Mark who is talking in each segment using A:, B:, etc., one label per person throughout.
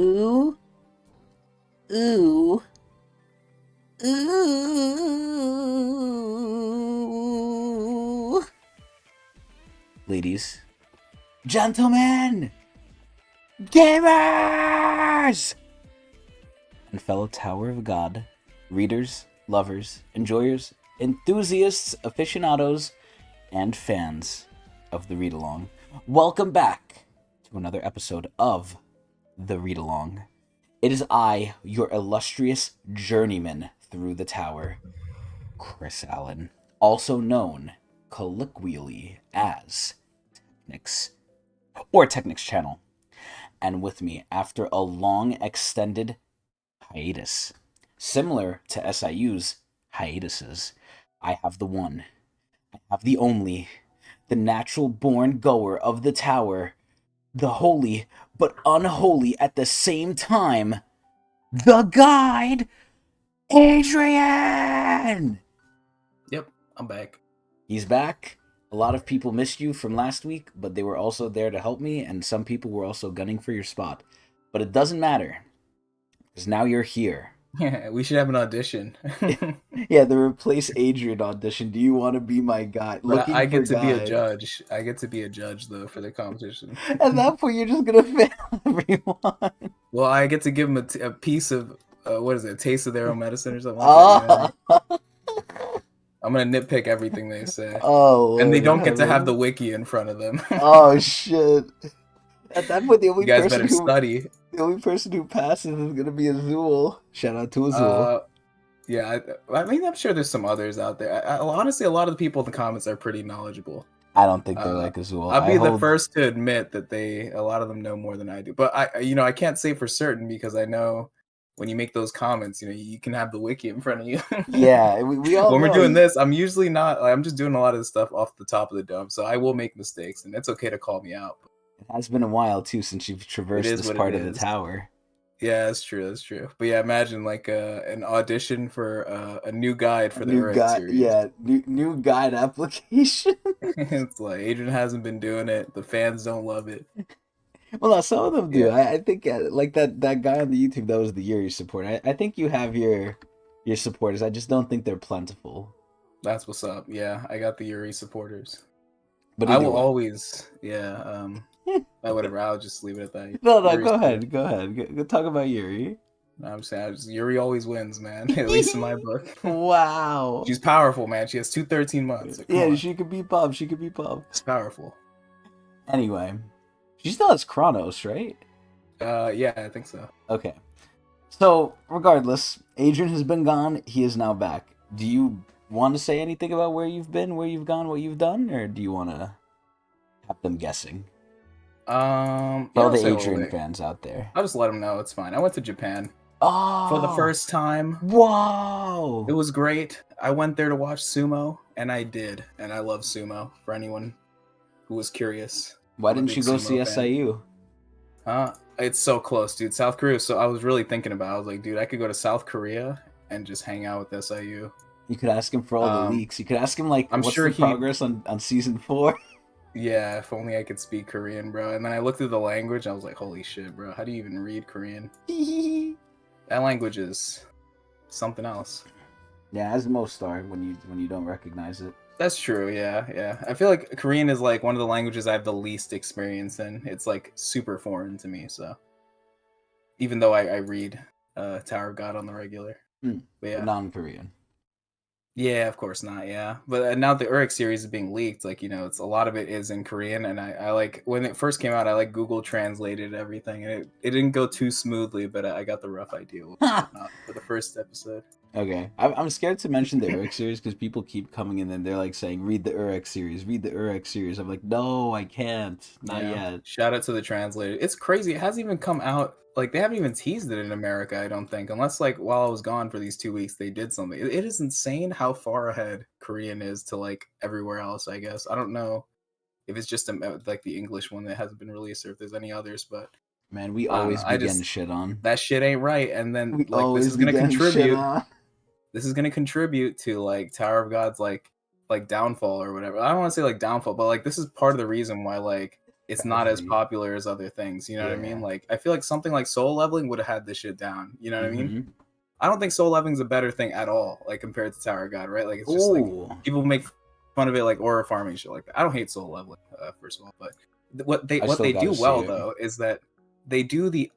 A: Ooh, ooh, ooh. Ladies, gentlemen, gamers, and fellow Tower of God readers, lovers, enjoyers, enthusiasts, aficionados, and fans of the read along. Welcome back to another episode of the read along. It is I, your illustrious journeyman through the tower, Chris Allen, also known colloquially as Tecnics, or Tecnics Channel. And with me, after a long extended hiatus, similar to SIU's hiatuses, I have the one, I have the only, the natural born goer of the tower, the holy but unholy at the same time, the guide, Adrian!
B: Yep, I'm back.
A: He's back. A lot of people missed you from last week, but they were also there to help me, and some people were also gunning for your spot. But it doesn't matter, because now you're here.
B: Yeah, we should have an audition.
A: Yeah, the Replace Adrian audition. Do you want to be my guy?
B: But I get to be a
A: guide.
B: judge. I get to be a judge, though, for the competition.
A: At that point, you're just going to fail everyone.
B: Well, I get to give them a piece of, what is it, a taste of their own medicine or something like that. You know? I'm going to nitpick everything they say.
A: Oh,
B: and they don't get to have the wiki in front of them.
A: Oh, shit. At that point, the only
B: you guys better study.
A: The only person who passes is gonna be Azul. Shout out to Azul.
B: Yeah, I mean, I'm sure there's some others out there. Honestly, a lot of the people in the comments are pretty knowledgeable.
A: I don't think they're like Azul.
B: I'll be the first to admit that a lot of them know more than I do. But I can't say for certain because I know when you make those comments, you can have the wiki in front of you.
A: Yeah, we all
B: when
A: know.
B: We're doing this, I'm usually not. I'm just doing a lot of this stuff off the top of the dome, so I will make mistakes, and it's okay to call me out.
A: It has been a while too since you've traversed this part of the tower.
B: Yeah, that's true. But yeah, imagine like an audition for a new guide for the ENRAGED series.
A: Yeah, new guide application.
B: It's like Adrian hasn't been doing it. The fans don't love it.
A: Well, no, some of them do. Yeah. I think like that guy on the YouTube that was the Yuri support. I think you have your supporters. I just don't think they're plentiful.
B: That's what's up. Yeah, I got the Yuri supporters.
A: But
B: I will always, whatever. I'll just leave it at that.
A: No, go ahead. Go talk about Yuri.
B: No, I'm saying Yuri always wins, man. At least in my book.
A: Wow.
B: She's powerful, man. She has 213 months.
A: Yeah, she could be Bob.
B: It's powerful.
A: Anyway, she still has Kronos, right?
B: Yeah, I think so.
A: Okay. So, regardless, Adrian has been gone. He is now back. Do you want to say anything about where you've been, where you've gone, what you've done, or do you want to have them guessing? All the Adrian fans out there.
B: I'll just let them know it's fine. I went to Japan.
A: Oh,
B: for the first time.
A: Whoa!
B: It was great. I went there to watch sumo, and I did, and I love sumo. For anyone who was curious,
A: why didn't you go see SIU?
B: It's so close, dude. South Korea. So I was really thinking about it. I was like, dude, I could go to South Korea and just hang out with SIU.
A: You could ask him for all the leaks. You could ask him like, what's the progress on season 4?
B: Yeah, if only I could speak Korean, bro. And then I looked at the language, and I was like, holy shit, bro. How do you even read Korean? That language is something else.
A: Yeah, as most are when you don't recognize it.
B: That's true, yeah. I feel like Korean is like one of the languages I have the least experience in. It's like super foreign to me, so. Even though I read Tower of God on the regular.
A: But yeah. Non-Korean.
B: Yeah, of course not. Yeah, but now the ENRAGED series is being leaked. Like, it's a lot of it is in Korean, and I like when it first came out, I like Google translated everything, and it didn't go too smoothly, but I got the rough idea for the first episode.
A: Okay, I'm scared to mention the ENRAGED series because people keep coming in and they're like saying, "Read the ENRAGED series." I'm like, no, I can't, not yet.
B: Shout out to the translator. It's crazy. It hasn't even come out. Like, they haven't even teased it in America, I don't think. Unless, like, while I was gone for these 2 weeks, they did something. It is insane how far ahead Korean is to, like, everywhere else, I guess. I don't know if it's just, like, the English one that hasn't been released or if there's any others, but...
A: Man, we always be getting shit on.
B: That shit ain't right, and then, this is going to contribute... This is going to contribute to, like, Tower of God's, like downfall or whatever. I don't want to say, like, downfall, but, like, this is part of the reason why, like... it's not as
A: Every
B: popular as other things. You know what I mean?
A: yeah.
B: Like I feel like something like Soul Leveling would have had this shit down. You know what I mean?
A: Mm-hmm.
B: I don't think Soul Leveling's a better thing at all, like compared to Tower of God, right? Like it's just like
A: Ooh,
B: people make fun of it, like aura farming shit like that. I don't hate Soul Leveling, first of all, but
A: I
B: what
A: still
B: they
A: gotta
B: do
A: see
B: well
A: it.
B: though is that they do the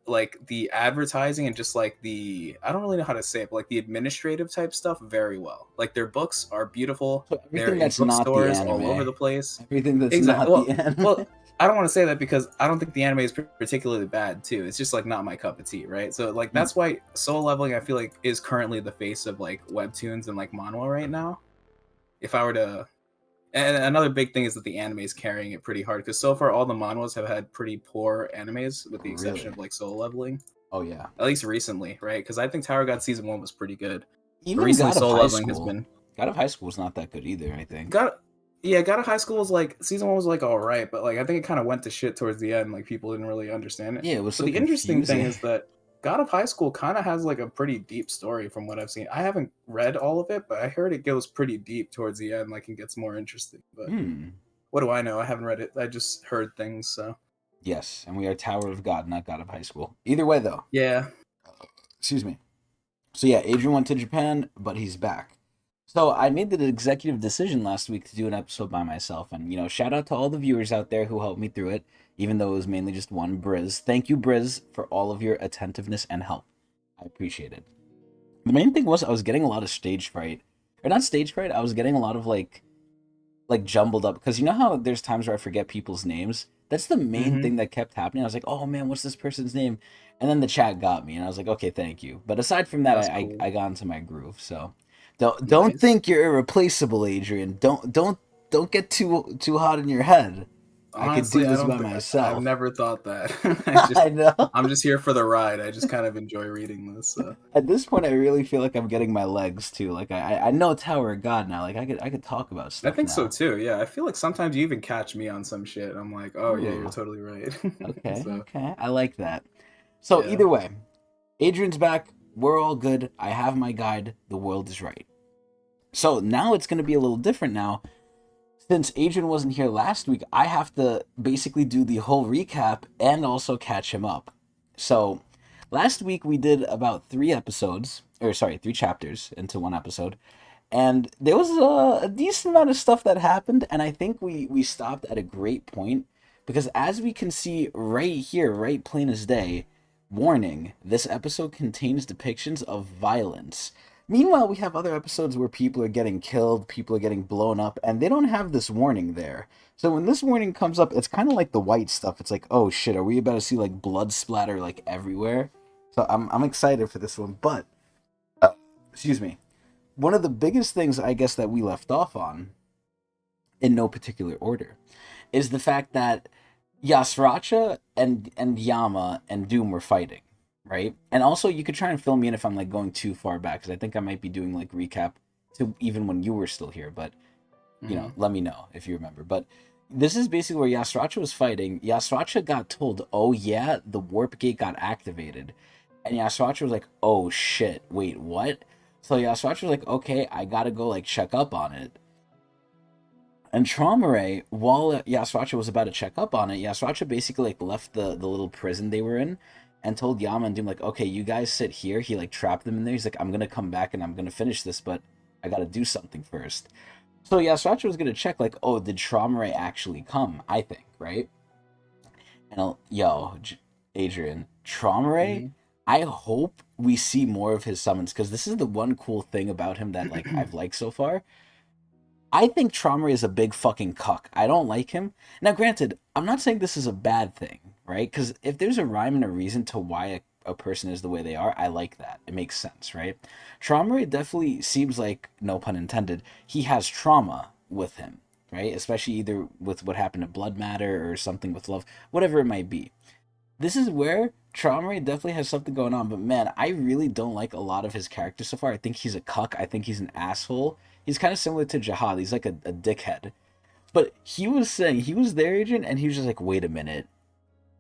B: advertising and just like the I don't really know how to say it, but like the administrative type stuff very well. Like their books are beautiful.
A: So
B: They're
A: everything
B: in
A: that's not the
B: bookstores all over
A: anime,
B: the place.
A: everything that's
B: Exactly.
A: not the anime.
B: Well, I don't want to say that because I don't think the anime is particularly bad too. It's just like not my cup of tea, right? So like
A: Mm,
B: that's why Soul Leveling I feel like is currently the face of like webtoons and like manhwa right now. If I were to, and another big thing is that the anime is carrying it pretty hard because so far all the manhwas have had pretty poor animes with the exception
A: really?
B: of like Soul Leveling,
A: Oh yeah.
B: at least recently, right? Because I think Tower God season 1 was pretty good, but
A: Even
B: recently
A: God of
B: Soul
A: High
B: Leveling has
A: School.
B: been
A: God of High School is not that good either. I think.
B: got yeah, God of High School was like season 1 was like all right, but like I think it kind of went to shit towards the end. Like people didn't really understand it.
A: Yeah, it was
B: But
A: so
B: the interesting thing
A: confusing.
B: is that God of High School kind of has like a pretty deep story from what I've seen. I haven't read all of it, but I heard it goes pretty deep towards the end, like it gets more interesting. But
A: Hmm.
B: what do I know? I haven't read it. I just heard things. So
A: Yes, and we are Tower of God, not God of High School. Either way, though.
B: yeah,
A: Excuse me. So yeah, Adrian went to Japan, but he's back. So I made the executive decision last week to do an episode by myself, and shout out to all the viewers out there who helped me through it, even though it was mainly just one Briz. Thank you, Briz, for all of your attentiveness and help. I appreciate it. The main thing was I was getting a lot of stage fright, or not stage fright. I was getting a lot of like jumbled up because you know how there's times where I forget people's names. That's the main
B: hmm
A: thing that kept happening. I was like, oh man, what's this person's name? And then the chat got me, and I was like, okay, thank you. But aside from that,
B: that's
A: I
B: cool.
A: got into my groove. So don't
B: Nice.
A: think you're irreplaceable, Adrian. Don't get too hot in your head. I could
B: Honestly,
A: do
B: I
A: this
B: don't.
A: by
B: I've
A: myself.
B: never thought that.
A: I know.
B: I'm just here for the ride. I just kind of enjoy reading this. So.
A: At this point, I really feel like I'm getting my legs too. Like I know Tower of God now. Like I could talk about
B: I
A: stuff
B: think so
A: now.
B: too. Yeah, I feel like sometimes you even catch me on some shit. I'm like, oh yeah, you're
A: Ooh.
B: totally right.
A: Okay.
B: So
A: Okay. I like that. So
B: yeah.
A: either way, Adrian's back. We're all good. I have my guide. The world is right. So now it's going to be a little different now. Since Adrian wasn't here last week, I have to basically do the whole recap and also catch him up. So last week we did about 3 episodes, or sorry, 3 chapters into one episode. And there was a decent amount of stuff that happened, and I think we stopped at a great point because as we can see right here, right plain as day, warning, this episode contains depictions of violence. Meanwhile, we have other episodes where people are getting killed, people are getting blown up, and they don't have this warning there. So when this warning comes up, it's kind of like the white stuff. It's like, oh shit, are we about to see like blood splatter like everywhere? So I'm excited for this one, but excuse me, one of the biggest things I guess that we left off on, in no particular order, is the fact that Yasracha and Yama and Doom were fighting, right? And also, you could try and fill me in if I'm like going too far back, because I think I might be doing like recap to even when you were still here. But
B: hmm
A: let me know if you remember. But this is basically where Yasracha was fighting. Yasracha got told, "Oh yeah, the warp gate got activated," and Yasracha was like, "Oh shit, wait, what?" So Yasracha was like, "Okay, I gotta go like check up on it." And Traumai, while Yasracha was about to check up on it, Yasracha basically like left the little prison they were in and told Yama and Doom like, okay, you guys sit here. He like trapped them in there. He's like, I'm gonna come back and I'm gonna finish this, but I gotta do something first. So Yasracha was gonna check like, oh, did Traumai actually come? I think, right? And Adrian, Traumai,
B: hmm
A: I hope we see more of his summons because this is the one cool thing about him that like I've liked so far. I think Traumai is a big fucking cuck. I don't like him. Now, granted, I'm not saying this is a bad thing, right? Because if there's a rhyme and a reason to why a person is the way they are, I like that. It makes sense, right? Traumai definitely seems like, no pun intended, he has trauma with him, right? Especially either with what happened to Blood Matter or something with love, whatever it might be. This is where Traumai definitely has something going on, but man, I really don't like a lot of his characters so far. I think he's a cuck. I think he's an asshole. He's kind of similar to Jihad. He's like a dickhead. But he was saying, he was there, Agent, and he was just like, wait a minute.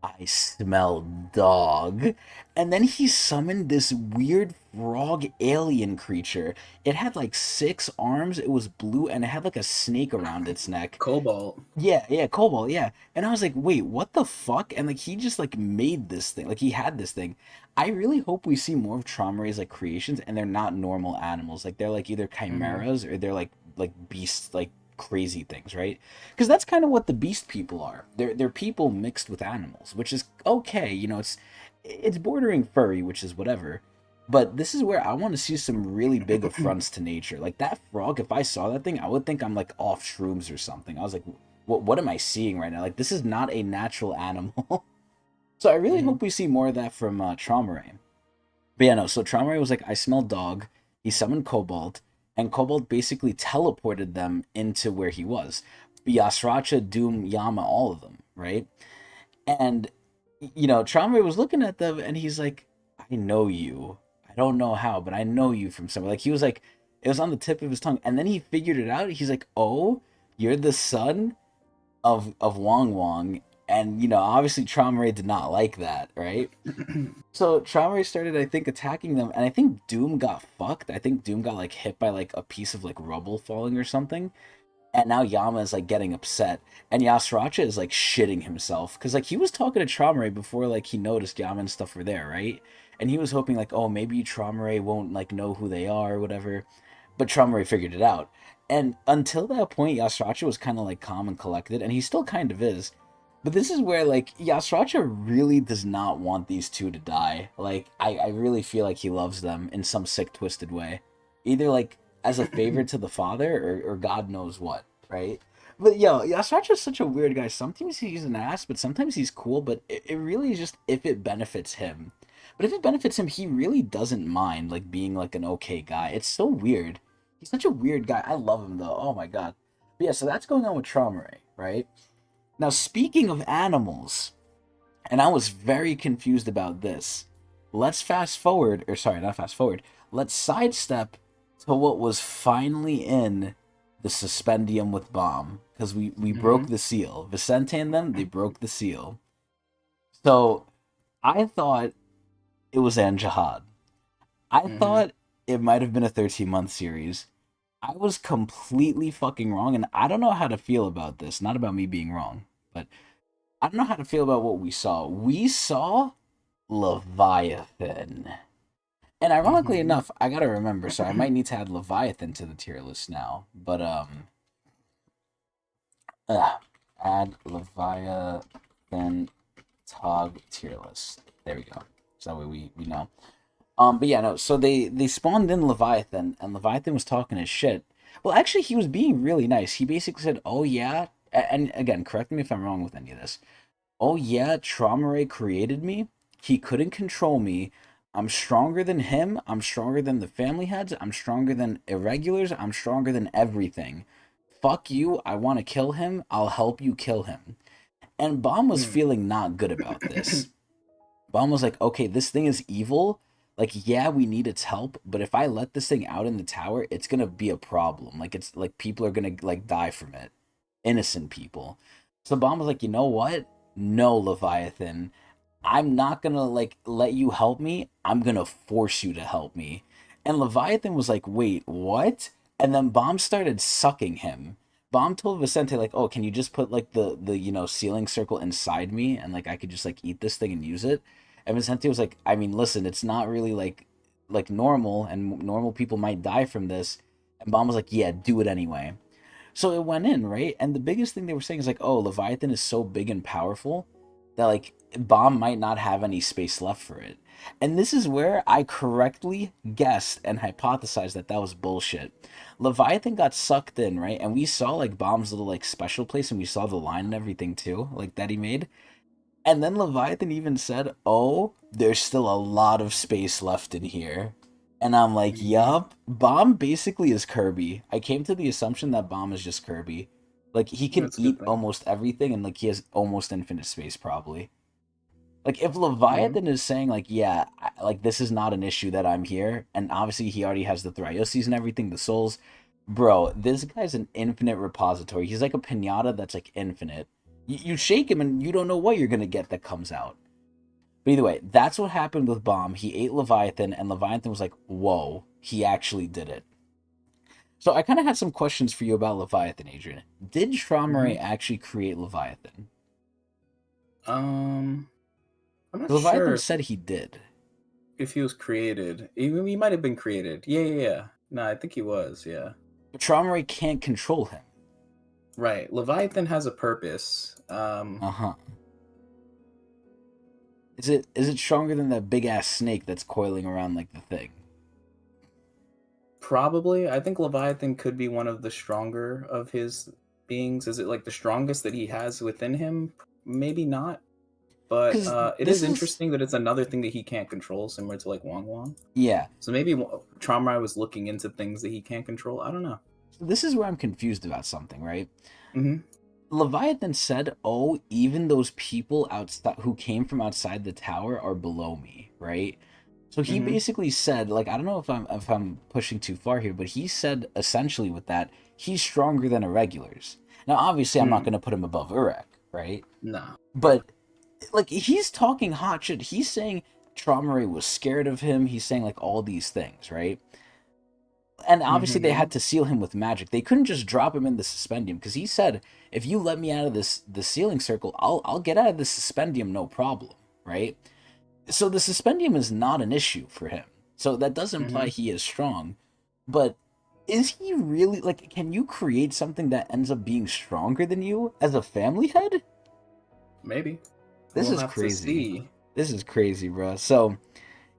A: I smell dog. And then he summoned this weird frog alien creature. It had like 6 arms, it was blue, and it had like a snake around its neck.
B: Cobalt.
A: Yeah, yeah, Cobalt, yeah. And I was like, wait, what the fuck? And like he just like made this thing. Like he had this thing. I really hope we see more of Traumai's like creations and they're not normal animals. Like they're like either
B: Hmm.
A: chimeras or they're like beasts, like crazy things, right? Because that's kind of what the beast people are. They're people mixed with animals, which is okay. You know, it's bordering furry, which is whatever. But this is where I want to see some really big affronts to nature. Like that frog, if I saw that thing, I would think I'm like off shrooms or something. I was like, what am I seeing right now? Like this is not a natural animal. So I really
B: Hmm.
A: hope we see more of that from Traumai. But yeah, no. So Traumai was like, I smell dog. He summoned Cobalt, and Cobalt basically teleported them into where he was. Yasracha, Doom, Yama, all of them, right? And Traumai was looking at them, and he's like, I know you. I don't know how, but I know you from somewhere. Like he was like, it was on the tip of his tongue, and then he figured it out. He's like, oh, you're the son of Wong, and obviously Traumai did not like that, right? So Traumai started, I think, attacking them, and I think Doom got fucked. I think Doom got like hit by like a piece of like rubble falling or something, and now Yama is like getting upset, and Yasracha is like shitting himself because like he was talking to Traumai before like he noticed Yama and stuff were there, right? And he was hoping like, oh, maybe Traumai won't like know who they are or whatever, but Traumai figured it out. And until that point, Yasracha was kind of like calm and collected, and he still kind of is. But this is where like Yasracha really does not want these two to die. Like I really feel like he loves them in some sick twisted way. Either like as a favor to the father or God knows what, right? But yo, Yasracha's such a weird guy. Sometimes he's an ass, but sometimes he's cool, but it really is just if it benefits him. But if it benefits him, he really doesn't mind like being like an okay guy. It's so weird. He's such a weird guy. I love him though. Oh my god. But yeah, so that's going on with Traumai, right? Now, speaking of animals, and I was very confused about this. Let's fast forward, or sorry, not fast forward. Let's sidestep to what was finally in the suspendium with Bomb, because we broke
B: Hmm.
A: the seal. Vicente and them, they broke the seal. So I thought it was Anjahad. I
B: Hmm.
A: thought it might have been a 13-month series. I was completely fucking wrong, and I don't know how to feel about this. Not about me being wrong, but I don't know how to feel about what we saw. We saw Leviathan. And ironically
B: Hmm.
A: enough, I gotta remember, so I might need to add Leviathan to the tier list now. But uh, add Leviathan Tog tier list. There we go. So that way we know. But yeah, no. So they spawned in Leviathan, and Leviathan was talking his shit. Well, actually, he was being really nice. He basically said, "Oh yeah," and again, correct me if I'm wrong with any of this. Oh yeah, Traumare created me. He couldn't control me. I'm stronger than him. I'm stronger than the family heads. I'm stronger than irregulars. I'm stronger than everything. Fuck you. I want to kill him. I'll help you kill him. And Bomb was
B: Hmm.
A: feeling not good about this. Bomb was like, okay, this thing is evil. Like, yeah, we need its help, but if I let this thing out in the tower, it's gonna be a problem. Like, it's like people are gonna like die from it, innocent people. So Bomb was like, you know what? No, Leviathan, I'm not gonna like let you help me. I'm gonna force you to help me. And Leviathan was like, wait, what? And then Bomb started sucking him. Bomb told Vicente like, oh, can you just put like the ceiling circle inside me and like I could just like eat this thing and use it? And Vicente was like, I mean, listen, it's not really like normal, and normal people might die from this. And Bomb was like, yeah, do it anyway. So it went in, right? And the biggest thing they were saying is like, oh, Leviathan is so big and powerful that like Bomb might not have any space left for it. And this is where I correctly guessed and hypothesized that that was bullshit. Leviathan got sucked in, right? And we saw like Bomb's little like special place, and we saw the line and everything too, like that he made. And then Leviathan even said, "Oh, there's still a lot of space left in here." And I'm like,
B: Hmm.
A: "Yup." Bomb basically is Kirby. I came to the assumption that Bomb is just Kirby. Like he can
B: That's a good
A: eat
B: thing.
A: almost everything, and like he has almost infinite space probably. Like if
B: Hmm.
A: Leviathan is saying like, "Yeah, like this is not an issue that I'm here," and obviously he already has the Thryoses and everything, the souls. Bro, this guy's an infinite repository. He's like a pinata that's like infinite. You shake him and you don't know what you're gonna get that comes out. But either way, that's what happened with Bomb. He ate Leviathan, and Leviathan was like, whoa, he actually did it. So I kind of had some questions for you about Leviathan, Adrian. Did
B: Hmm.
A: Traumai actually create Leviathan?
B: Um, I'm not
A: Leviathan
B: sure
A: said he did.
B: if he was created. He might have been created. Yeah, yeah, yeah. No, I think he was. Yeah.
A: But Traumai can't control him.
B: Right. Leviathan has a purpose.
A: Uh-huh. Is it stronger than that big ass snake that's coiling around like the thing?
B: Probably. I think Leviathan could be one of the stronger of his beings. Is it like the strongest that he has within him? Maybe not. But
A: Because
B: it
A: this
B: is
A: is
B: interesting that it's another thing that he can't control, similar to like Wong.
A: yeah.
B: So maybe Traumai was looking into things that he can't control. I don't know.
A: This is where I'm confused about something, right?
B: Hmm.
A: Leviathan said, "Oh, even those people outside who came from outside the tower are below me," right? So he
B: Hmm.
A: basically said, like, I don't know if I'm pushing too far here, but he said essentially with that he's stronger than irregulars. Now, obviously, I'm not
B: Hmm.
A: going to put him above Urek, right?
B: No.
A: But like, he's talking hot shit. He's saying Traumaray was scared of him. He's saying like all these things, right? And obviously they
B: Hmm.
A: had to seal him with magic. They couldn't just drop him in the suspendium because he said, "If you let me out of the sealing circle, I'll get out of the suspendium no problem." Right? So the suspendium is not an issue for him. So that does imply
B: Hmm.
A: he is strong. But is he really like? Can you create something that ends up being stronger than you as a family head?
B: Maybe.
A: This
B: We'll
A: is
B: have to
A: crazy.
B: see.
A: This is crazy, bro. So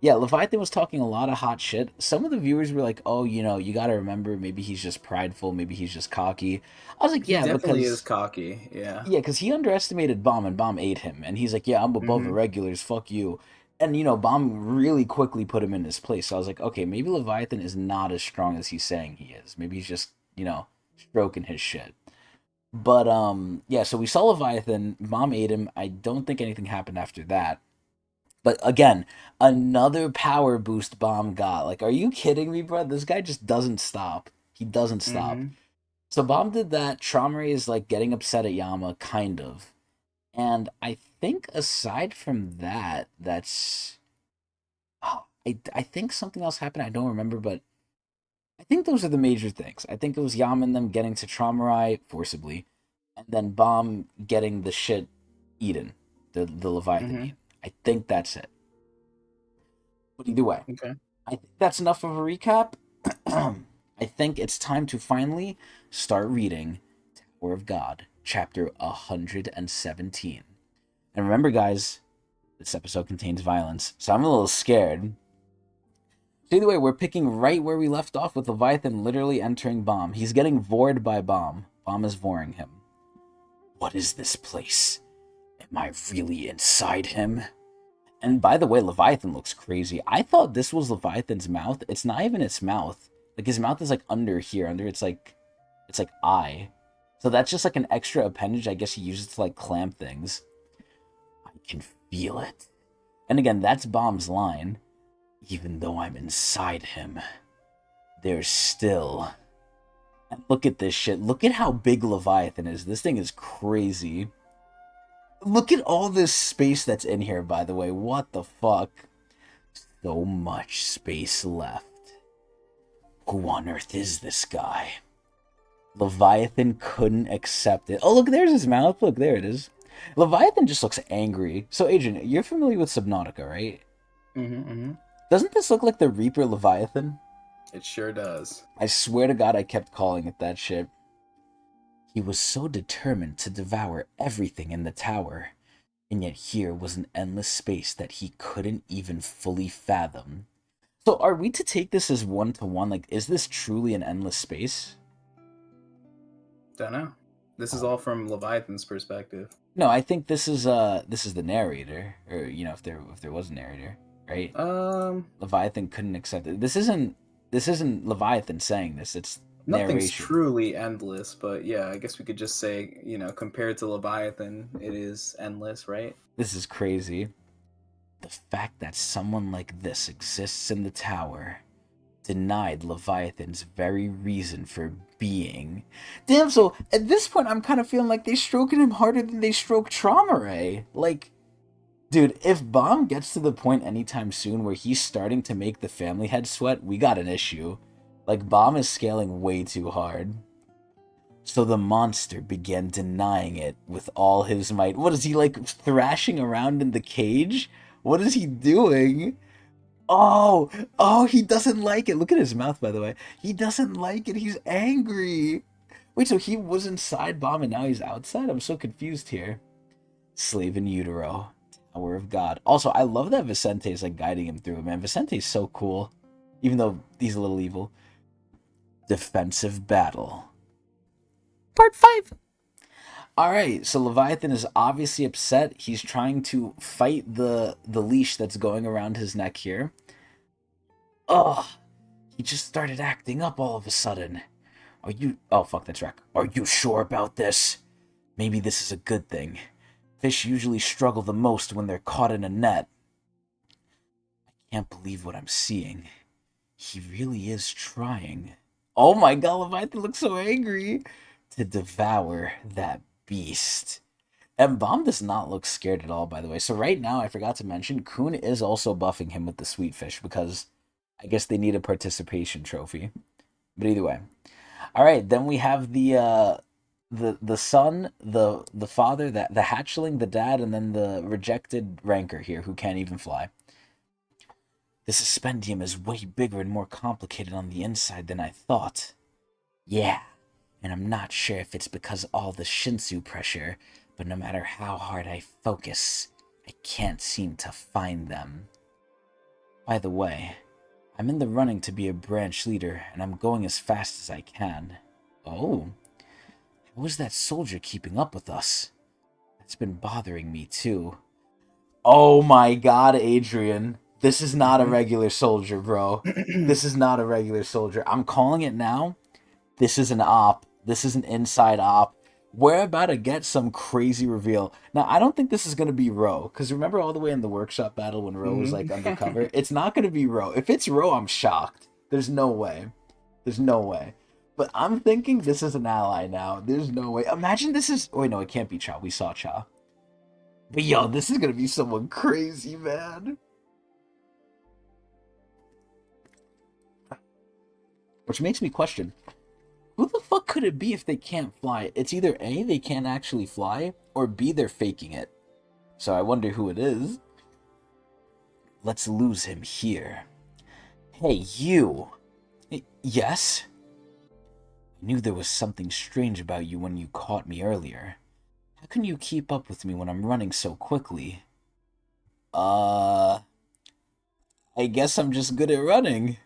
A: yeah, Leviathan was talking a lot of hot shit. Some of the viewers were like, "Oh, you got to remember, maybe he's just prideful, maybe he's just cocky." I was like,
B: He
A: "Yeah,
B: definitely is
A: because
B: cocky. Yeah.
A: he underestimated Bomb and Bomb ate him, and he's like, "Yeah, I'm above
B: Hmm.
A: irregulars. Fuck you." And Bomb really quickly put him in his place. So I was like, "Okay, maybe Leviathan is not as strong as he's saying he is. Maybe he's just stroking his shit." But yeah. So we saw Leviathan. Bomb ate him. I don't think anything happened after that. But again, another power boost Bomb got. Like, are you kidding me, bro? This guy just doesn't stop. He doesn't stop.
B: Hmm.
A: So Bomb did that. Traumare is like getting upset at Yama, kind of. And I think aside from that, that's. Oh, I think something else happened. I don't remember, but I think those are the major things. I think it was Yama and them getting to Traumare forcibly, and then Bomb getting the shit eaten, the Leviathan
B: Hmm.
A: eaten. I think that's it. But either way,
B: Okay.
A: I think that's enough of a recap. I think it's time to finally start reading Tower of God, chapter 117. And remember, guys, this episode contains violence, so I'm a little scared. So either way, we're picking right where we left off with Leviathan literally entering Bomb. He's getting vored by Bomb. Bomb is voring him. What is this place? Am I really inside him? And by the way, Leviathan looks crazy. I thought this was Leviathan's mouth. It's not even its mouth. Like his mouth is like under here, under it's like eye. So that's just like an extra appendage. I guess he uses to like clamp things. I can feel it. And again, that's Bomb's line. Even though I'm inside him, there's still. And look at this shit. Look at how big Leviathan is. This thing is crazy. Look at all this space that's in here, by the way. What the fuck? So much space left. Who on earth is this guy? Leviathan couldn't accept it. Oh, look, there's his mouth. Look, there it is. Leviathan just looks angry. So, Adrian, you're familiar with Subnautica, right?
B: Hmm. Hmm.
A: Doesn't this look like the Reaper Leviathan?
B: It sure does.
A: I swear to God, I kept calling it that shit. He was so determined to devour everything in the tower, and yet here was an endless space that he couldn't even fully fathom. So, are we to take this as one to one? Like, is this truly an endless space?
B: Don't know. This is
A: Oh.
B: all from Leviathan's perspective.
A: No, I think this is the narrator, or if there was a narrator, right?
B: Um,
A: Leviathan couldn't accept it. This isn't Leviathan saying this. It's
B: Nothing's
A: narration.
B: truly endless, but yeah, I guess we could just say, compared to Leviathan, it is endless, right?
A: This is crazy. The fact that someone like this exists in the tower, denied Leviathan's very reason for being. Damn, so at this point, I'm kind of feeling like they stroking him harder than they stroke Traumai. Like, dude, if Bomb gets to the point anytime soon where he's starting to make the family head sweat, we got an issue. Like, Bomb is scaling way too hard. So the monster began denying it with all his might. What is he, like, thrashing around in the cage? What is he doing? Oh, he doesn't like it. Look at his mouth, by the way. He doesn't like it. He's angry. Wait, so he was inside Bomb and now he's outside? I'm so confused here. Slave in utero. Tower of God. Also, I love that Vicente's, like, guiding him through it, man. Vicente's so cool. Even though he's a little evil. Defensive battle. Part 5. Alright, so Leviathan is obviously upset. He's trying to fight the leash that's going around his neck here. Ugh. He just started acting up all of a sudden. Oh, fuck, that's right. Are you sure about this? Maybe this is a good thing. Fish usually struggle the most when they're caught in a net. I can't believe what I'm seeing. He really is trying. Oh my god, Leviathan looks so angry. To devour that beast. And Bomb does not look scared at all, by the way. So right now, I forgot to mention, Kun is also buffing him with the sweet fish because I guess they need a participation trophy. But either way. Alright, then we have the son, the father, the hatchling, the dad, and then the rejected ranker here who can't even fly. The suspendium is way bigger and more complicated on the inside than I thought. Yeah. And I'm not sure if it's because all the Shinsu pressure, but no matter how hard I focus, I can't seem to find them. By the way, I'm in the running to be a branch leader, and I'm going as fast as I can. Oh, how is that soldier keeping up with us? That's been bothering me too. Oh my god, Adrian. This is not a regular soldier, bro. This is not a regular soldier. I'm calling it now. This is an op. This is an inside op. We're about to get some crazy reveal. Now, I don't think this is going to be Ro. Because remember all the way in the workshop battle when Ro was, like, undercover? It's not going to be Ro. If it's Ro, I'm shocked. There's no way. There's no way. But I'm thinking this is an ally now. There's no way. Imagine this is... Wait, no, it can't be Cha. We saw Cha. But, yo, this is going to be someone crazy, man. Which makes me question... Who the fuck could it be if they can't fly? It's either A, they can't actually fly, or B, they're faking it. So I wonder who it is. Let's lose him here. Hey, you! Yes? I knew there was something strange about you when you caught me earlier. How can you keep up with me when I'm running so quickly? I guess I'm just good at running.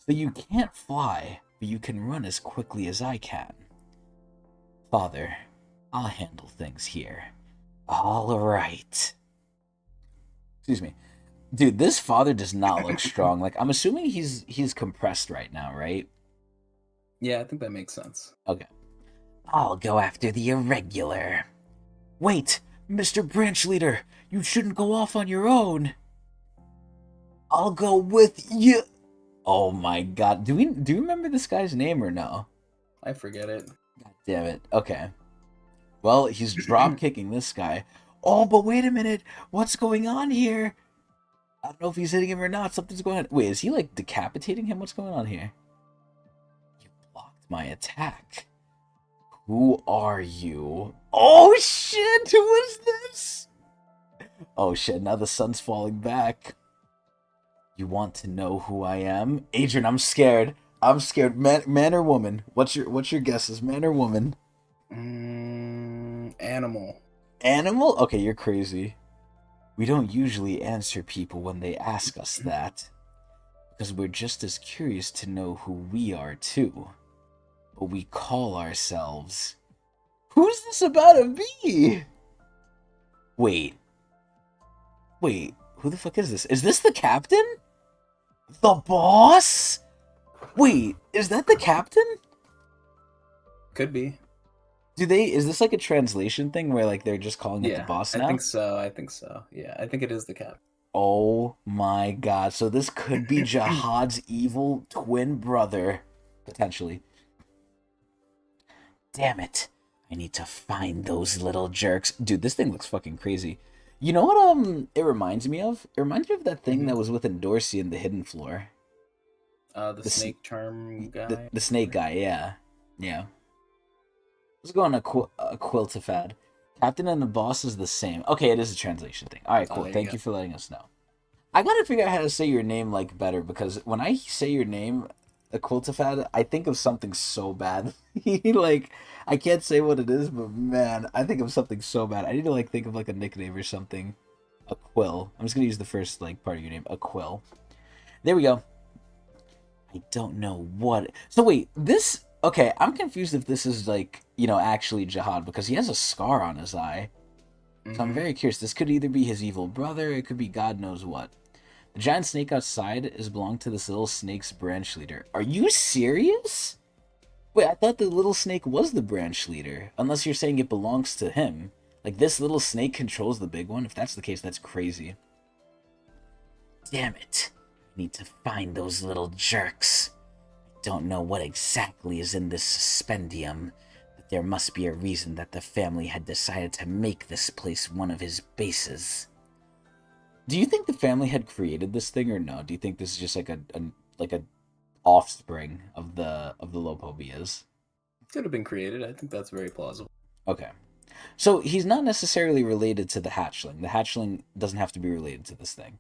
A: So you can't fly, but you can run as quickly as I can. Father, I'll handle things here. All right. Excuse me. Dude, this father does not look strong. Like, I'm assuming he's compressed right now, right?
B: Yeah, I think that makes sense.
A: Okay. I'll go after the irregular. Wait, Mr. Branch Leader, you shouldn't go off on your own. I'll go with you. Oh my god. Do you remember this guy's name or no?
B: I forget it.
A: God damn it. Okay. Well, he's drop kicking this guy. Oh, but wait a minute. What's going on here? I don't know if he's hitting him or not. Something's going on. Wait, is he like decapitating him? What's going on here? You blocked my attack. Who are you? Oh shit, who is this? Oh shit, now the sun's falling back. You want to know who I am? Adrian, I'm scared. I'm scared. Man or woman? What's your guesses? Man or woman?
B: Animal.
A: Animal? Okay, you're crazy. We don't usually answer people when they ask us that. Because we're just as curious to know who we are too. But we call ourselves... Who's this about to be? Wait, who the fuck is this? Is this the captain? The boss? Wait, is that the captain?
B: Could be.
A: Is this like a translation thing where like they're just calling it the boss now?
B: I think so. Yeah, I think it is the cap.
A: Oh my god. So this could be Jihad's evil twin brother. Potentially. Damn it. I need to find those little jerks. Dude, this thing looks fucking crazy. You know what it reminds me of? It reminds me of that thing that was within Dorsey in the hidden floor.
B: The
A: The,
B: snake charm
A: the,
B: guy.
A: the snake guy, yeah. Yeah. Let's go on a quiltifad. Captain and the boss is the same. Okay, it is a translation thing. Alright, cool.
B: There
A: Thank you for letting us know. I gotta figure out how to say your name like better because when I say your name, Aquiltifad, I think of something so bad. Like I can't say what it is, but man, I think of something so bad. I need to like think of like a nickname or something. Aquil. I'm just gonna use the first like part of your name. Aquil. There we go. I don't know what. So wait, this. Okay, I'm confused if this is like actually Jihad because he has a scar on his eye. So I'm very curious. This could either be his evil brother, it could be God knows what. The giant snake outside is belonged to this little snake's branch leader. Are you serious? Wait, I thought the little snake was the branch leader. Unless you're saying it belongs to him. Like, this little snake controls the big one? If that's the case, that's crazy. Damn it. I need to find those little jerks. I don't know what exactly is in this suspendium, but there must be a reason that the family had decided to make this place one of his bases. Do you think the family had created this thing or no? Do you think this is just like a offspring of the Lopobias?
B: Could have been created. I think that's very plausible.
A: Okay. So he's not necessarily related to the hatchling. The hatchling doesn't have to be related to this thing.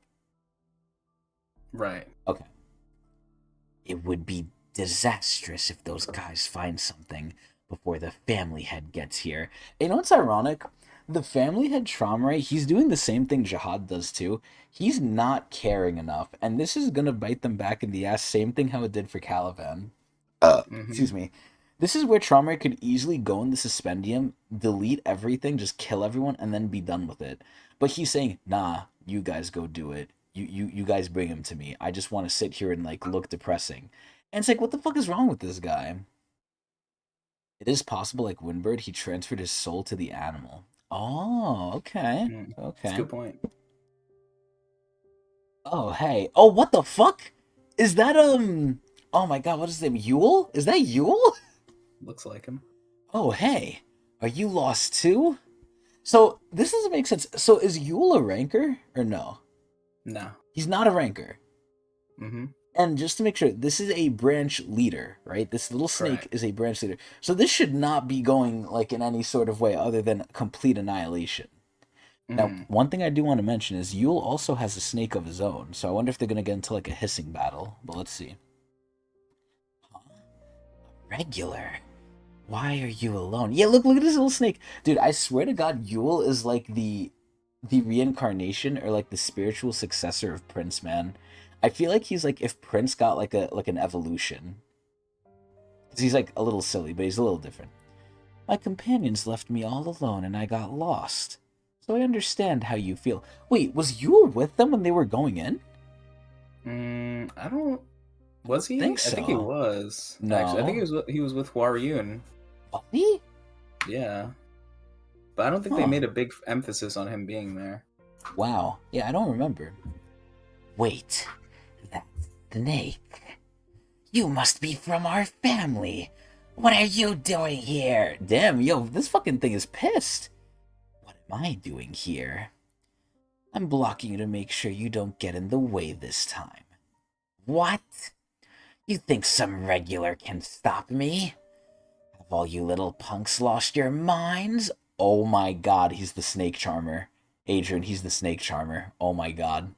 B: Right.
A: Okay. It would be disastrous if those guys find something before the family head gets here. You know what's ironic? The family head Traumai, he's doing the same thing Jihad does too. He's not caring enough, and this is gonna bite them back in the ass. Same thing how it did for Caliban. Excuse me. This is where Traumai could easily go in the suspendium, delete everything, just kill everyone, and then be done with it. But he's saying, nah, you guys go do it. You guys bring him to me. I just want to sit here and like look depressing. And it's like, what the fuck is wrong with this guy? It is possible, like Windbird, he transferred his soul to the animal. Oh, okay.
B: That's a
A: Okay.
B: good point.
A: Oh, hey. Oh, what the fuck? Is that, oh my god, what is his name? Yule? Is that Yule?
B: Looks like him.
A: Oh, hey. Are you lost too? So, this doesn't make sense. So, is Yule a ranker or no?
B: No.
A: He's not a ranker.
B: Mm-hmm.
A: And just to make sure, this is a branch leader, right? This little snake
B: Correct.
A: is a branch leader. So this should not be going like in any sort of way other than complete annihilation. Now, one thing I do want to mention is Yule also has a snake of his own, so I wonder if they're going to get into like a hissing battle. But let's see. Regular. Why are you alone? Yeah, look at this little snake. Dude, I swear to God, Yule is like the reincarnation or like the spiritual successor of Prince, man. I feel like he's like if Prince got like an evolution. 'Cause he's like a little silly, but he's a little different. My companions left me all alone and I got lost. So I understand how you feel. Wait, was Yule with them when they were going in?
B: I don't. Was he?
A: Think so.
B: I think he was.
A: No.
B: Actually, I think he was with Huaryun.
A: Was he?
B: Yeah. But I don't think they made a big emphasis on him being there.
A: Wow. Yeah, I don't remember. Wait. That snake. You must be from our family. What are you doing here? Damn, yo, this fucking thing is pissed. What am I doing here? I'm blocking you to make sure you don't get in the way this time. What? You think some regular can stop me? Have all you little punks lost your minds? Oh my god, he's the snake charmer. Adrian, he's the snake charmer. Oh my god.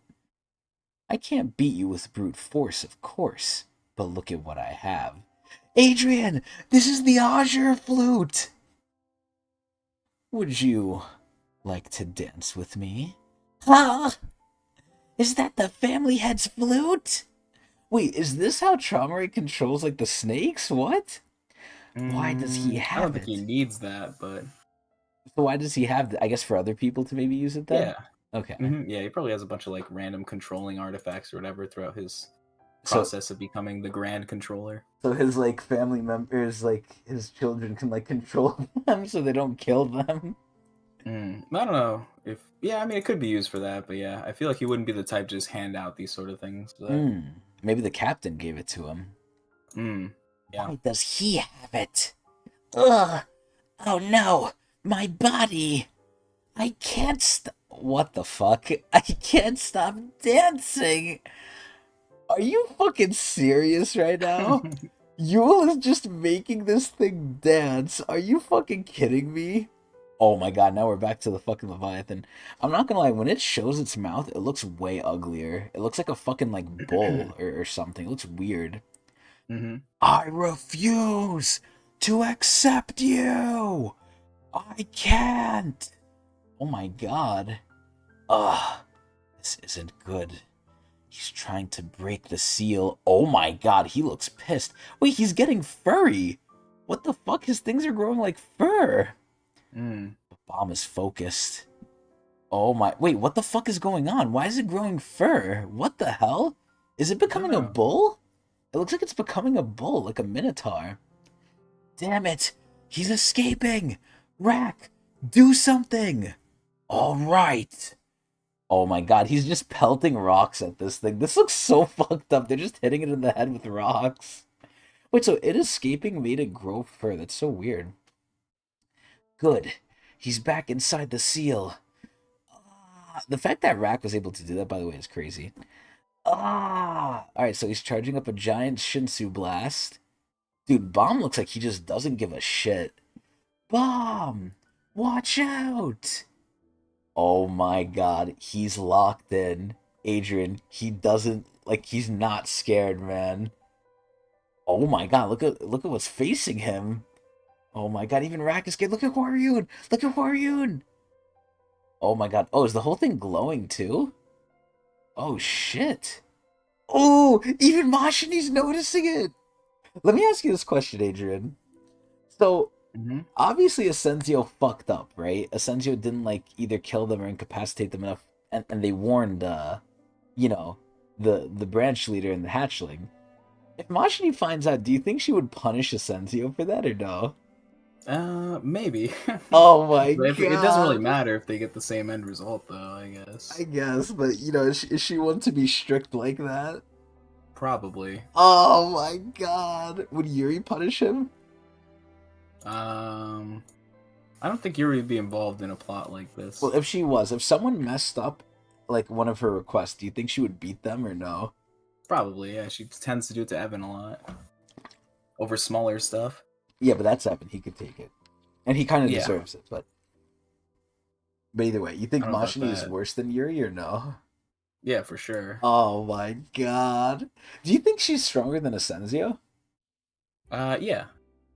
A: I can't beat you with brute force, of course, but look at what I have. Adrian, this is the Azure flute! Would you like to dance with me? Huh? Is that the family head's flute? Wait, is this how Traumai controls, like, the snakes? What? Why does he have it?
B: I don't think he needs that, but...
A: So why does he have it? I guess for other people to maybe use it then?
B: Yeah.
A: Okay.
B: Yeah, he probably has a bunch of, like, random controlling artifacts or whatever throughout his process of becoming the Grand Controller.
A: So his, like, family members, like, his children can, like, control them so they don't kill them?
B: I don't know if I mean it could be used for that, but yeah, I feel like he wouldn't be the type to just hand out these sort of things. That
A: Maybe the captain gave it to him.
B: yeah.
A: Why does he have it? Ugh! Oh no! My body! I can't What the fuck? I can't stop dancing! Are you fucking serious right now? Yule is just making this thing dance. Are you fucking kidding me? Oh my god, now we're back to the fucking Leviathan. I'm not gonna lie, when it shows its mouth, it looks way uglier. It looks like a fucking, like, bull or something. It looks weird. I refuse to accept you! I can't! Oh my god. Ugh. This isn't good. He's trying to break the seal. Oh my god, he looks pissed. Wait, he's getting furry. What the fuck? His things are growing like fur. The bomb is focused. Oh my... Wait, what the fuck is going on? Why is it growing fur? What the hell? Is it becoming a bull? It looks like it's becoming a bull, like a minotaur. Damn it! He's escaping! Rack, do something! Alright! Oh my god, he's just pelting rocks at this thing. This looks so fucked up. They're just hitting it in the head with rocks. Wait, so it escaping made it grow fur. That's so weird. Good. He's back inside the seal. The fact that Rack was able to do that, by the way, is crazy. Alright, so he's charging up a giant Shinsu blast. Dude, Bomb looks like he just doesn't give a shit. Bomb! Watch out! Oh my god, he's locked in. Adrian, he doesn't, like, he's not scared, man. Oh my god, look at what's facing him. Oh my god, even Rack is scared. Look at Hwaryun! Look at Hwaryun! Oh my god. Oh, is the whole thing glowing too? Oh shit. Oh, even Mashini's noticing it! Let me ask you this question, Adrian. So, obviously Asensio fucked up, right? Asensio didn't, like, either kill them or incapacitate them enough, and they warned, you know, the branch leader and the hatchling. If Mashini finds out, do you think she would punish Asensio for that or no?
B: Maybe.
A: Oh my
B: But
A: god.
B: it doesn't really matter if they get the same end result, though, I guess.
A: I guess, but, you know, is she one to be strict like that?
B: Probably.
A: Oh my god. Would Yuri punish him?
B: I don't think Yuri would be involved in a plot like this.
A: Well, if someone messed up, like, one of her requests, do you think she would beat them or no?
B: Probably, yeah. She tends to do it to Evan a lot. Over smaller stuff.
A: Yeah, but that's Evan. He could take it. And he kind of
B: Yeah.
A: deserves it, but either way, you think
B: I don't know about
A: Mashini is
B: that.
A: worse than Yuri or no?
B: Yeah, for sure.
A: Oh my god. Do you think she's stronger than Asensio?
B: Yeah.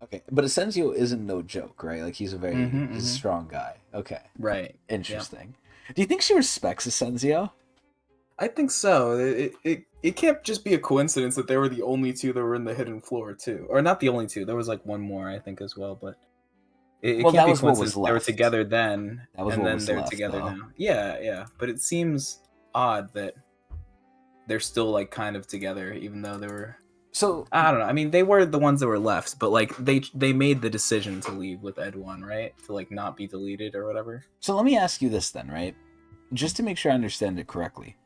A: Okay, but Asensio isn't no joke, right? Like, he's a strong guy. Okay.
B: Right.
A: Interesting. Yeah. Do you think she respects Asensio?
B: I think so. It can't just be a coincidence that they were the only two that were in the hidden floor too, or not the only two. There was like one more, I think, as well. But it
A: Well,
B: can't
A: that
B: be a
A: was what was
B: coincidence that they were
A: left.
B: together then,
A: That was
B: and
A: what
B: then
A: was
B: they're
A: left,
B: together
A: though.
B: now. Yeah. But it seems odd that they're still like kind of together, even though they were.
A: So
B: I don't know. I mean, they were the ones that were left, but like they made the decision to leave with Ed 1, right? To like not be deleted or whatever.
A: So let me ask you this then, right? Just to make sure I understand it correctly.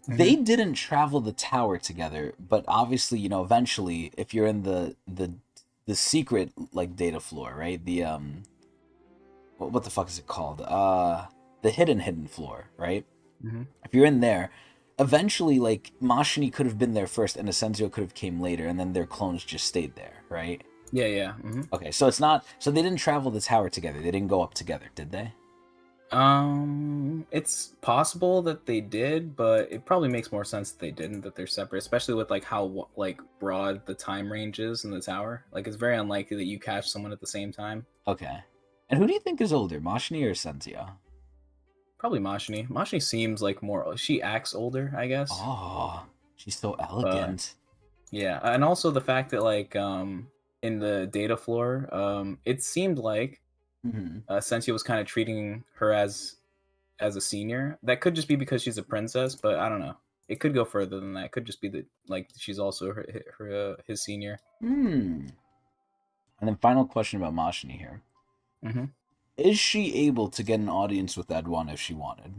A: They didn't travel the tower together, but obviously, you know, eventually, if you're in the secret, like, data floor, right? The what the fuck is it called? The hidden floor, right? If you're in there, eventually, like, Mashini could have been there first, and Asensio could have came later, and then their clones just stayed there, right?
B: Yeah.
A: Okay, so it's not. So they didn't travel the tower together. They didn't go up together, did they?
B: It's possible that they did, but it probably makes more sense that they didn't, that they're separate, especially with like how like broad the time range is in the tower. Like, it's very unlikely that you catch someone at the same time.
A: Okay. And who do you think is older, Mashini or Asensio?
B: Probably Mashini. Mashini seems like more. She acts older, I guess.
A: Oh, she's so elegant.
B: Yeah, and also the fact that like in the data floor, it seemed like Sensei was kind of treating her as a senior. That could just be because she's a princess, but I don't know. It could go further than that. It could just be that like she's also his senior.
A: And then final question about Mashini here. Is she able to get an audience with Edwon if she wanted?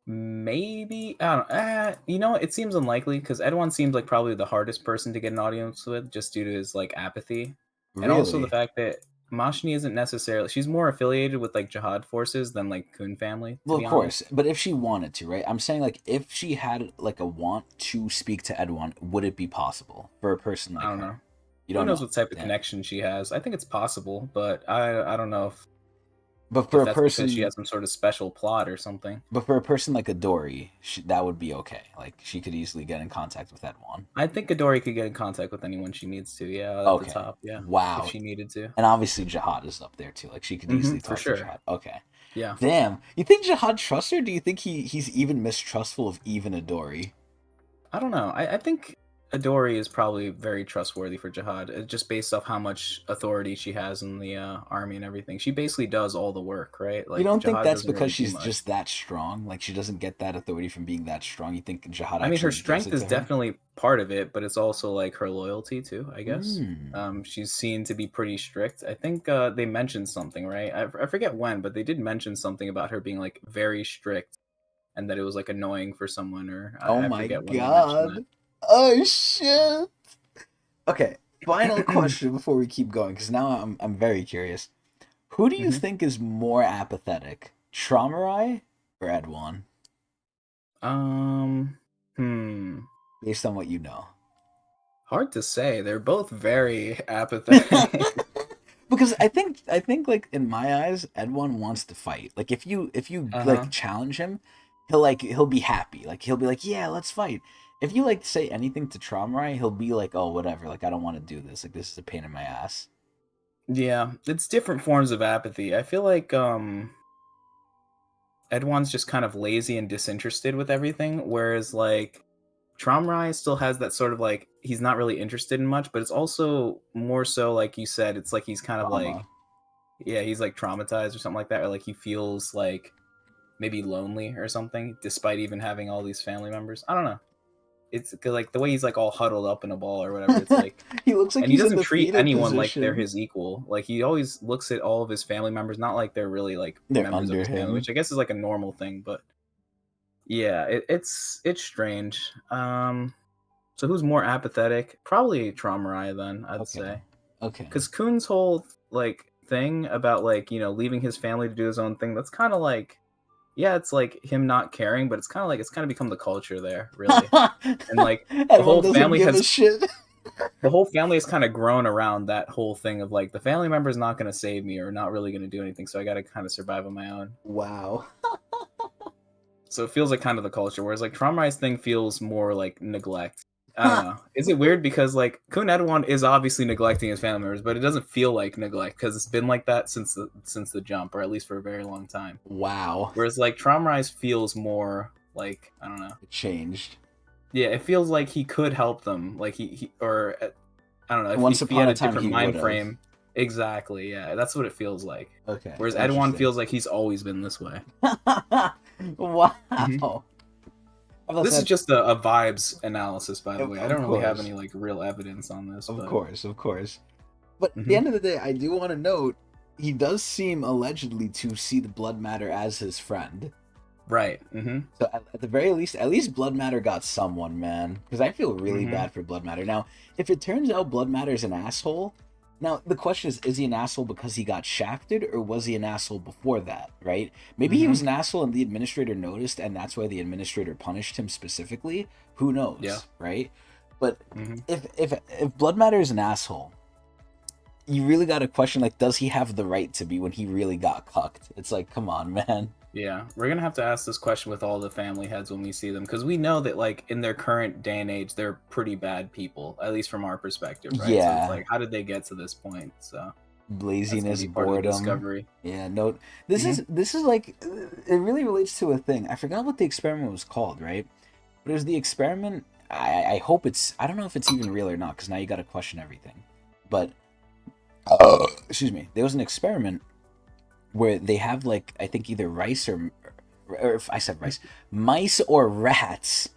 B: Maybe I don't. You know, it seems unlikely because Edwin seems like probably the hardest person to get an audience with, just due to his like apathy, and also the
A: Really?
B: fact that Mashni isn't necessarily. She's more affiliated with like jihad forces than like Kun family, to
A: Well, of
B: be
A: course,
B: honest.
A: but if she wanted to, right? I'm saying like if she had like a want to speak to Edwon, would it be possible for a person
B: I
A: like
B: don't
A: her?
B: know.
A: You
B: Who
A: don't
B: knows
A: know.
B: what type of
A: Damn.
B: connection she has? I think it's possible, but I don't know
A: But for
B: if
A: a
B: that's because she
A: person,
B: has some sort of special plot or something.
A: like a Dory, that would be okay. Like she could easily get in contact with Edwon.
B: I think Adori could get in contact with anyone she needs to. Yeah, at the
A: Okay.
B: top. Yeah, if
A: Wow.
B: she needed to.
A: And obviously Jihad is up there too. Like she could easily
B: For
A: talk to
B: sure.
A: Jihad. Okay.
B: Yeah.
A: Damn. You think Jihad trusts her? Do you think he's even mistrustful of even Adori?
B: I don't know. I think Adori is probably very trustworthy for Jihad, just based off how much authority she has in the army and everything. She basically does all the work, right?
A: You
B: Like
A: don't think
B: Jihad
A: that's
B: doesn't really
A: because
B: do
A: she's
B: much.
A: just that strong? Like she doesn't get that authority from being that strong? You think Jihad
B: I mean, her
A: actually gives
B: strength
A: it
B: is
A: to her?
B: definitely part of it, but it's also like her loyalty too, I guess.
A: Hmm.
B: She's seen to be pretty strict. I think they mentioned something, right? I forget when, but they did mention something about her being like very strict and that it was like annoying for someone, or
A: Oh
B: I
A: my
B: forget when they mentioned
A: god. Oh shit. Okay. Final
B: that.
A: question before we keep going, because now I'm very curious. Who do you
B: hmm
A: think is more apathetic, Traumarai or Edwan,
B: Um, hmm.
A: based on what you know?
B: Hard to say. They're both very apathetic.
A: Because I think like in my eyes, Edwan wants to fight. Like if you like
B: Uh-huh.
A: challenge him, he'll be happy. Like he'll be like, yeah, let's fight. If you like say anything to Traumarai, he'll be like, oh whatever. Like I don't want to do this. Like this is a pain in my ass.
B: Yeah, it's different forms of apathy. I feel like Edwan's just kind of lazy and disinterested with everything, whereas like Traumai still has that sort of like he's not really interested in much, but it's also more so like you said, it's like he's kind of like
A: Trauma.
B: yeah, he's like traumatized or something like that, or like he feels like maybe lonely or something, despite even having all these family members. I don't know. It's 'cause, like the way he's like all huddled up in a ball or whatever. It's like,
A: He looks like
B: and he
A: he's in
B: doesn't
A: the
B: treat
A: fetal
B: anyone like they're
A: position.
B: his equal. Like he always looks at all of his family members not like they're really like
A: They're
B: members of
A: under
B: his family,
A: him.
B: which I guess is like a normal thing. But yeah, it's strange. So who's more apathetic? Probably Traumarai then, I'd
A: Okay.
B: say,
A: Okay.
B: because Kuhn's whole like thing about like leaving his family to do his own thing. That's kind of like yeah, it's like him not caring, but it's kind of become the culture there, really. And like the
A: Everyone
B: whole
A: doesn't
B: family
A: give a
B: has
A: shit.
B: kind of grown around that whole thing of like the family member's not going to save me or not really going to do anything, so I got to kind of survive on my own.
A: Wow.
B: So it feels like kind of the culture, whereas like Traumai's thing feels more like neglect. I don't know. Is it weird because like Kun Edwan is obviously neglecting his family members, but it doesn't feel like neglect because it's been like that since the jump, or at least for a very long time.
A: Wow.
B: Whereas like Traumai's feels more like I don't know.
A: It changed.
B: Yeah, it feels like he could help them, like he or I don't know
A: Once
B: if he had
A: upon a
B: a
A: time
B: different
A: he would
B: mind
A: have.
B: frame. Exactly, yeah, that's what it feels like.
A: Okay,
B: Whereas Edwan
A: interesting.
B: feels like he's always been this way.
A: Wow.
B: hmm
A: I thought
B: This is
A: that,
B: just a vibes analysis, by the way. I
A: of
B: don't really have
A: course.
B: any like real evidence on this,
A: Of
B: but
A: course, of course. But at the
B: hmm
A: end of the day, I do want to note he does seem allegedly to see the blood matter as his friend.
B: right.
A: So at the very least, at least blood matter got someone, man. Because I feel really
B: hmm
A: bad for blood matter. Now, if it turns out blood matter's an asshole, now the question is he an asshole because he got shafted, or was he an asshole before that? Right? Maybe he was
B: hmm
A: an asshole and the administrator noticed, and that's why the administrator punished him specifically. Who
B: Yeah.
A: knows? Right? But
B: hmm
A: if blood matter is an asshole, you really got to question, like, does he have the right to be when he really got cucked? It's like, come on, man.
B: Yeah, we're gonna have to ask this question with all the family heads when we see them, because we know that like in their current day and age, they're pretty bad people, at least from our perspective, right? So it's
A: Yeah,
B: like, how did they get to this point? So that's gonna
A: laziness,
B: be part of the
A: boredom.
B: discovery.
A: Yeah, no, this
B: hmm
A: is this is like it really relates to a thing. I forgot what the experiment was called, right? But it was the experiment. I hope it's. I don't know if it's even real or not, because now you got to question everything. But excuse me, there was an experiment where they have like I think either rice or if I said rice, mice or rats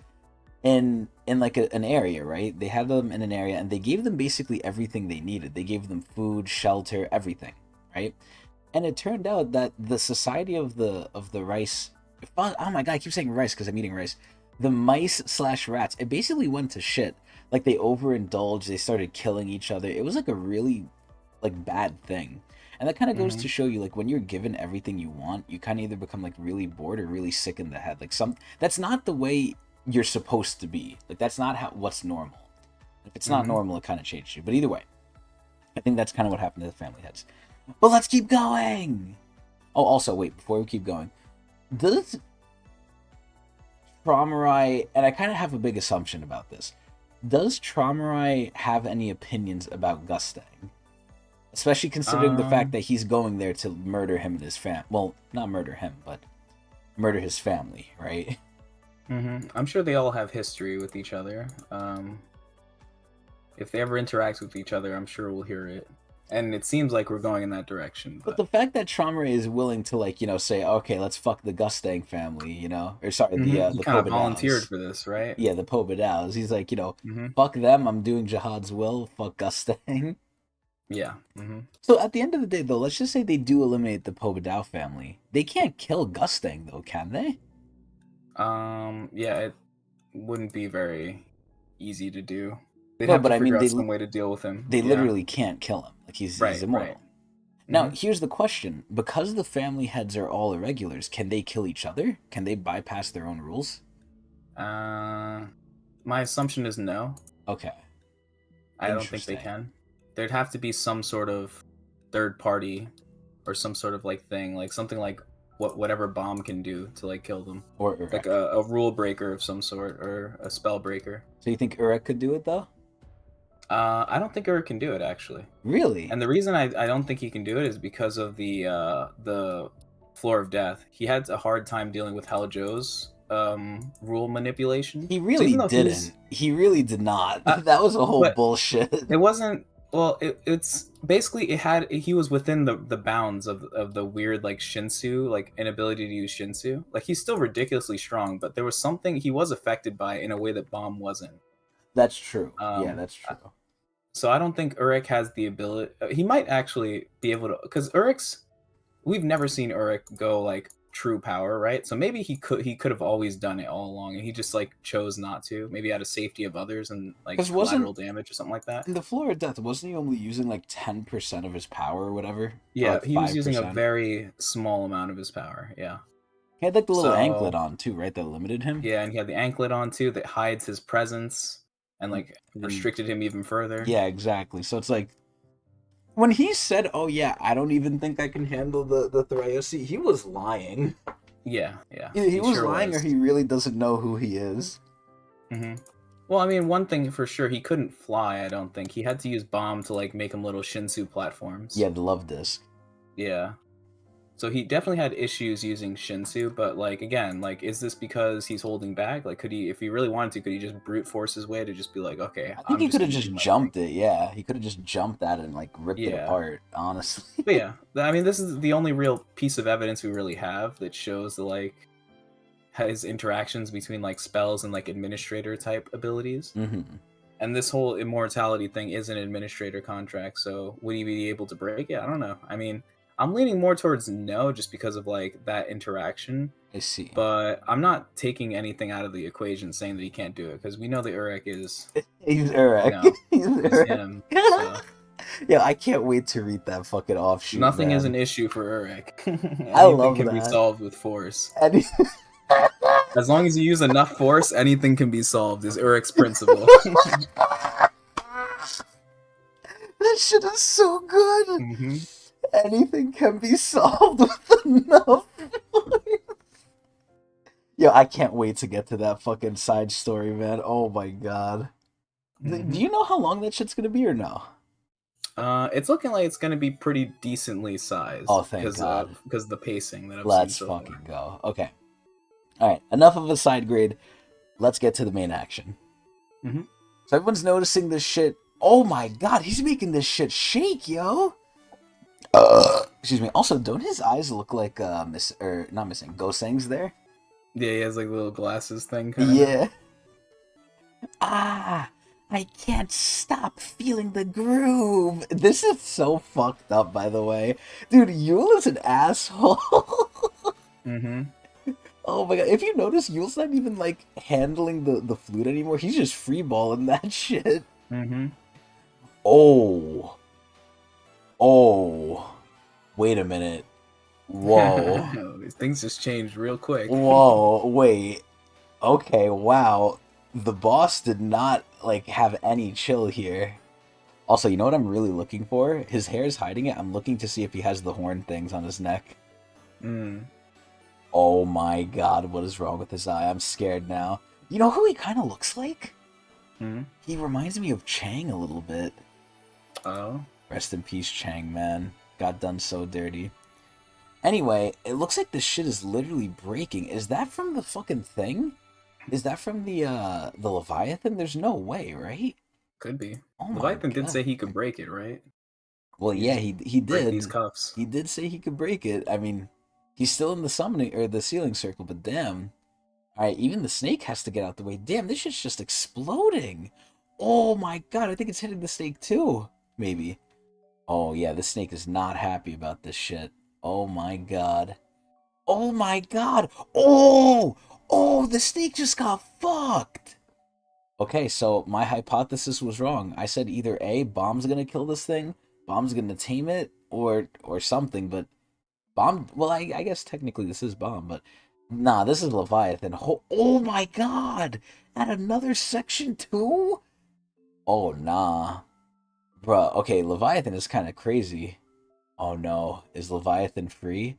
A: in like an area, right? They had them in an area, and they gave them basically everything they needed. They gave them food, shelter, everything, right? And it turned out that the society of the rice, oh my god, I keep saying rice because I'm eating rice. The mice slash rats, it basically went to shit. Like they overindulged, they started killing each other. It was like a really like bad thing. And that kind of goes to show you, like, when you're given everything you want, you kind of either become like really bored or really sick in the head. Like that's not the way you're supposed to be. Like that's not what's normal. If it's not normal, it kind of changes you. But either way, I think that's kind of what happened to the family heads. But let's keep going. Oh, also wait, before we keep going, does Traumai, and I kind of have a big assumption about this, does Traumai have any opinions about Gustang? Especially considering the fact that he's going there to murder him and his well, not murder him, but murder his family, right?
B: I'm sure they all have history with each other. If they ever interact with each other, I'm sure we'll hear it. And it seems like we're going in that direction.
A: But the fact that Traumai is willing to, like, say, okay, let's fuck the Gustang family, or sorry, the
B: he kind of volunteered for this, right?
A: Yeah, the Pobadows. He's like, fuck them, I'm doing Jihad's will, fuck Gustang.
B: Yeah.
A: So at the end of the day, though, let's just say they do eliminate the Pobadao family. They can't kill Gustang, though, can they?
B: Yeah, it wouldn't be very easy to do. They'd
A: no,
B: have
A: but
B: to
A: I
B: figure
A: mean,
B: out some way to deal with him.
A: They literally can't kill him. Like he's immortal.
B: Right.
A: Now, here's the question: because the family heads are all irregulars, can they kill each other? Can they bypass their own rules?
B: My assumption is no.
A: Okay.
B: I don't think they can. There'd have to be some sort of third party or some sort of like thing, like something like whatever bomb can do to like kill them,
A: or
B: like a rule breaker of some sort or a spell breaker.
A: So you think Urek could do it though?
B: I don't think Urek can do it actually.
A: Really?
B: And the reason I don't think he can do it is because of the Floor of Death. He had a hard time dealing with Hal Joe's rule manipulation.
A: He really didn't. He really did not. That was a whole bullshit.
B: It wasn't. Well, it's basically he was within the bounds of the weird like Shinsu, like inability to use Shinsu. Like he's still ridiculously strong, but there was something he was affected by in a way that Bomb wasn't.
A: That's true. Yeah, that's true.
B: So I don't think Urek has the ability. He might actually be able to, because we've never seen Urek go like true power, right? So maybe he could have always done it all along, and he just like chose not to, maybe out of safety of others and like collateral damage or something like that.
A: In the Floor of Death, wasn't he only using like 10% of his power or whatever?
B: Yeah, he was using a very small amount of his power. Yeah,
A: he had like the little anklet on too, right? That limited him.
B: Yeah, and he had the anklet on too that hides his presence and like restricted him even further.
A: Yeah, exactly. So it's like, when he said, "Oh yeah, I don't even think I can handle the Thrayosi," he was lying.
B: Yeah.
A: Either he was lying, or he really doesn't know who he is.
B: Well, I mean, one thing for sure, he couldn't fly. I don't think he had to use Bomb to like make him little Shinsu platforms.
A: Yeah, the love disc.
B: Yeah. So he definitely had issues using Shinsu, but like again, like is this because he's holding back? Like could he, if he really wanted to, could he just brute force his way to just be like, okay?
A: I think he could have just jumped it. Yeah, he could have just jumped at it and like ripped it apart. Honestly.
B: But yeah, I mean, this is the only real piece of evidence we really have that shows the like his interactions between like spells and like administrator type abilities. And this whole immortality thing is an administrator contract, so would he be able to break it? I don't know. I mean, I'm leaning more towards no, just because of like that interaction.
A: I see.
B: But I'm not taking anything out of the equation saying that he can't do it, because we know that Urek is.
A: He's Urek.
B: He's him. So.
A: Yeah, I can't wait to read that fucking offshoot.
B: Nothing
A: is
B: an issue for Urek.
A: I love
B: that. Anything can be solved with force. As long as you use enough force, anything can be solved. Is Urek's principle.
A: That shit is so good. Anything can be solved with enough force. Yo, I can't wait to get to that fucking side story, man. Oh my god. Do you know how long that shit's gonna be or no?
B: It's looking like it's gonna be pretty decently sized.
A: Oh, thank God.
B: Because of the pacing that I've
A: Let's
B: seen so
A: fucking
B: far.
A: go. Okay. Alright, enough of a side grade. Let's get to the main action. So everyone's noticing this shit. Oh my god, he's making this shit shake, yo! Excuse me. Also, don't his eyes look like not missing Gosang's there?
B: Yeah, he has like little glasses thing. Kinda.
A: Yeah. Ah, I can't stop feeling the groove. This is so fucked up, by the way. Dude, Yule is an asshole.
B: Mm-hmm.
A: Oh my god, if you notice, Yule's not even, like, handling the flute anymore. He's just freeballing that shit.
B: Mm-hmm.
A: Oh. Oh. Wait a minute. Whoa.
B: These things just changed real quick.
A: Whoa, wait. Okay, wow. The boss did not, like, have any chill here. Also, you know what I'm really looking for? His hair's hiding it. I'm looking to see if he has the horn things on his neck.
B: Mm.
A: Oh my god, what is wrong with his eye? I'm scared now. You know who he kind of looks like?
B: Mm.
A: He reminds me of Chang a little bit.
B: Oh.
A: Rest in peace, Chang, man. Got done so dirty. Anyway, it looks like this shit is literally breaking. Is that from the fucking thing? Is that from the Leviathan? There's no way, right?
B: Could be.
A: Oh my
B: Leviathan did
A: god.
B: say he could break it, right?
A: Well,
B: You
A: yeah,
B: just
A: he
B: break these
A: did.
B: cuffs.
A: He did say he could break it. I mean, he's still in the summoning or the sealing circle, but damn. All right, even the snake has to get out the way. Damn, this shit's just exploding. Oh my god, I think it's hitting the snake too. Maybe. Oh yeah, the snake is not happy about this shit. Oh my god. Oh my god. Oh! Oh, the snake just got fucked. Okay, so my hypothesis was wrong. I said either A, Bomb's gonna kill this thing, Bomb's gonna tame it, or something, but Bomb, well, I guess technically this is Bomb, but nah, this is Leviathan. Oh my god! At another section too? Oh nah. Bruh, okay, Leviathan is kind of crazy. Oh no, is Leviathan free?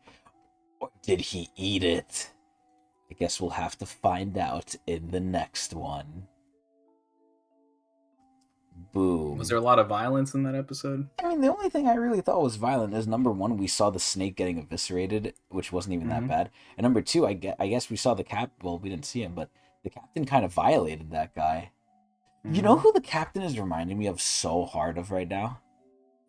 A: Or did he eat it? I guess we'll have to find out in the next one.
B: Was
A: Boom.
B: there a lot of violence in that episode?
A: I mean, the only thing I really thought was violent is number one, we saw the snake getting eviscerated, which wasn't even that
B: Mm-hmm.
A: bad. And number two, I guess we saw the well, we didn't see him, but the captain kind of violated that guy. You know
B: Mm-hmm.
A: who the captain is reminding me of so hard of right now?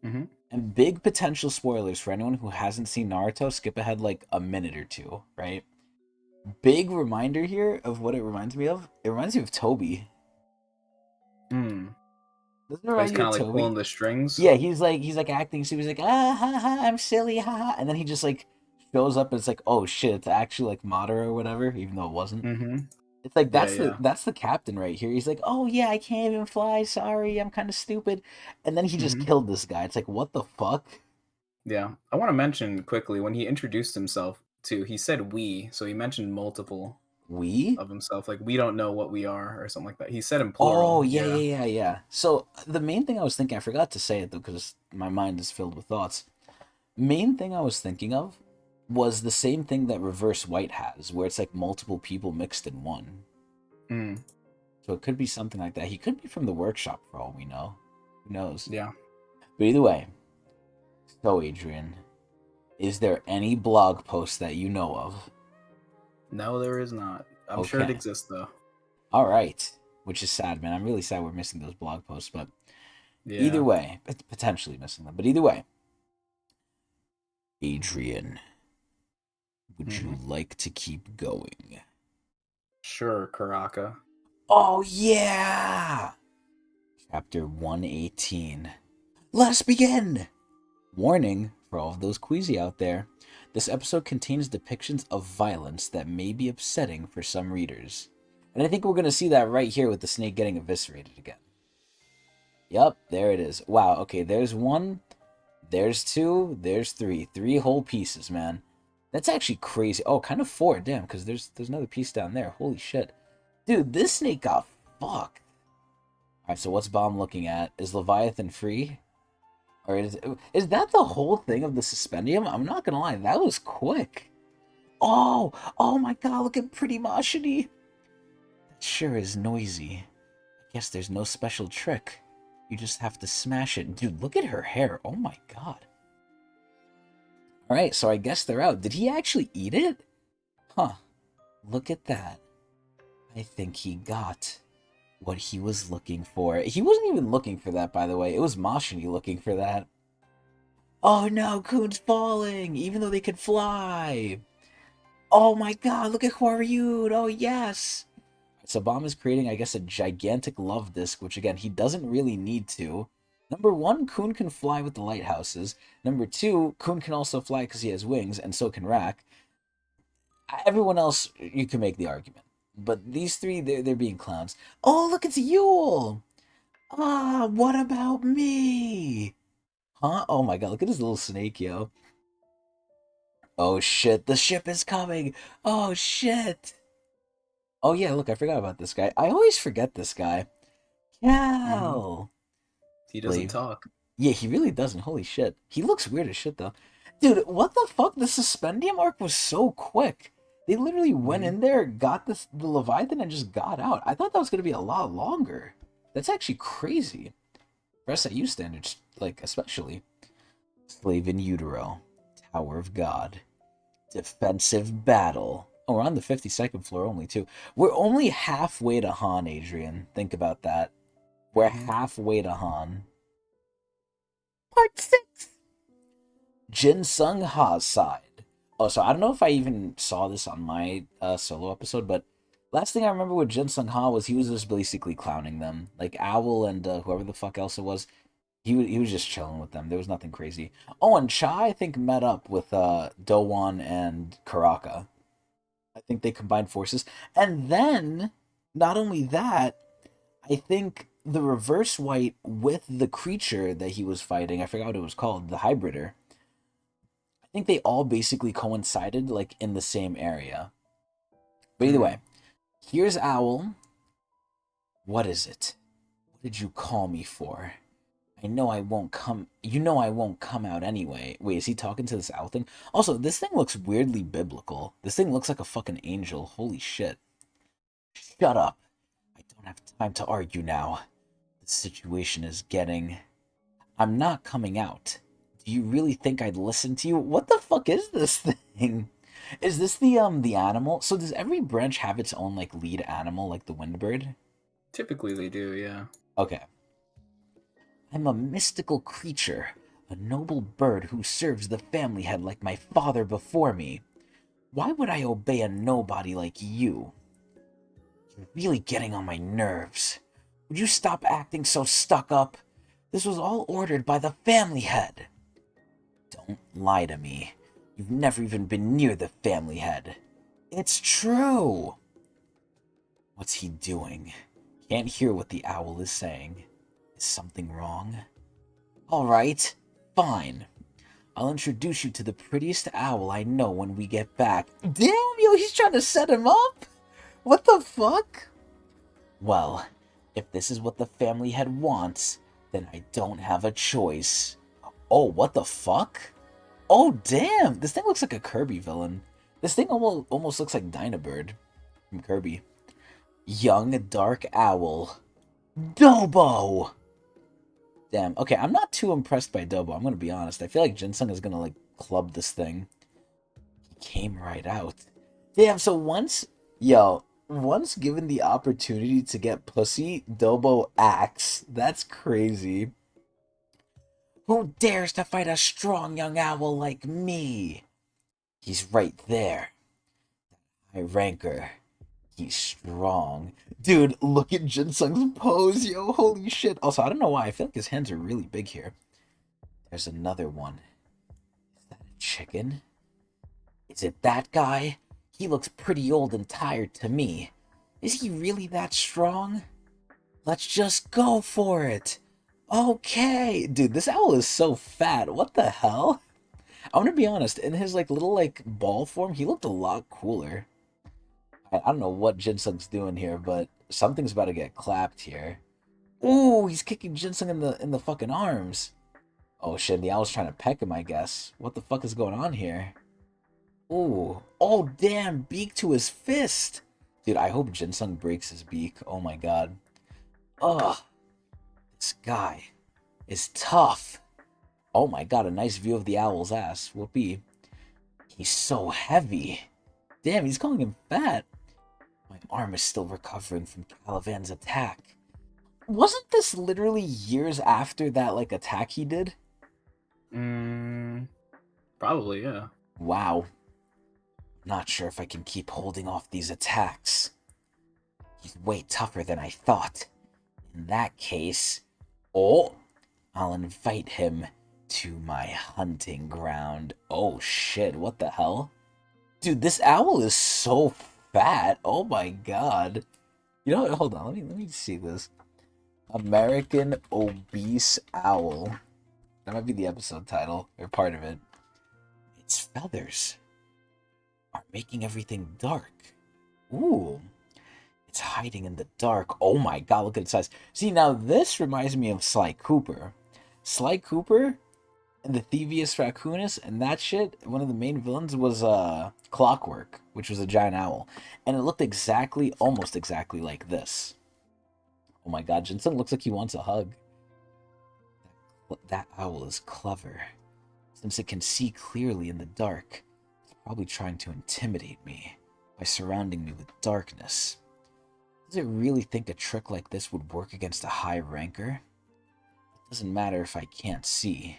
B: Mm-hmm.
A: And big potential spoilers for anyone who hasn't seen Naruto, skip ahead like a minute or two, right? Big reminder here of what it reminds me of. It reminds me of Toby.
B: Mm.
A: Doesn't it
B: But he's
A: remind you
B: kind
A: of
B: of like pulling
A: Toby?
B: the strings.
A: Yeah, he's like acting. So he's like, ah ha ha, I'm silly, ha ha, and then he just like shows up and it's like, oh shit, it's actually like Madara or whatever, even though it wasn't.
B: Mm-hmm.
A: It's like
B: Yeah,
A: that's the
B: yeah.
A: that's the captain right here. He's like, oh yeah, I can't even fly. Sorry, I'm kind of stupid. And then he just
B: Mm-hmm.
A: killed this guy. It's like, what the fuck?
B: Yeah. I want to mention quickly when he introduced himself too, he said we, so he mentioned multiple
A: We?
B: of himself, like we don't know what we are or something like that. He said in
A: Oh
B: plural.
A: yeah,
B: Yeah.
A: yeah, yeah, yeah. So the main thing I was thinking, I forgot to say it though, because my mind is filled with thoughts. Main thing I was thinking of was the same thing that Reverse White has, where it's like multiple people mixed in one.
B: Mm.
A: So it could be something like that. He could be from the workshop for all we know. Who knows?
B: Yeah.
A: But either way, so Adrian, is there any blog post that you know of?
B: No, there is not. I'm sure it
A: Okay.
B: exists though.
A: All right. Which is sad, man. I'm really sad we're missing those blog posts, but either
B: Yeah.
A: way, potentially missing them. But either way, Adrian, would
B: Mm-hmm.
A: you like to keep going?
B: Sure, Karaka.
A: Oh, yeah! Chapter 118. Let's begin! Warning for all of those queasy out there. This episode contains depictions of violence that may be upsetting for some readers. And I think we're going to see that right here with the snake getting eviscerated again. Yep, there it is. Wow, okay, there's one, there's two, there's three. Three whole pieces, man. That's actually crazy. Oh, kind of four, damn, because there's another piece down there. Holy shit. Dude, this snake got fucked. Alright, so what's Bomb looking at? Is Leviathan free? Or is that the whole thing of the suspendium? I'm not gonna lie, that was quick. Oh my god, look at pretty Mashini. That sure is noisy. I guess there's no special trick. You just have to smash it. Dude, look at her hair. Oh my god. Alright, so I guess they're out. Did he actually eat it? Huh. Look at that. I think he got what he was looking for. He wasn't even looking for that, by the way. It was Mashini looking for that. Oh no, Coon's falling, even though they could fly. Oh my god, look at Hwaryun. Oh yes. So Bomb is creating, I guess, a gigantic love disc, which again, he doesn't really need to. Number one, Kun can fly with the lighthouses. Number two, Kun can also fly because he has wings, and so can Rack. Everyone else, you can make the argument. But these three, they're being clowns. Oh, look, it's Yule! Ah, what about me? Huh? Oh my god, look at his little snake, yo. Oh shit, the ship is coming! Oh shit! Oh yeah, look, I forgot about this guy. I always forget this guy.
B: Hmm.
A: Cal!
B: He doesn't
A: Slave.
B: talk.
A: Yeah, he really doesn't. Holy shit. He looks weird as shit, though. Dude, what the fuck? The suspendium arc was so quick. They literally went
B: Hmm.
A: in there, got the Leviathan, and just got out. I thought that was going to be a lot longer. That's actually crazy. For SIU standards, like, especially. Slave in Utero. Tower of God. Defensive battle. Oh, we're on the 52nd floor only, too. We're only halfway to Han, Adrian. Think about that. We're
B: Hmm.
A: halfway to Han. Part 6. Jinsung Ha's side. Oh, so I don't know if I even saw this on my solo episode, but last thing I remember with Jinsung Ha was he was just basically clowning them. Like Owl and whoever the fuck else it was, he was just chilling with them. There was nothing crazy. Oh, and Cha, I think, met up with Dowan and Karaka. I think they combined forces. And then, not only that, I think the reverse white with the creature that he was fighting, I forgot what it was called, the hybrider, I think they all basically coincided like in the same area. But either
B: Hmm.
A: way, here's Owl. What is it? What did you call me for? I know I won't come. You know I won't come out anyway. Wait, is he talking to this owl thing? Also, this thing looks weirdly biblical. This thing looks like a fucking angel. Holy shit. Shut up. I don't have time to argue now. The situation is getting. I'm not coming out. Do you really think I'd listen to you? What the fuck is this thing? Is this the animal? So does every branch have its own like lead animal, like the windbird?
B: Typically they do, yeah.
A: Okay. I'm a mystical creature, a noble bird who serves the family head like my father before me. Why would I obey a nobody like you? You're really getting on my nerves. Would you stop acting so stuck up? This was all ordered by the family head. Don't lie to me. You've never even been near the family head. It's true. What's he doing? Can't hear what the owl is saying. Is something wrong? Alright, fine. I'll introduce you to the prettiest owl I know when we get back. Damn, yo, he's trying to set him up? What the fuck? Well, if this is what the family head wants, then I don't have a choice. Oh, what the fuck? Oh, damn! This thing looks like a Kirby villain. This thing almost looks like Dynabird from Kirby. Young Dark Owl. Dobo! Damn, okay, I'm not too impressed by Dobo, I'm gonna be honest. I feel like Jinsung is gonna, like, club this thing. He came right out. Damn, so once given the opportunity to get pussy, Dobo acts. That's crazy. Who dares to fight a strong young owl like me? He's right there. High ranker. He's strong. Dude, look at Jinsung's pose, yo. Holy shit. Also, I don't know why. I feel like his hands are really big here. There's another one. Is that a chicken? Is it that guy? He looks pretty old and tired to me. Is he really that strong? Let's just go for it. Okay. Dude, this owl is so fat. What the hell? I'm gonna be honest. In his, like, little, like, ball form, he looked a lot cooler. I don't know what Jinsung's doing here, but something's about to get clapped here. Ooh, he's kicking Jinsung in the fucking arms. Oh shit, the owl's trying to peck him, I guess. What the fuck is going on here? Ooh. Oh damn, beak to his fist. Dude, I hope Jinsung breaks his beak. Oh my god. Ugh. This guy is tough. Oh my god, a nice view of the owl's ass. Whoopee. He's so heavy. Damn, he's calling him fat. My arm is still recovering from Calivan's attack. Wasn't this literally years after that, like, attack he did?
B: Mm, probably, yeah.
A: Wow. Not sure if I can keep holding off these attacks. He's way tougher than I thought. In that case, oh, I'll invite him to my hunting ground. Oh shit, what the hell? Dude, this owl is so fat. Oh my god. You know what? Hold on, let me see this. American obese owl. That might be the episode title, or part of it. Its feathers are making everything dark. Ooh. It's hiding in the dark. Oh my god, look at its size. See, now this reminds me of Sly Cooper. Sly Cooper and the Thievius Raccoonus and that shit, one of the main villains was Clockwork, which was a giant owl. And it looked almost exactly like this. Oh my god, Jinsung looks like he wants a hug. That owl is clever. Since it can see clearly in the dark, it's probably trying to intimidate me by surrounding me with darkness. Does it really think a trick like this would work against a high ranker? It doesn't matter if I can't see.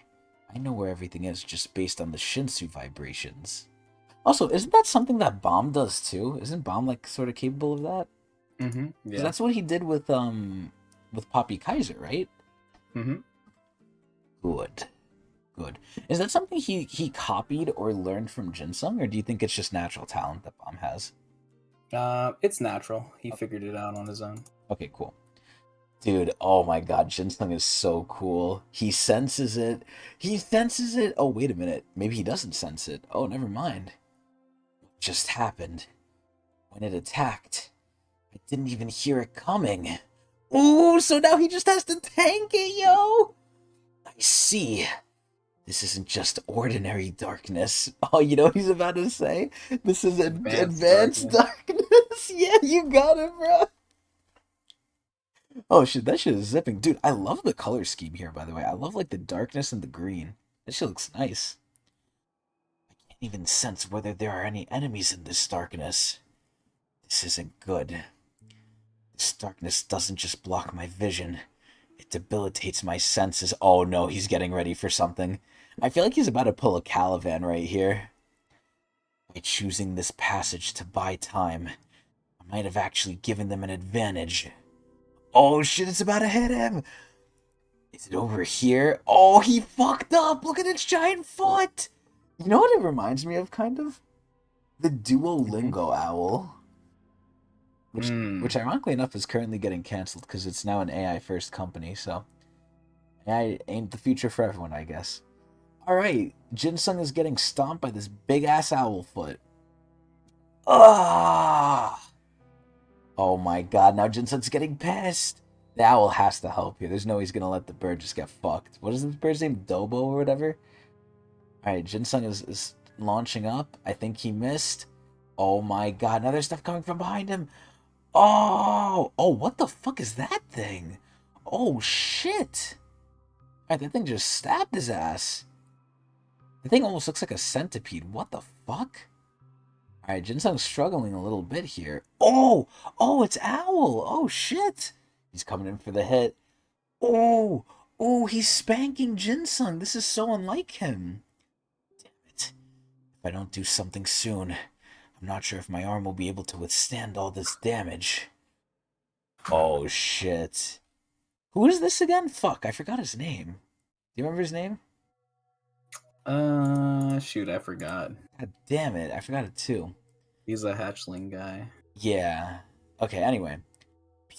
A: I know where everything is just based on the Shinsu vibrations. Also, isn't that something that Bomb does too? Isn't Bomb like sort of capable of that?
B: Mm-hmm. Yeah.
A: That's what he did with Poppy Kaiser, right?
B: Mm-hmm.
A: Good. Is that something he copied or learned from Jinsung, or do you think it's just natural talent that Bomb has?
B: It's natural. He figured it out on his own.
A: Okay, cool. Dude, oh my god, Jinsung is so cool. He senses it. Oh, wait a minute. Maybe he doesn't sense it. Oh, never mind. What just happened? When it attacked, I didn't even hear it coming. Ooh, so now he just has to tank it, yo! I see. This isn't just ordinary darkness. Oh, you know what he's about to say? This is advanced darkness. Yeah, you got it, bro. Oh shit, that shit is zipping. Dude, I love the color scheme here, by the way. I love like the darkness and the green. That shit looks nice. I can't even sense whether there are any enemies in this darkness. This isn't good. This darkness doesn't just block my vision. It debilitates my senses. Oh no, he's getting ready for something. I feel like he's about to pull a Caliban right here. By choosing this passage to buy time, I might have actually given them an advantage. Oh shit, it's about to hit him! Is it over here? Oh, he fucked up! Look at its giant foot! You know what it reminds me of, kind of? The Duolingo owl. Which ironically enough is currently getting cancelled because it's now an AI first company, so AI ain't the future for everyone, I guess. Alright, Jinsung is getting stomped by this big ass owl foot. Ah! Oh my god, now Jinsung's getting pissed. The owl has to help here. There's no way he's gonna let the bird just get fucked. What is this bird's name? Dobo or whatever? Alright, Jinsung is launching up. I think he missed. Oh my god, now there's stuff coming from behind him. Oh, what the fuck is that thing? Oh, shit. Alright, that thing just stabbed his ass. The thing almost looks like a centipede. What the fuck? Alright, Jinsung's struggling a little bit here. Oh, it's Owl. Oh, shit. He's coming in for the hit. Oh, he's spanking Jinsung. This is so unlike him. Damn it. If I don't do something soon, I'm not sure if my arm will be able to withstand all this damage. Oh, shit. Who is this again? Fuck, I forgot his name. Do you remember his name?
B: Shoot, I forgot.
A: God damn it, I forgot it too.
B: He's a hatchling guy.
A: Yeah. Okay, anyway.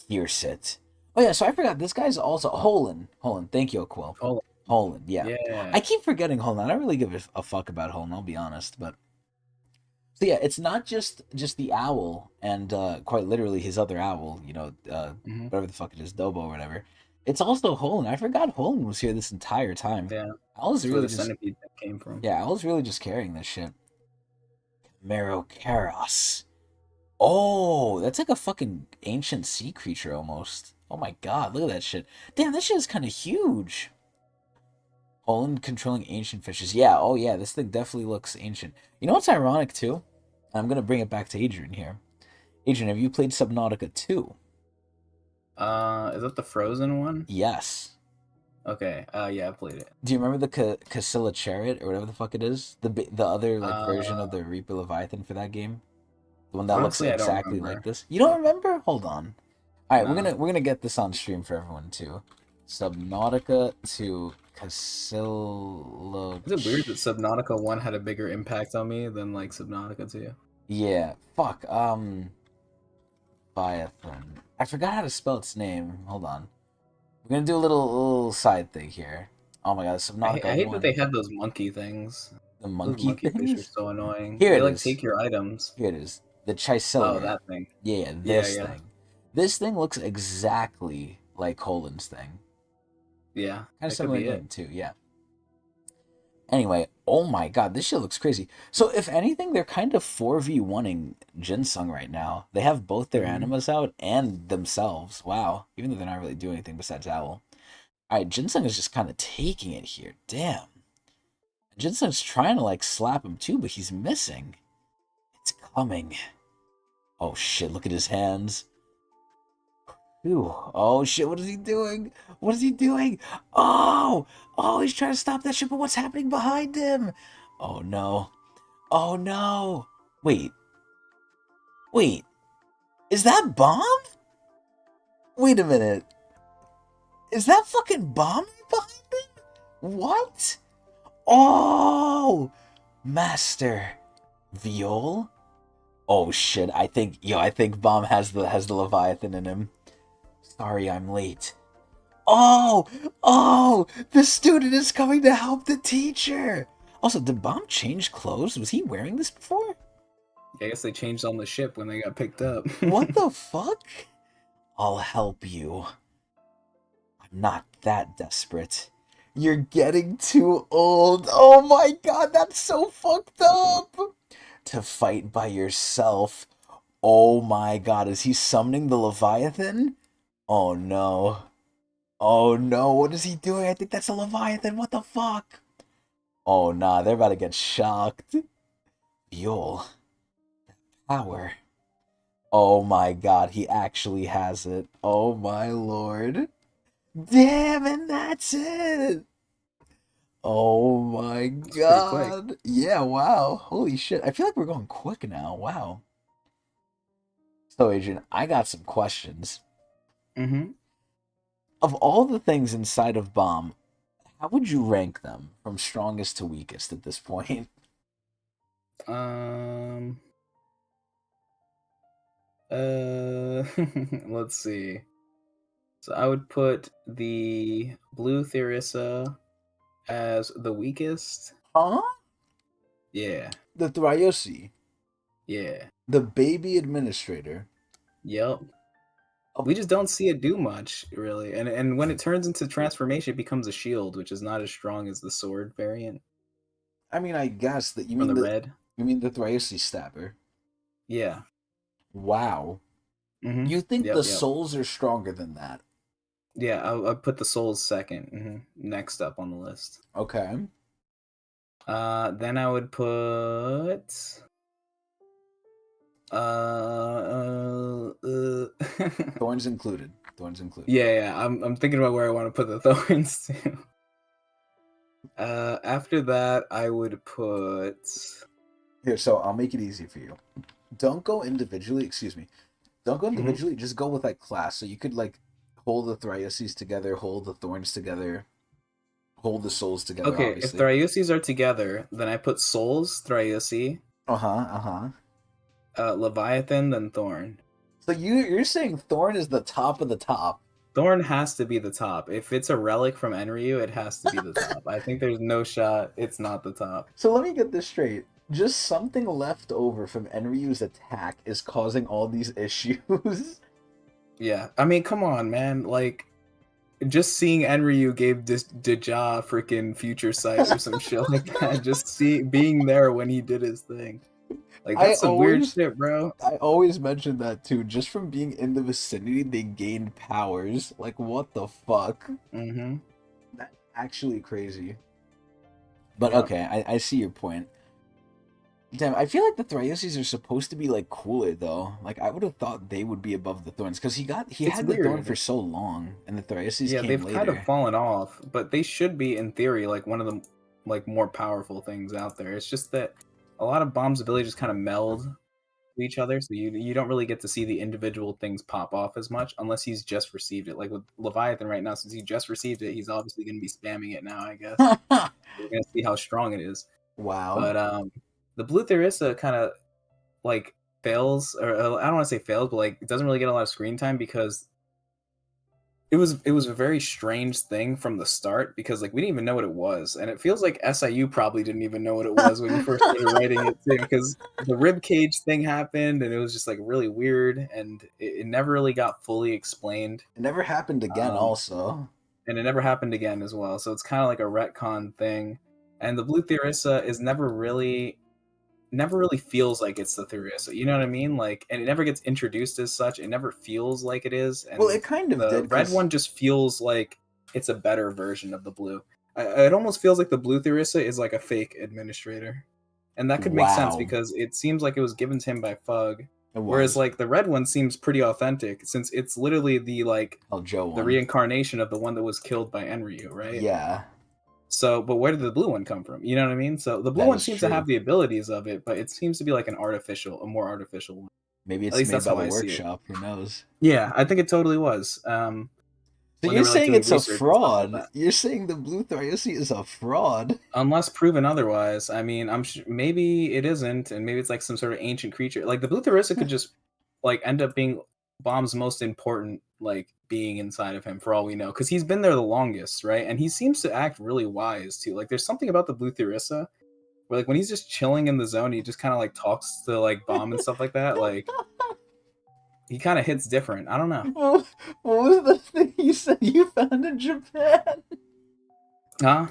A: Pierce it. Oh yeah, so I forgot, this guy's also Holland. Thank you, Quill. Holland, yeah. I keep forgetting Holland. I don't really give a fuck about Holland, I'll be honest, but... So yeah, it's not just the owl, and quite literally his other owl, you know, whatever the fuck it is, Dobo or whatever. It's also Holland. I forgot Holland was here this entire time.
B: Yeah.
A: Owl's really just...
B: centipede that came from.
A: Yeah, Owl's really just carrying this shit. Merokaros. Oh, that's like a fucking ancient sea creature almost. Oh my god, look at that shit. Damn, this shit is kind of huge. Holland controlling ancient fishes. Yeah, oh yeah, this thing definitely looks ancient. You know what's ironic too? I'm gonna bring it back to Adrian here. Adrian, have you played Subnautica 2?
B: Is that the Frozen one?
A: Yes.
B: Okay, yeah, I played it.
A: Do you remember the Casilla Chariot or whatever the fuck it is? The other like version of the Reaper Leviathan for that game? The one that looks
B: Honestly, I don't
A: exactly like
B: remember.
A: this. You don't remember? Hold on. All right,
B: No.
A: we're gonna get this on stream for everyone too. Subnautica to Cassilo.
B: Is it weird that Subnautica 1 had a bigger impact on me than like Subnautica 2?
A: Yeah. Fuck. Leviathan. I forgot how to spell its name. Hold on. We're gonna do a little side thing here. Oh my god,
B: I
A: Subnautica
B: hate that they
A: 1.
B: have those monkey things.
A: The
B: Those
A: monkey
B: monkey fish are
A: things?
B: so annoying.
A: Here
B: They
A: it
B: like
A: is.
B: take your items.
A: Here it is. The
B: Oh,
A: Chiceler.
B: that thing.
A: Yeah,
B: Yeah,
A: this
B: yeah.
A: thing. This thing looks exactly like Colin's thing.
B: Yeah,
A: Kind of
B: that could
A: similar
B: be it.
A: name too, yeah. Anyway, oh my god, this shit looks crazy. So if anything, they're kind of 4v1ing Jinsung right now. They have both their
B: Mhm.
A: animas out and themselves. Wow. Even though they're not really doing anything besides Owl. Alright, Jinsung is just kind of taking it here. Damn. Jinsung's trying to like slap him too, but he's missing. It's coming. Oh shit, look at his hands. Ooh. Oh shit, what is he doing? What is he doing? Oh! Oh, he's trying to stop that shit, but what's happening behind him? Oh no. Oh no! Wait. Wait. Is that bomb? Wait a minute. Is that fucking bomb behind him? What? Oh! Master. Viol? Oh shit, I think Bomb has the Leviathan in him. Sorry I'm late. Oh! Oh! The student is coming to help the teacher! Also, did Bomb change clothes? Was he wearing this before?
B: I guess they changed on the ship when they got picked up.
A: What the fuck? I'll help you. I'm not that desperate. You're getting too old. Oh my god, that's so fucked up! To fight by yourself. Oh my god, is he summoning the Leviathan? Oh no. Oh no, what is he doing? I think that's a Leviathan. What the fuck? Oh nah, they're about to get shocked. Yule. Power. Oh my god, he actually has it. Oh my lord. Damn, and that's it! Oh my
B: It's pretty quick.
A: god. Yeah, wow. Holy shit. I feel like we're going quick now. Wow. So, Adrian, I got some questions.
B: Mm-hmm.
A: Of all the things inside of Bomb, how would you rank them from strongest to weakest at this point?
B: Um. Let's see. So I would put the blue Theresa as the weakest.
A: Huh?
B: Yeah.
A: The Thryosi,
B: Yeah.
A: the baby administrator.
B: Yep.
A: Of,
B: We just don't see it do much, really. And when it turns into transformation, it becomes a shield, which is not as strong as the sword variant
A: I mean, I guess that
B: from the red.
A: you mean the Thryosi stabber.
B: Yeah.
A: Wow.
B: Mm-hmm.
A: You think
B: Yep,
A: the
B: yep.
A: souls are stronger than that?
B: Yeah, I'll put the souls 2nd. Next up on the list.
A: Okay.
B: Then I would put
A: Thorns included. Thorns included.
B: yeah, I'm thinking about where I want to put the thorns too. After that, I would put.
A: Here, so I'll make it easy for you. Don't go individually. Excuse me. Don't go
B: Mhm.
A: individually. Just go with like class. So you could like hold the Thryoses together, hold the Thorns together, hold the Souls together.
B: Okay, if
A: Obviously.
B: Thryosis are together, then I put Souls, Thryosi,
A: Uh huh. Uh huh.
B: Leviathan, then Thorn.
A: So you're saying Thorn is the top of the top.
B: Thorn has to be the top. If it's a relic from Enryu, it has to be the top. I think there's no shot it's not the top.
A: So let me get this straight. Just something left over from Enryu's attack is causing all these issues.
B: Yeah, I mean, come on, man. Like, just seeing Enryu gave this Deja freaking future sight or some shit like that. Just being there when he did his thing. Like, that's some weird shit, bro.
A: I always mention that too. Just from being in the vicinity, they gained powers. Like, what the fuck?
B: Mm-hmm.
A: That's actually crazy. But
B: Yeah.
A: okay, I see your point. Damn, I feel like the Thryoses are supposed to be like cooler though. Like I would have thought they would be above the Thorns because he
B: It's
A: had the Thorn
B: weird.
A: for so long, and the Thryoses
B: Yeah,
A: came
B: they've
A: later.
B: kind of fallen off, but they should be in theory like one of the like more powerful things out there. It's just that a lot of Bomb's abilities just kind of meld to each other, so you don't really get to see the individual things pop off as much unless he's just received it. Like with Leviathan right now, since he just received it, he's obviously going to be spamming it now, I guess. We're going to see how strong it is.
A: Wow.
B: But the Blue Theresa kind of like fails, or I don't want to say fails, but like it doesn't really get a lot of screen time because it was a very strange thing from the start because like we didn't even know what it was, and it feels like SIU probably didn't even know what it was when you first started writing it too, because the rib cage thing happened and it was just like really weird, and it never really got fully explained,
A: It never happened again,
B: um,
A: also.
B: and it never happened again as well. So it's kind of like a retcon thing, and the Blue Theresa is never really feels like it's the Theresa. You know what I mean? Like, and it never gets introduced as such. It never feels like it is.
A: Well,
B: And
A: it kind of
B: the
A: did,
B: red
A: because...
B: one just feels like it's a better version of the blue. It almost feels like the Blue Theresa is like a fake administrator. And that could make sense
A: Wow.
B: because it seems like it was given to him by Fug.
A: It
B: Whereas
A: was.
B: like the red one seems pretty authentic since it's literally
A: Oh, Joe
B: the
A: one.
B: reincarnation of the one that was killed by Enryu, right?
A: Yeah,
B: So, but where did the blue one come from? You know what I mean? So the blue
A: that
B: one
A: is
B: seems to have
A: true.
B: the abilities of it, but it seems to be like a more artificial one.
A: Maybe
B: At
A: it's
B: least
A: made
B: that's
A: by
B: how
A: the
B: I see it.
A: workshop. Who knows?
B: Yeah, I think it totally was.
A: So
B: When they
A: you're
B: were like
A: saying
B: doing
A: it's a
B: research and stuff like
A: fraud?
B: that.
A: You're saying the blue Thriosi is a fraud?
B: Unless proven otherwise, I mean, maybe it isn't, and maybe it's like some sort of ancient creature. Like the blue Theresa could just like end up being Bomb's most important like being inside of him for all we know, because he's been there the longest, right? And he seems to act really wise too. Like there's something about the blue Theresa where like when he's just chilling in the zone, he just kind of like talks to like Bomb and stuff like that. Like he kind of hits different. I don't know.
A: What was the thing you said you found in Japan?
B: Huh?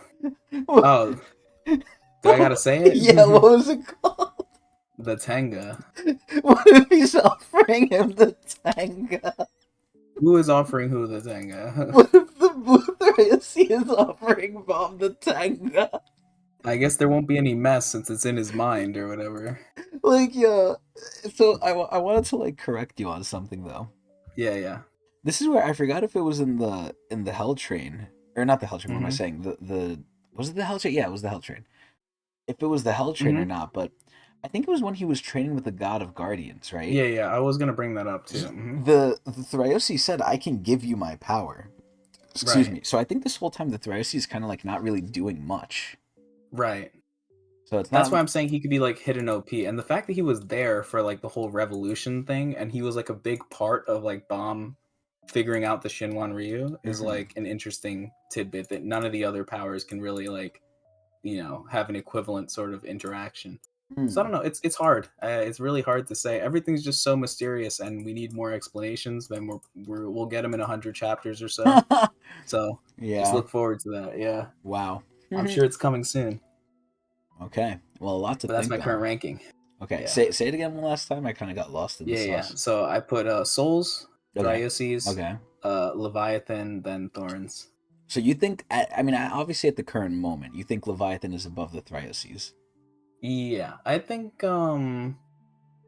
B: Oh, do I gotta say
A: Yeah, what
B: it?
A: was it called?
B: The Tenga.
A: What if he's offering him the tanga?
B: Who is offering who the Tenga?
A: What if the blue Thriosi is offering Bob the tanga?
B: I guess there won't be any mess since it's in his mind or whatever.
A: Like, yeah. So I wanted to like correct you on something though.
B: Yeah, yeah.
A: This is where I forgot if it was in the Hell Train, or not the Hell Train. What am I
B: Mm-hmm.
A: saying? The was it the Hell Train? Yeah, it was the Hell Train. If it was the Hell Train or
B: Mm-hmm.
A: not, but I think it was when he was training with the God of Guardians, right?
B: Yeah, yeah. I was gonna bring that up too. Mm-hmm.
A: The Thriosi said, "I can give you my power." Excuse
B: Right,
A: me. So I think this whole time the Thriosi is kind of like not really doing much.
B: right.
A: So it's
B: That's
A: not.
B: why I'm saying he could be like hidden OP, and the fact that he was there for like the whole revolution thing, and he was like a big part of like Bomb figuring out the Shinwan Ryu is
A: Mhm.
B: like an interesting tidbit that none of the other powers can really like have an equivalent sort of interaction. So I
A: Hmm.
B: don't know. It's hard. It's really hard to say. Everything's just so mysterious, and we need more explanations. Then we'll get them in 100 chapters or so. So just
A: Yeah.
B: look forward to that. Yeah,
A: Wow.
B: I'm sure it's coming soon.
A: Okay. Well, a lot to
B: But that's
A: think
B: my current
A: on.
B: ranking.
A: Okay.
B: Yeah,
A: Say it again one last time. I kind of got lost in the
B: yeah, yeah.
A: sauce.
B: So I put Souls,
A: Okay.
B: Thrioses,
A: Okay.
B: Leviathan, then Thorns.
A: So you think? I mean, obviously at the current moment, you think Leviathan is above the Thrioses.
B: Yeah, I think the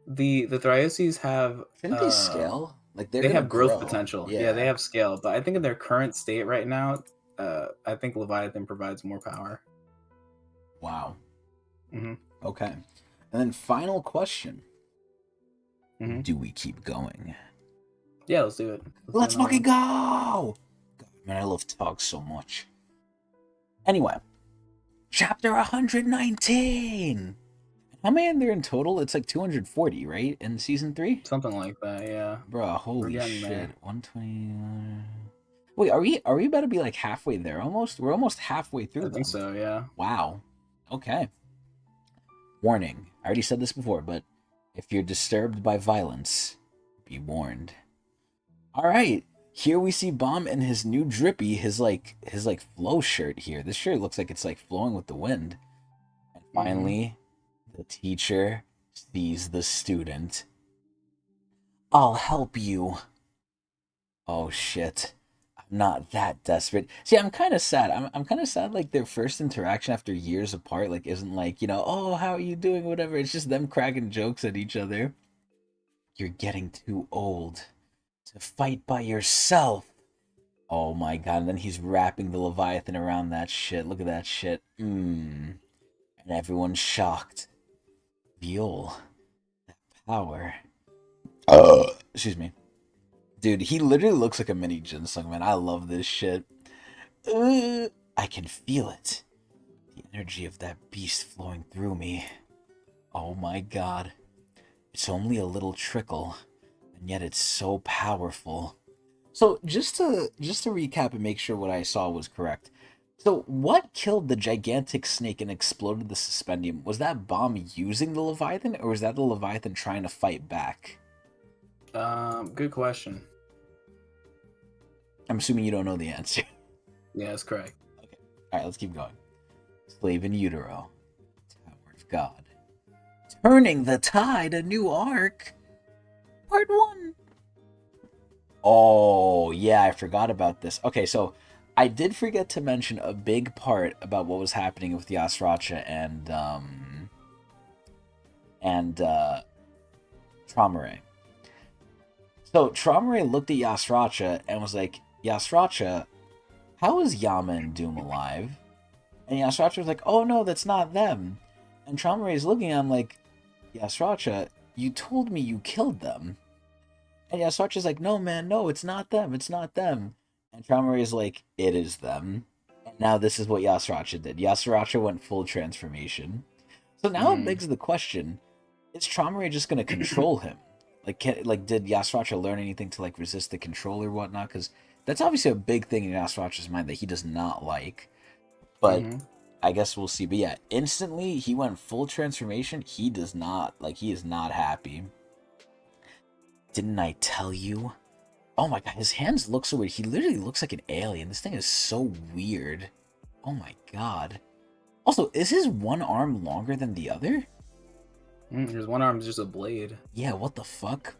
B: Thrioses have
A: Shouldn't they scale? Like they're
B: they
A: gonna
B: have growth
A: grow.
B: potential. Yeah, they
A: Yeah.
B: have scale, but I think in their current state right now, I think Leviathan provides more power.
A: Wow.
B: Hmm.
A: Okay. And then final question:
B: Hmm.
A: do we keep going?
B: Yeah, let's do it. Let's do
A: Let's
B: another
A: fucking
B: one.
A: go! God, man, I love Tog so much. Anyway, chapter 119. How many are there in total? It's like 240, right? In season 3?
B: Something like that. Yeah,
A: Bruh,
B: we're
A: holy
B: getting
A: shit.
B: there.
A: 120. Wait, are we about to be like halfway there almost? We're almost halfway
B: I
A: through
B: think
A: them.
B: so. Yeah.
A: Wow. Okay. Warning. I already said this before, but if you're disturbed by violence, be warned. All right. Here we see Bomb in his new drippy, his flow shirt here. This shirt looks like it's like flowing with the wind. And
B: Hmm.
A: finally, the teacher sees the student. I'll help you. Oh shit. I'm not that desperate. See, I'm kind of sad. I'm kind of sad like their first interaction after years apart like isn't like, oh, how are you doing whatever. It's just them cracking jokes at each other. You're getting too old to fight by yourself. Oh my god, and then he's wrapping the Leviathan around that shit. Look at that shit. And everyone's shocked. Viol, power. Excuse me. Dude, he literally looks like a mini Jinsung, man. I love this shit. I can feel it. The energy of that beast flowing through me. Oh my god. It's only a little trickle, and yet it's so powerful. So just to recap and make sure what I saw was correct. So what killed the gigantic snake and exploded the suspendium? Was that bomb using the Leviathan, or was that the Leviathan trying to fight back?
B: Good question.
A: I'm assuming you don't know the answer.
B: Yeah, that's correct.
A: Okay. Alright, let's keep going. Slave in Utero. Tower of God. Turning the Tide, a new arc. Part 1. Oh, yeah, I forgot about this. Okay, so I did forget to mention a big part about what was happening with Yasracha and Traumai. So Traumai looked at Yasracha and was like, Yasracha, how is Yama and Doom alive? And Yasracha was like, oh no, that's not them. And Traumai is looking at him like, Yasracha, you told me you killed them. And Yasracha's like, no man, no, it's not them, it's not them. And Traumai is like, it is them. And now this is what Yasracha did. Yasracha went full transformation. So now it begs the question, is Traumai just going to control him? Did Yasracha learn anything to, like, resist the control or whatnot? Because that's obviously a big thing in Yasracha's mind that he does not like. But I guess we'll see. But yeah, instantly he went full transformation. He does not, like, he is not happy. Didn't I tell you? Oh my god, his hands look so weird. He literally looks like an alien. This thing is so weird. Oh my god. Also, is his one arm longer than the other?
B: His one arm is just a blade.
A: Yeah, what the fuck?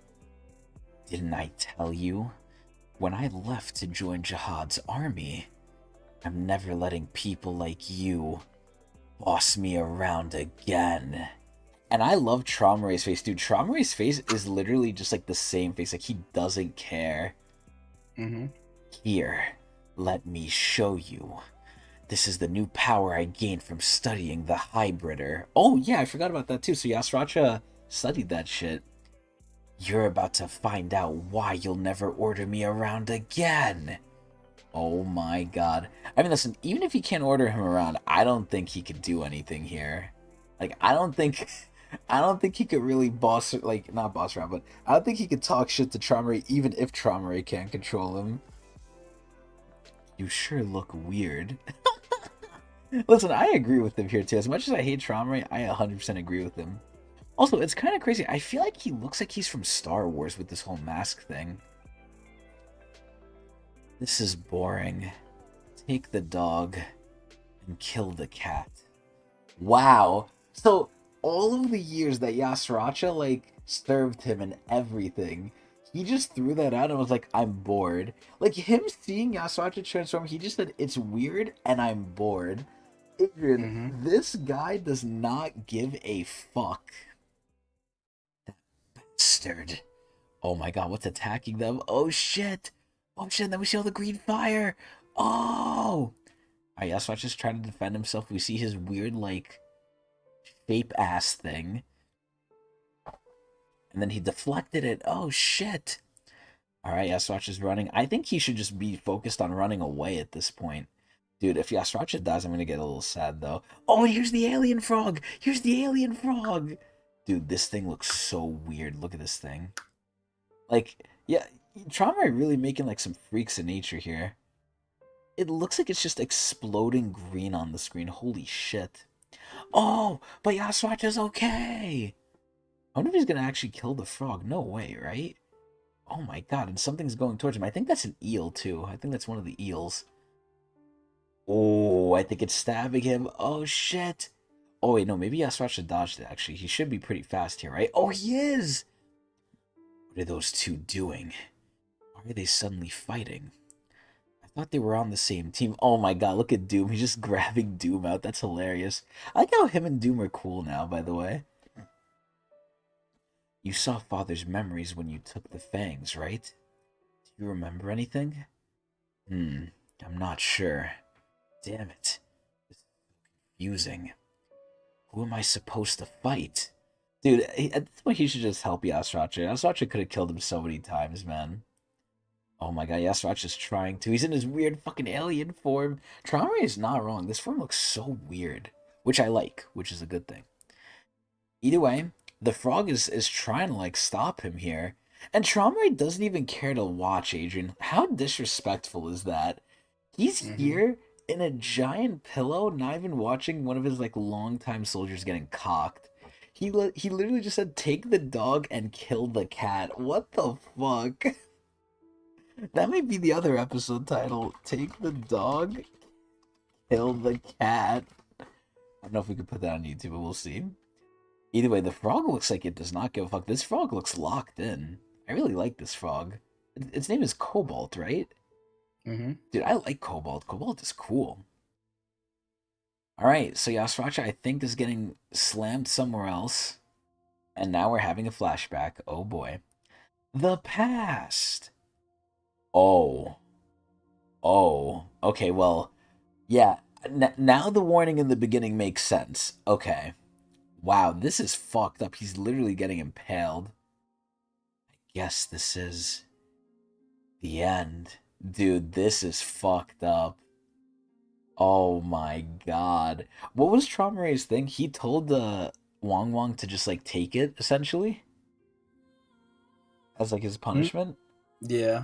A: Didn't I tell you? When I left to join Jihad's army, I'm never letting people like you boss me around again. And I love Traumai's face, dude. Traumai's face is literally just like the same face. Like, he doesn't care. Here, let me show you. This is the new power I gained from studying the Hybrider. Oh, yeah, I forgot about that too. So Yasracha studied that shit. You're about to find out why you'll never order me around again. Oh my god. I mean, listen, even if you can't order him around, I don't think he could do anything here. Like, I don't think he could really not boss around, but I don't think he could talk shit to Traumai even if Traumai can't control him. You sure look weird. Listen, I agree with him here too. As much as I hate Traumai, I 100% agree with him. Also, it's kind of crazy. I feel like he looks like he's from Star Wars with this whole mask thing. This is boring. Take the dog and kill the cat. Wow. So, all of the years that Yasracha, like, served him and everything, he just threw that out and was like, I'm bored. Like, him seeing Yasracha transform, he just said, it's weird and I'm bored. Adrian, this guy does not give a fuck. That bastard. Oh my god, what's attacking them? Oh shit. Oh shit, then we see all the green fire. Oh! Alright, Yasracha's trying to defend himself. We see his weird, like, shape-ass thing. And then he deflected it. Oh shit. Alright, Yasracha's running. I think he should just be focused on running away at this point. Dude, if Yasracha dies, I'm gonna get a little sad, though. Oh, here's the alien frog! Here's the alien frog! Dude, this thing looks so weird. Look at this thing. Like, yeah, Traumai really making, like, some freaks of nature here. It looks like it's just exploding green on the screen. Holy shit. Oh, but Yasracha's okay! I wonder if he's gonna actually kill the frog. No way, right? Oh my god, and something's going towards him. I think that's an eel, too. I think that's one of the eels. Oh, I think it's stabbing him. Oh, shit. Oh, wait, no, maybe Yasracha dodged it, actually. He should be pretty fast here, right? Oh, he is! What are those two doing? Why are they suddenly fighting? I thought they were on the same team. Oh my god, look at Doom. He's just grabbing Doom out. That's hilarious. I like how him and Doom are cool now, by the way. You saw Father's memories when you took the fangs, right? Do you remember anything? I'm not sure. Damn it. This is so confusing. Who am I supposed to fight? Dude, at this point, he should just help Yasracha. Yasracha could have killed him so many times, man. Oh my god, Yasracha's trying to. He's in his weird fucking alien form. Traumai is not wrong. This form looks so weird, which I like, which is a good thing. Either way, the frog is trying to like stop him here. And Traumai doesn't even care to watch Adrian. How disrespectful is that? He's here in a giant pillow, not even watching one of his like longtime soldiers getting cocked. He literally just said, "Take the dog and kill the cat." What the fuck? That might be the other episode title. Take the dog, kill the cat. I don't know if we could put that on YouTube, but we'll see. Either way, the frog looks like it does not give a fuck. This frog looks locked in. I really like this frog. Its name is Cobalt, right? Dude, I like Cobalt. Cobalt is cool. Alright, so Yasracha, I think, is getting slammed somewhere else. And now we're having a flashback. Oh boy. The past! Oh. Oh. Okay, well, yeah. Now the warning in the beginning makes sense. Okay. Wow, this is fucked up. He's literally getting impaled. I guess this is the end. Dude, this is fucked up. Oh my god. What was Traumai's thing? He told the Wong to just like take it, essentially? As like his punishment?
B: Yeah.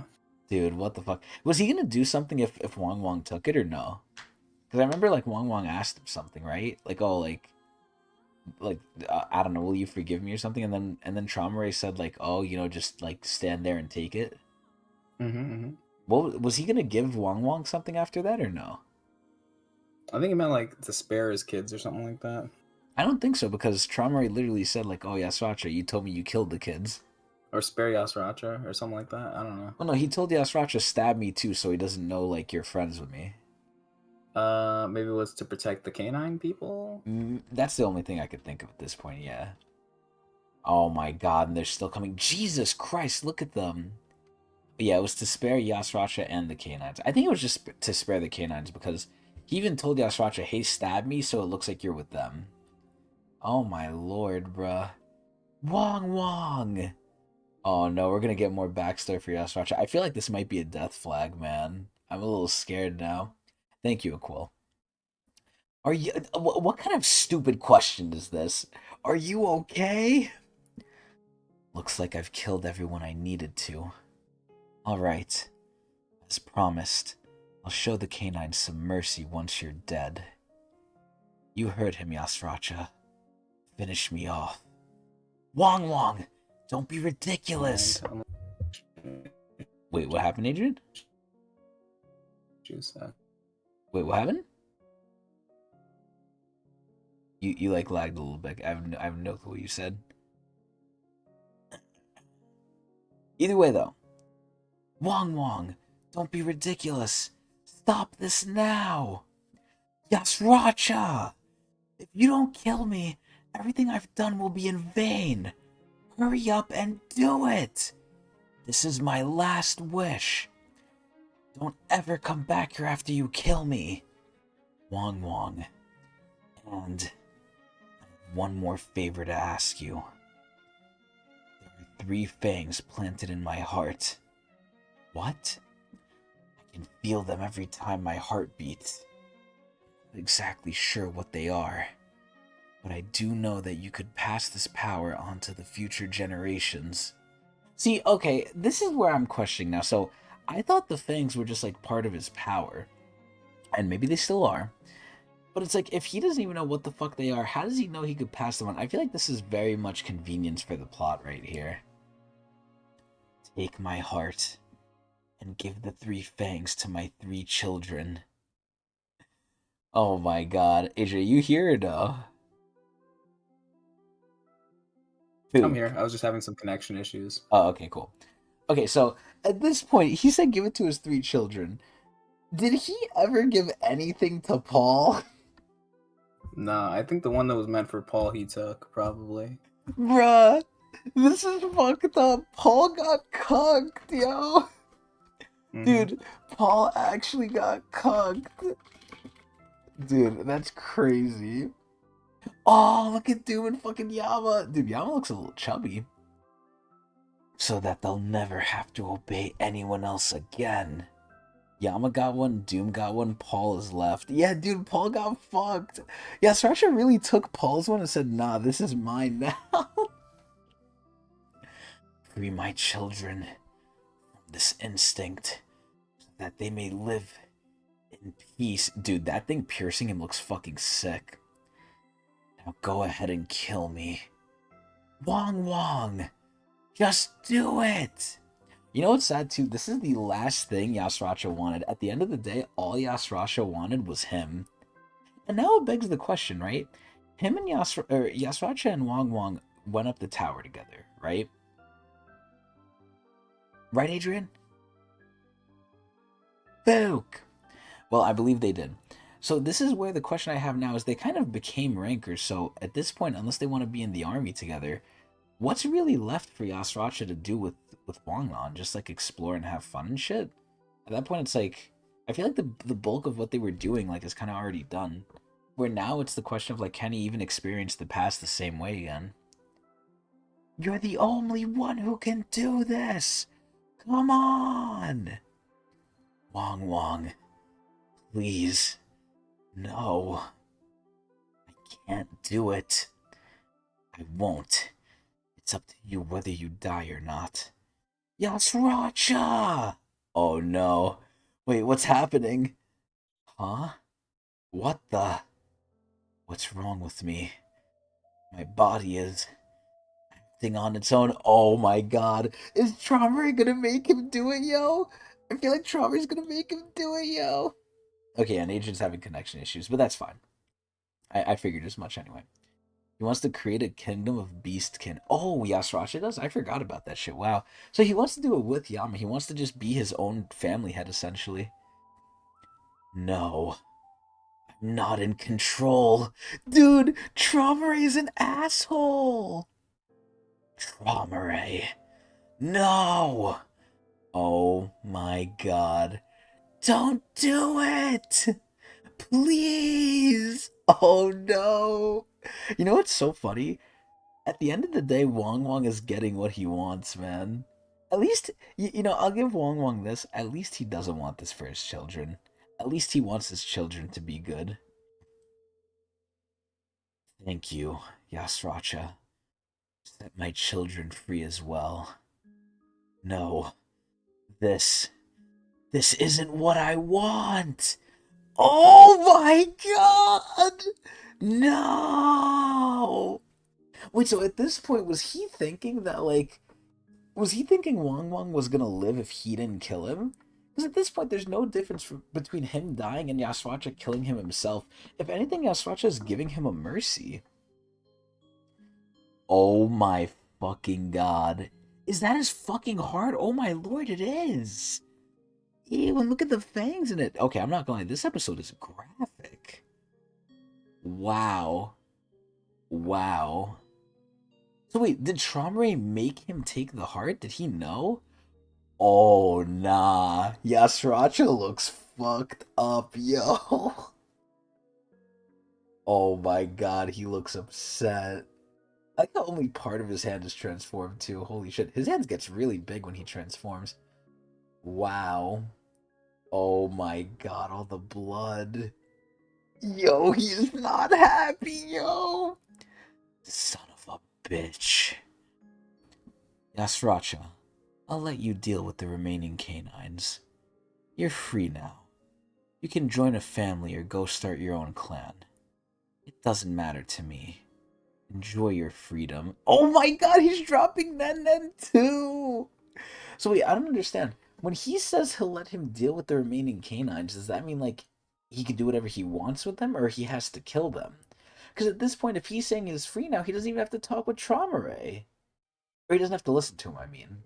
A: Dude, what the fuck? Was he gonna do something if Wong took it or no? Because I remember like Wong asked him something, right? Like, oh, like I don't know, will you forgive me or something? And then Traumai said like, oh, you know, just like stand there and take it. What was he gonna give Wong something after that or no?
B: I think he meant like to spare his kids or something like that.
A: I don't think so because Traumai literally said like, oh, Yasracha, you told me you killed the kids.
B: Or spare Yasracha or something like that. I don't know.
A: Well, no, he told Yasracha stab me too, so he doesn't know like you're friends with me.
B: Maybe it was to protect the canine people.
A: That's the only thing I could think of at this point. Yeah. Oh my god, and they're still coming. Jesus Christ, look at them. But yeah, it was to spare Yasracha and the canines. I think it was just to spare the canines because he even told Yasracha, hey, stab me so it looks like you're with them. Oh my lord, bruh. Wong! Oh no, we're gonna get more backstory for Yasracha. I feel like this might be a death flag, man. I'm a little scared now. Thank you, Aquil. Are you... What kind of stupid question is this? Are you okay? Looks like I've killed everyone I needed to. Alright. As promised, I'll show the canines some mercy once you're dead. You heard him, Yasracha. Finish me off. Wong! Don't be ridiculous! Wait, what happened, Adrian? Wait, what happened? You like lagged a little bit. I have no clue what you said. Either way, though. Wong, don't be ridiculous. Stop this now. Yasracha! If you don't kill me, everything I've done will be in vain. Hurry up and do it. This is my last wish. Don't ever come back here after you kill me. Wong. And I have one more favor to ask you. There are 3 fangs planted in my heart. What? I can feel them every time my heart beats. I'm not exactly sure what they are, but I do know that you could pass this power on to the future generations. See, okay, this is where I'm questioning now. So, I thought the fangs were just like part of his power, and maybe they still are. But it's like, if he doesn't even know what the fuck they are, how does he know he could pass them on? I feel like this is very much convenience for the plot right here. Take my heart and give the 3 fangs to my 3 children. Oh my god. AJ, you here or no?
B: I'm here. I was just having some connection issues.
A: Oh, okay, cool. Okay, so at this point, he said give it to his 3 children. Did he ever give anything to Paul?
B: Nah, I think the one that was meant for Paul he took, probably.
A: Bruh, this is fucked up. Paul got cucked, yo. Dude, Paul actually got cucked. Dude, that's crazy. Oh, look at Doom and fucking Yama. Dude, Yama looks a little chubby. So that they'll never have to obey anyone else again. Yama got one, Doom got one, Paul is left. Yeah, dude, Paul got fucked. Yeah, Yasracha really took Paul's one and said, nah, this is mine now. Free my children from this instinct, so that they may live in peace. Dude, that thing piercing him looks fucking sick. Now go ahead and kill me. Wong, just do it! You know what's sad too? This is the last thing Yasracha wanted. At the end of the day, all Yasracha wanted was him. And now it begs the question, right? Him and Yasracha and Wong went up the tower together, right? Right, Adrian? Book! Well, I believe they did. So this is where the question I have now is they kind of became rankers, so at this point, unless they want to be in the army together, what's really left for Yasracha to do with Wong? Just like explore and have fun and shit? At that point, it's like, I feel like the bulk of what they were doing like is kind of already done. Where now it's the question of like, can he even experience the past the same way again? You're the only one who can do this! Come on! Wong, please. No. I can't do it. I won't. It's up to you whether you die or not. Yasracha! Oh no. Wait, what's happening? Huh? What the? What's wrong with me? My body is acting on its own. Oh my god. Is Traumai gonna make him do it, yo? I feel like Traumai's gonna make him do it, yo. Okay, and Agent's having connection issues, but that's fine. I figured as much anyway. He wants to create a kingdom of beastkin. Oh, Yasracha does? I forgot about that shit. Wow. So he wants to do it with Yama. He wants to just be his own family head, essentially. No. I'm not in control. Dude, Traumai is an asshole. Traumai. No. Oh my god. Don't do it! Please! Oh no! You know what's so funny? At the end of the day, Wong is getting what he wants, man. At least, you know, I'll give Wong this. At least he doesn't want this for his children. At least he wants his children to be good. Thank you, Yasracha. Set my children free as well. No. This isn't what I want! Oh my god! No! Wait, so at this point, was he thinking that, like, was he thinking Wong was gonna live if he didn't kill him? Because at this point, there's no difference between him dying and Yasracha killing him himself. If anything, Yasracha is giving him a mercy. Oh my fucking god. Is that his fucking heart? Oh my lord, it is! Ew, and look at the fangs in it. Okay, I'm not gonna lie, this episode is graphic. Wow. Wow. So wait, did Traumai make him take the heart? Did he know? Oh, nah. Yasracha looks fucked up, yo. Oh my god, he looks upset. I like how only part of his hand is transformed, too. Holy shit. His hand gets really big when he transforms. Wow. Oh my god, all the blood. Yo, he's not happy, yo. Son of a bitch. Yasracha, I'll let you deal with the remaining canines. You're free now. You can join a family or go start your own clan. It doesn't matter to me. Enjoy your freedom. Oh my god, he's dropping Nen too! So wait, I don't understand. When he says he'll let him deal with the remaining canines, does that mean, like, he can do whatever he wants with them, or he has to kill them? Because at this point, if he's saying he's free now, he doesn't even have to talk with Traumai. Or he doesn't have to listen to him, I mean.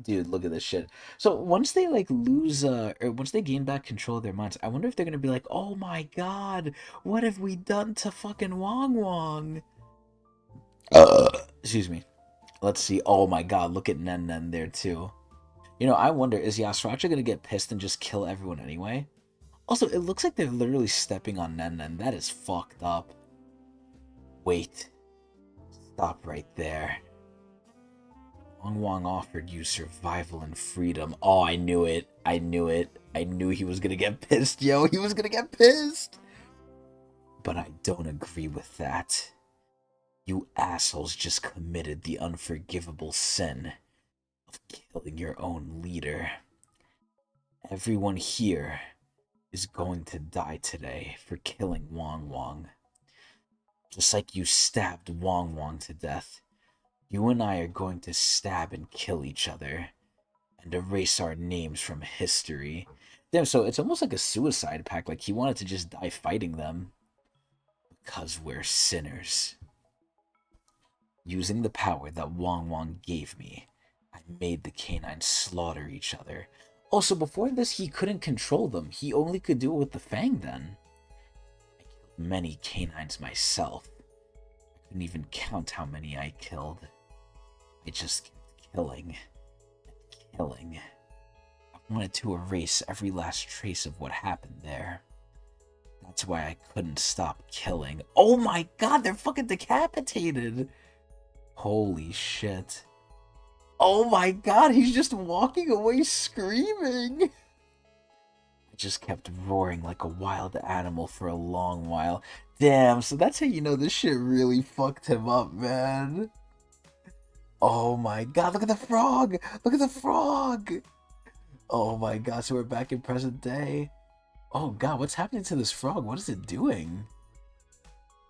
A: Dude, look at this shit. So once they, like, lose, or once they gain back control of their minds, I wonder if they're gonna be like, oh my god, what have we done to fucking Wong? Excuse me. Let's see. Oh my god, look at Nen there, too. You know, I wonder, is Yasracha gonna get pissed and just kill everyone anyway? Also, it looks like they're literally stepping on Nen. That is fucked up. Wait. Stop right there. Wong offered you survival and freedom. Oh, I knew it. I knew it. I knew he was gonna get pissed, yo. He was gonna get pissed. But I don't agree with that. You assholes just committed the unforgivable sin of killing your own leader. Everyone here is going to die today for killing Wong. Just like you stabbed Wong to death, you and I are going to stab and kill each other and erase our names from history. Damn, so it's almost like a suicide pact, like he wanted to just die fighting them. Because we're sinners. Using the power that Wong gave me, I made the canines slaughter each other. Also, before this, he couldn't control them. He only could do it with the Fang then. I killed many canines myself. I couldn't even count how many I killed. I just kept killing and killing. I wanted to erase every last trace of what happened there. That's why I couldn't stop killing. Oh my god, they're fucking decapitated! Holy shit. Oh my god, he's just walking away screaming! I just kept roaring like a wild animal for a long while. Damn, so that's how you know this shit really fucked him up, man. Oh my god, look at the frog! Look at the frog! Oh my god, so we're back in present day. Oh god, what's happening to this frog? What is it doing?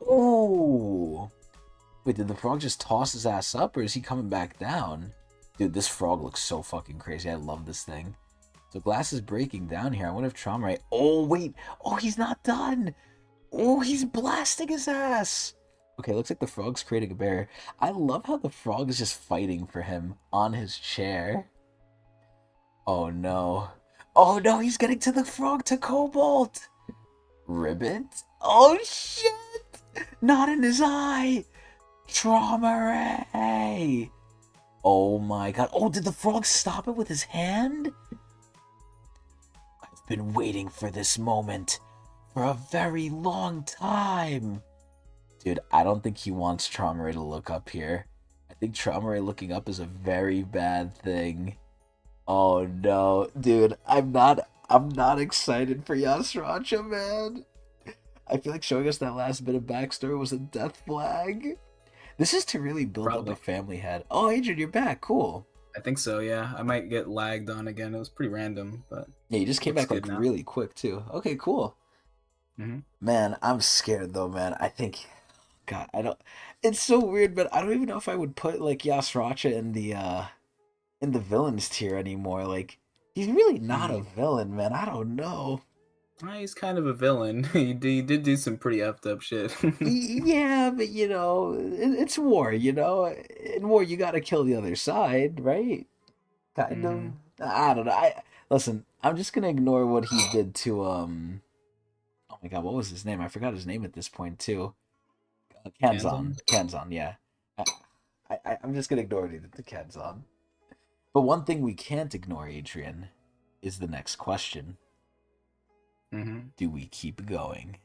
A: Oh! Wait, did the frog just toss his ass up, or is he coming back down? Dude, this frog looks so fucking crazy. I love this thing. So glass is breaking down here. I wonder if Traumai... Oh, wait! Oh, he's not done! Oh, he's blasting his ass! Okay, looks like the frog's creating a barrier. I love how the frog is just fighting for him on his chair. Oh no. Oh no, he's getting to the frog to Cobalt! Ribbit? Oh shit! Not in his eye! Traumai! Oh my god. Oh, did the frog stop it with his hand? I've been waiting for this moment for a very long time. Dude, I don't think he wants Traumai to look up here. I think Traumai looking up is a very bad thing. Oh no, dude, I'm not excited for Yasracha, man. I feel like showing us that last bit of backstory was a death flag. This is to really build up a family head. Oh, Adrian, you're back. Cool.
B: I think so, yeah. I might get lagged on again. It was pretty random, but...
A: Yeah, you just came back like really quick, too. Okay, cool. Man, I'm scared, though, man. I think... God, I don't... It's so weird, but I don't even know if I would put, like, Yasracha in the villains tier anymore. Like, he's really not a villain, man. I don't know.
B: He's kind of a villain. He did do some pretty effed up shit.
A: Yeah, but you know, it's war, you know? In war, you gotta kill the other side, right? Kind of. I don't know. Listen, I'm just gonna ignore what he did to, oh my god, what was his name? I forgot his name at this point, too. Kanzon, yeah. I'm just gonna ignore what he did to Kanzon. But one thing we can't ignore, Adrian, is the next question. Do we keep going?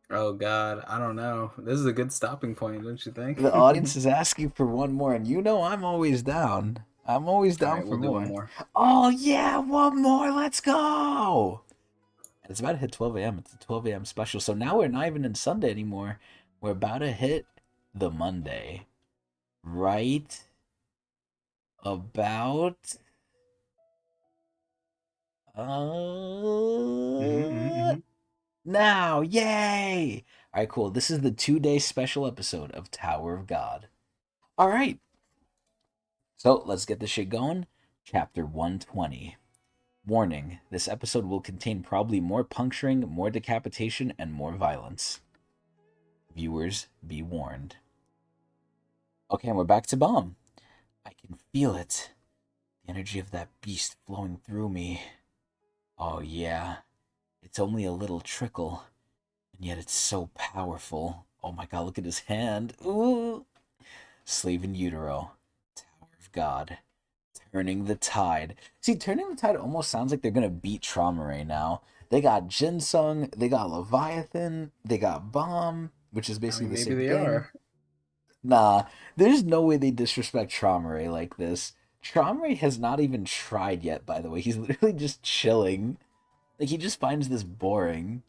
B: Oh god, I don't know. This is a good stopping point, don't you think?
A: The audience is asking for one more, and you know I'm always down. I'm always down for more.
B: One more.
A: Oh yeah, one more. Let's go. And it's about to hit 12 a.m. It's a 12 a.m. special. So now we're not even in Sunday anymore. We're about to hit the Monday. Right about... Now, yay! Alright, cool. This is the 2-day special episode of Tower of God. Alright. So, let's get this shit going. Chapter 120. Warning, this episode will contain probably more puncturing, more decapitation, and more violence. Viewers, be warned. Okay, and we're back to Bomb. I can feel it. The energy of that beast flowing through me. Oh yeah. It's only a little trickle, and yet it's so powerful. Oh my god, look at his hand. Ooh! Slave in utero. Tower of God. Turning the tide. See, turning the tide almost sounds like they're gonna beat Traumai now. They got Jinsung, they got Leviathan, they got Bomb. which is
B: I
A: basically
B: mean,
A: the
B: maybe
A: same
B: they
A: thing.
B: are.
A: Nah, there's no way they disrespect Traumai like this. Traumai has not even tried yet, by the way. He's literally just chilling. Like, he just finds this boring.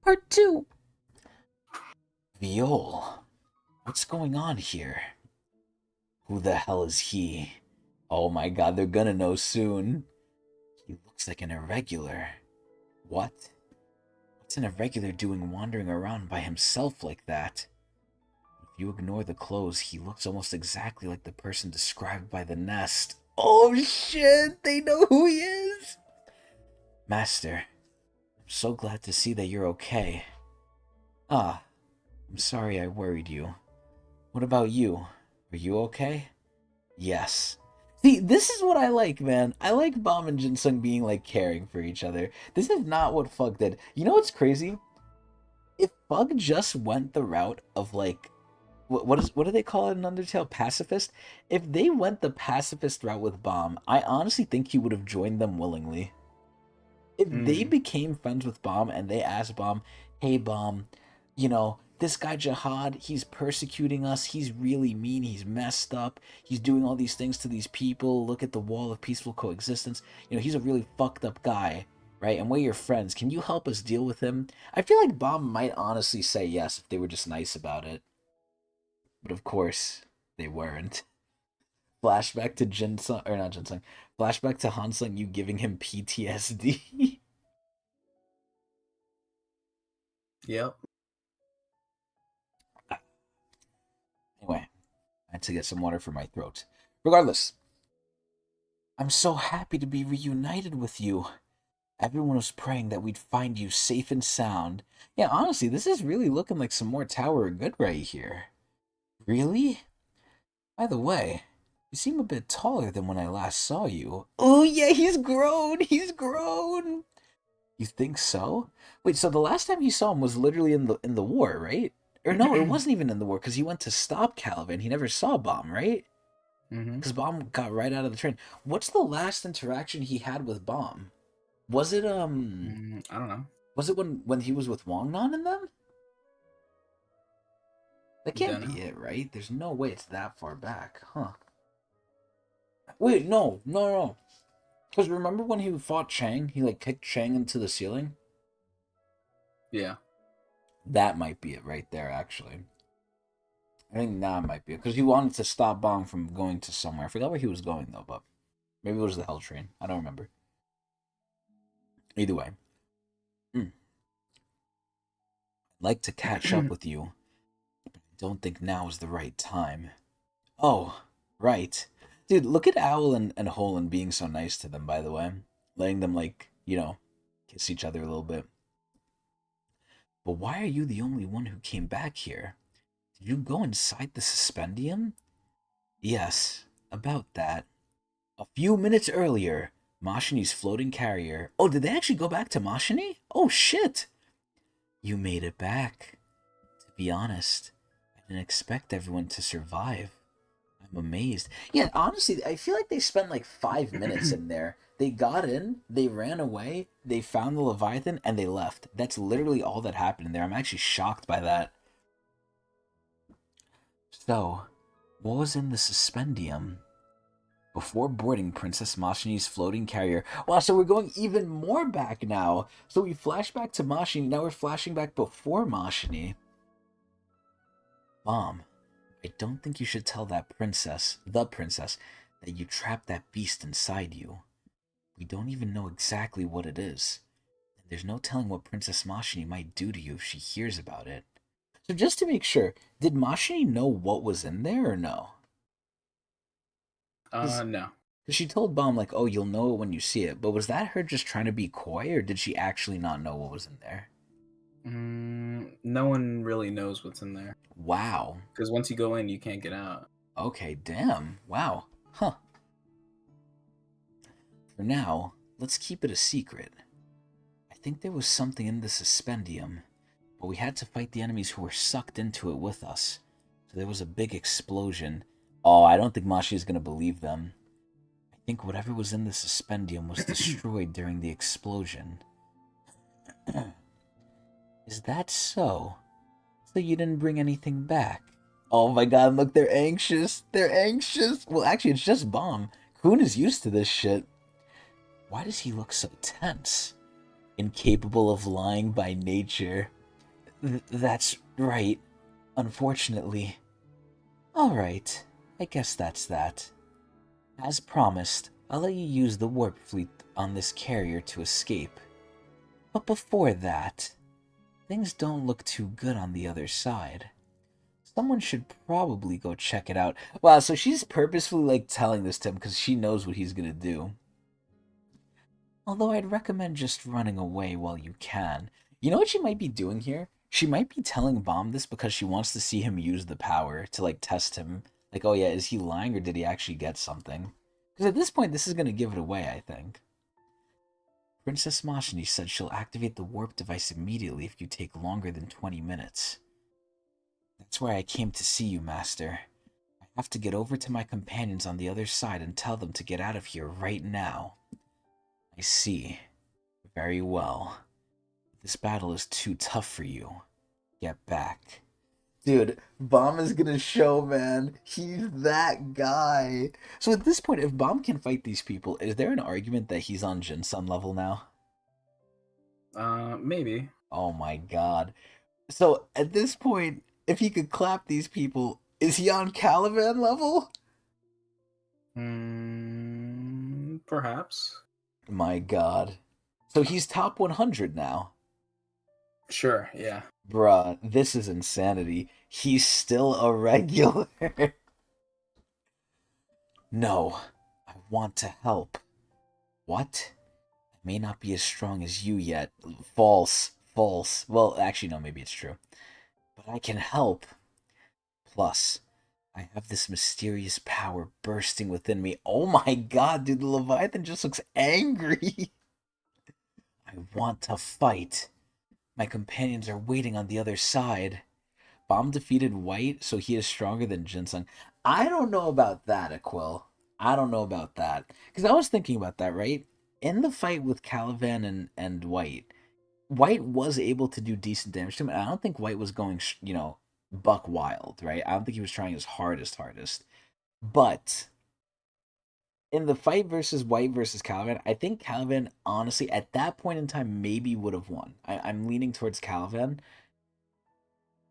A: Part 2. Viol. What's going on here? Who the hell is he? Oh my god, they're gonna know soon. He looks like an irregular. What? What's an irregular doing wandering around by himself like that? If you ignore the clothes, he looks almost exactly like the person described by the nest. Oh shit, they know who he is! Master, I'm so glad to see that you're okay. Ah, I'm sorry I worried you. What about you? Are you okay? Yes. See, this is what I like, man. I like Bomb and Jinsung being like caring for each other. This is not what Fug did. You know what's crazy? If Fug just went the route of like what do they call it in Undertale? Pacifist? If they went the pacifist route with Bomb, I honestly think he would have joined them willingly. If they
B: Mm.
A: became friends with Bomb and they asked Bomb, hey Bomb, you know, this guy Jihad, he's persecuting us, he's really mean, he's messed up, he's doing all these things to these people, look at the wall of peaceful coexistence, you know, he's a really fucked up guy, right? And we're your friends, can you help us deal with him? I feel like Bomb might honestly say yes if they were just nice about it. But of course, they weren't. Flashback to Jinsung, or not Jinsung, flashback to Hansung, you giving him PTSD.
B: Yep.
A: Anyway, I had to get some water for my throat. Regardless, I'm so happy to be reunited with you. Everyone was praying that we'd find you safe and sound. Yeah, honestly, this is really looking like some more Tower of Good right here. Really? By the way, you seem a bit taller than when I last saw you. Oh yeah, he's grown! He's grown! You think so? Wait, so the last time you saw him was literally in the war, right? Or no, it wasn't even in the war because he went to stop Caliban. He never saw Bomb, right?
B: Mm-hmm.
A: Because Bomb got right out of the train. What's the last interaction he had with Bomb? Was it
B: I don't know.
A: Was it when he was with Wong Non and them? That can't
B: Don't know.
A: be it, right? There's no way it's that far back, huh? Wait, no. Because remember when he fought Chang? He like kicked Chang into the ceiling.
B: Yeah.
A: That might be it right there, actually. I think that might be it because he wanted to stop Bomb from going to somewhere. I forgot where he was going though, but maybe it was the Hell Train. I don't remember. Either way, I'd like to catch up with you, but I don't think now is the right time. Oh, right. Dude, look at Owl and Holland being so nice to them, by the way. Letting them, like, you know, kiss each other a little bit. But why are you the only one who came back here? Did you go inside the suspendium? Yes, about that. A few minutes earlier, Mashini's floating carrier. Oh, did they actually go back to Mashini? Oh, shit! You made it back. To be honest, I didn't expect everyone to survive. I'm amazed. Yeah, honestly, I feel like they spent like 5 minutes in there. They got in, they ran away, they found the Leviathan, and they left. That's literally all that happened in there. I'm actually shocked by that. So, what was in the suspendium? Before boarding Princess Mashini's floating carrier. Wow, so we're going even more back now. So we flash back to Mashini, now we're flashing back before Mashini. Mom, I don't think you should tell the princess, that you trapped that beast inside you. We don't even know exactly what it is. And there's no telling what Princess Mashini might do to you if she hears about it. So just to make sure, did Mashini know what was in there or no?
B: No.
A: Because she told Bomb, like, oh, you'll know it when you see it. But was that her just trying to be coy, or did she actually not know what was in there?
B: No one really knows what's in there.
A: Wow.
B: Because once you go in, you can't get out.
A: Okay, damn. Wow. Huh. For now, let's keep it a secret. I think there was something in the suspendium, but we had to fight the enemies who were sucked into it with us. So there was a big explosion. Oh, I don't think Mashi is going to believe them. I think whatever was in the suspendium was destroyed during the explosion. Is that so? So you didn't bring anything back? Oh my god, look, they're anxious. They're anxious. Well, actually, it's just Bomb. Kun is used to this shit. Why does he look so tense? Incapable of lying by nature. That's right. Unfortunately. Alright, I guess that's that. As promised, I'll let you use the warp fleet on this carrier to escape. But before that, things don't look too good on the other side. Someone should probably go check it out. Wow, so she's purposefully like telling this to him because she knows what he's gonna do. Although I'd recommend just running away while you can. You know what she might be doing here? She might be telling Bomb this because she wants to see him use the power to like test him. Like, oh yeah, is he lying or did he actually get something? Because at this point, this is gonna give it away, I think. Princess Mashini said she'll activate the warp device immediately if you take longer than 20 minutes. That's why I came to see you, Master. I have to get over to my companions on the other side and tell them to get out of here right now. I see. Very well. This battle is too tough for you. Get back. Dude, Bomb is gonna show, man. He's that guy. So at this point, if Bomb can fight these people, is there an argument that he's on Jinsung level now?
B: Maybe.
A: Oh my god. So at this point, if he could clap these people, is he on Caliban level?
B: Perhaps.
A: My god. So he's top 100 now.
B: Sure, yeah.
A: Bruh, this is insanity. He's still a regular. No, I want to help. What? I may not be as strong as you yet. False. False. Well, actually, no, maybe it's true. But I can help. Plus, I have this mysterious power bursting within me. Oh my god, dude, the Leviathan just looks angry. I want to fight. My companions are waiting on the other side. Bomb defeated White, so he is stronger than Jinsung. I don't know about that, Aquil. I don't know about that. Because I was thinking about that, right? In the fight with Caliban and White, White was able to do decent damage to him, and I don't think White was going, buck wild, right? I don't think he was trying his hardest. But in the fight versus White versus Caliban, I think Caliban, honestly, at that point in time, maybe would have won. I'm leaning towards Caliban.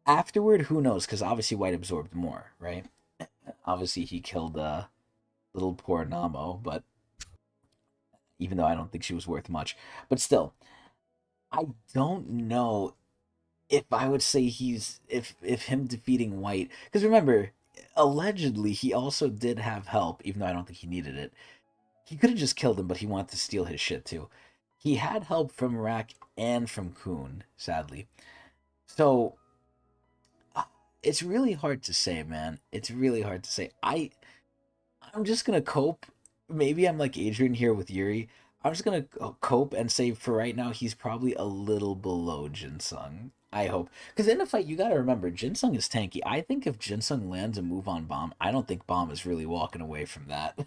A: Afterward, who knows? Because obviously White absorbed more, right? Obviously he killed little poor Namo, but even though I don't think she was worth much. But still, I don't know if I would say if him defeating White, because remember, allegedly he also did have help, even though I don't think he needed it. He could have just killed him, but he wanted to steal his shit too. He had help from Rack and from Kun, sadly. So it's really hard to say, man. It's really hard to say. I'm just gonna cope. Maybe I'm like Adrian here with Yuri. I'm just gonna cope and say for right now he's probably a little below Jinsung. I hope, because in a fight you gotta remember Jinsung is tanky. I think if Jinsung lands a move on Bomb, I don't think Bomb is really walking away from that.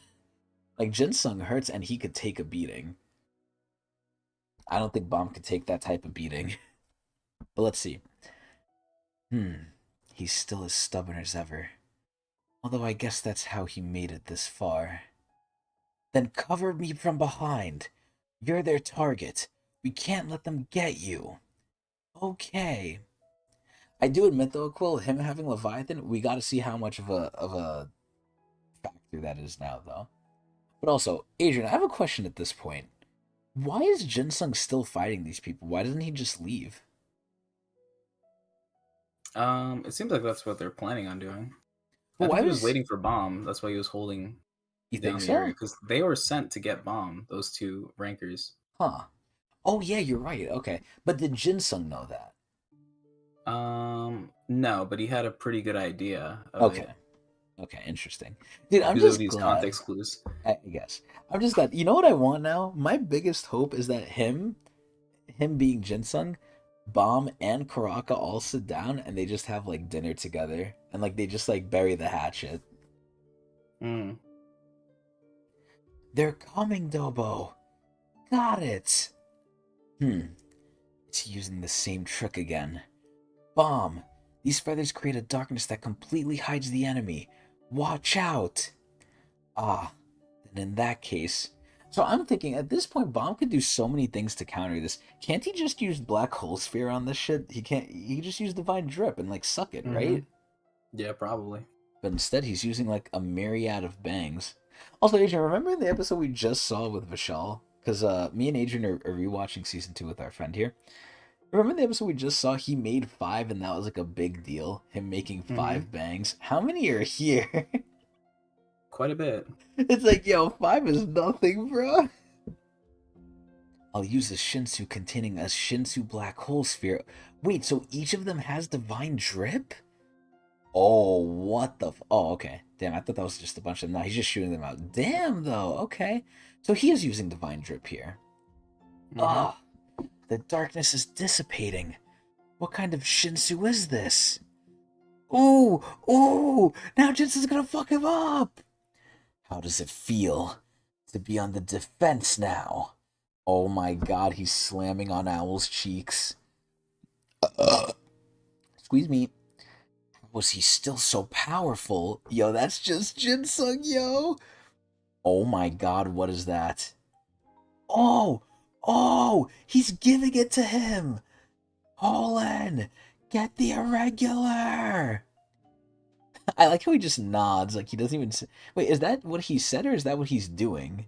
A: Like Jinsung hurts and he could take a beating. I don't think Bomb could take that type of beating. But let's see. He's still as stubborn as ever. Although I guess that's how he made it this far. Then cover me from behind. You're their target. We can't let them get you. Okay. I do admit though, Quill, him having Leviathan, we gotta see how much of a factor that is now though. But also, Adrian, I have a question at this point. Why is Jinsung still fighting these people? Why doesn't he just leave?
B: It seems like that's what they're planning on doing.
A: But
B: I
A: why
B: think he was
A: was
B: waiting for Bomb. That's why he was holding
A: you
B: down
A: think
B: the area
A: so?
B: because they were sent to get Bomb. Those two rankers.
A: Huh. Oh yeah, you're right. Okay. But did Jinsung know that?
B: No, but he had a pretty good idea of
A: Okay.
B: it.
A: Okay, interesting. Dude, I'm
B: He was able
A: just
B: to use
A: glad.
B: context clues.
A: I guess. I'm just glad. You know what I want now? My biggest hope is that him being Jinsung, Bomb and Karaka all sit down and they just have like dinner together and like they just like bury the hatchet.
B: Mm.
A: They're coming, Dobo. Got it. It's using the same trick again. Bomb, These feathers create a darkness that completely hides the enemy. Watch out! Ah, then in that case... So I'm thinking, at this point, Bomb could do so many things to counter this. Can't he just use Black Hole Sphere on this shit? He can't... He can just use Divine Drip and, like, suck it, right?
B: Yeah, probably.
A: But instead, he's using, like, a myriad of bangs. Also, Adrian, remember in the episode we just saw with Vishal? Because me and Adrian are rewatching Season 2 with our friend here. Remember the episode we just saw? He made 5, and that was, like, a big deal. Him making 5 bangs. How many are here?
B: Quite a bit.
A: It's like, yo, 5 is nothing, bro. I'll use a Shinsu containing a Shinsu Black Hole Sphere. Wait, so each of them has Divine Drip? Oh, what the... Oh, okay. Damn, I thought that was just a bunch of them. No, he's just shooting them out. Damn, though. Okay. So he is using Divine Drip here. Oh, the darkness is dissipating. What kind of Shinsu is this? Ooh, ooh, now Jinsun's gonna fuck him up. How does it feel to be on the defense now? Oh my god, he's slamming on Owl's cheeks. Squeeze me. How was he still so powerful? Yo, that's just Jinsung, yo. Oh my god, what is that? Oh, oh, he's giving it to him. Holland, get the irregular. I like how he just nods, like he doesn't even... Wait, is that what he said, or is that what he's doing?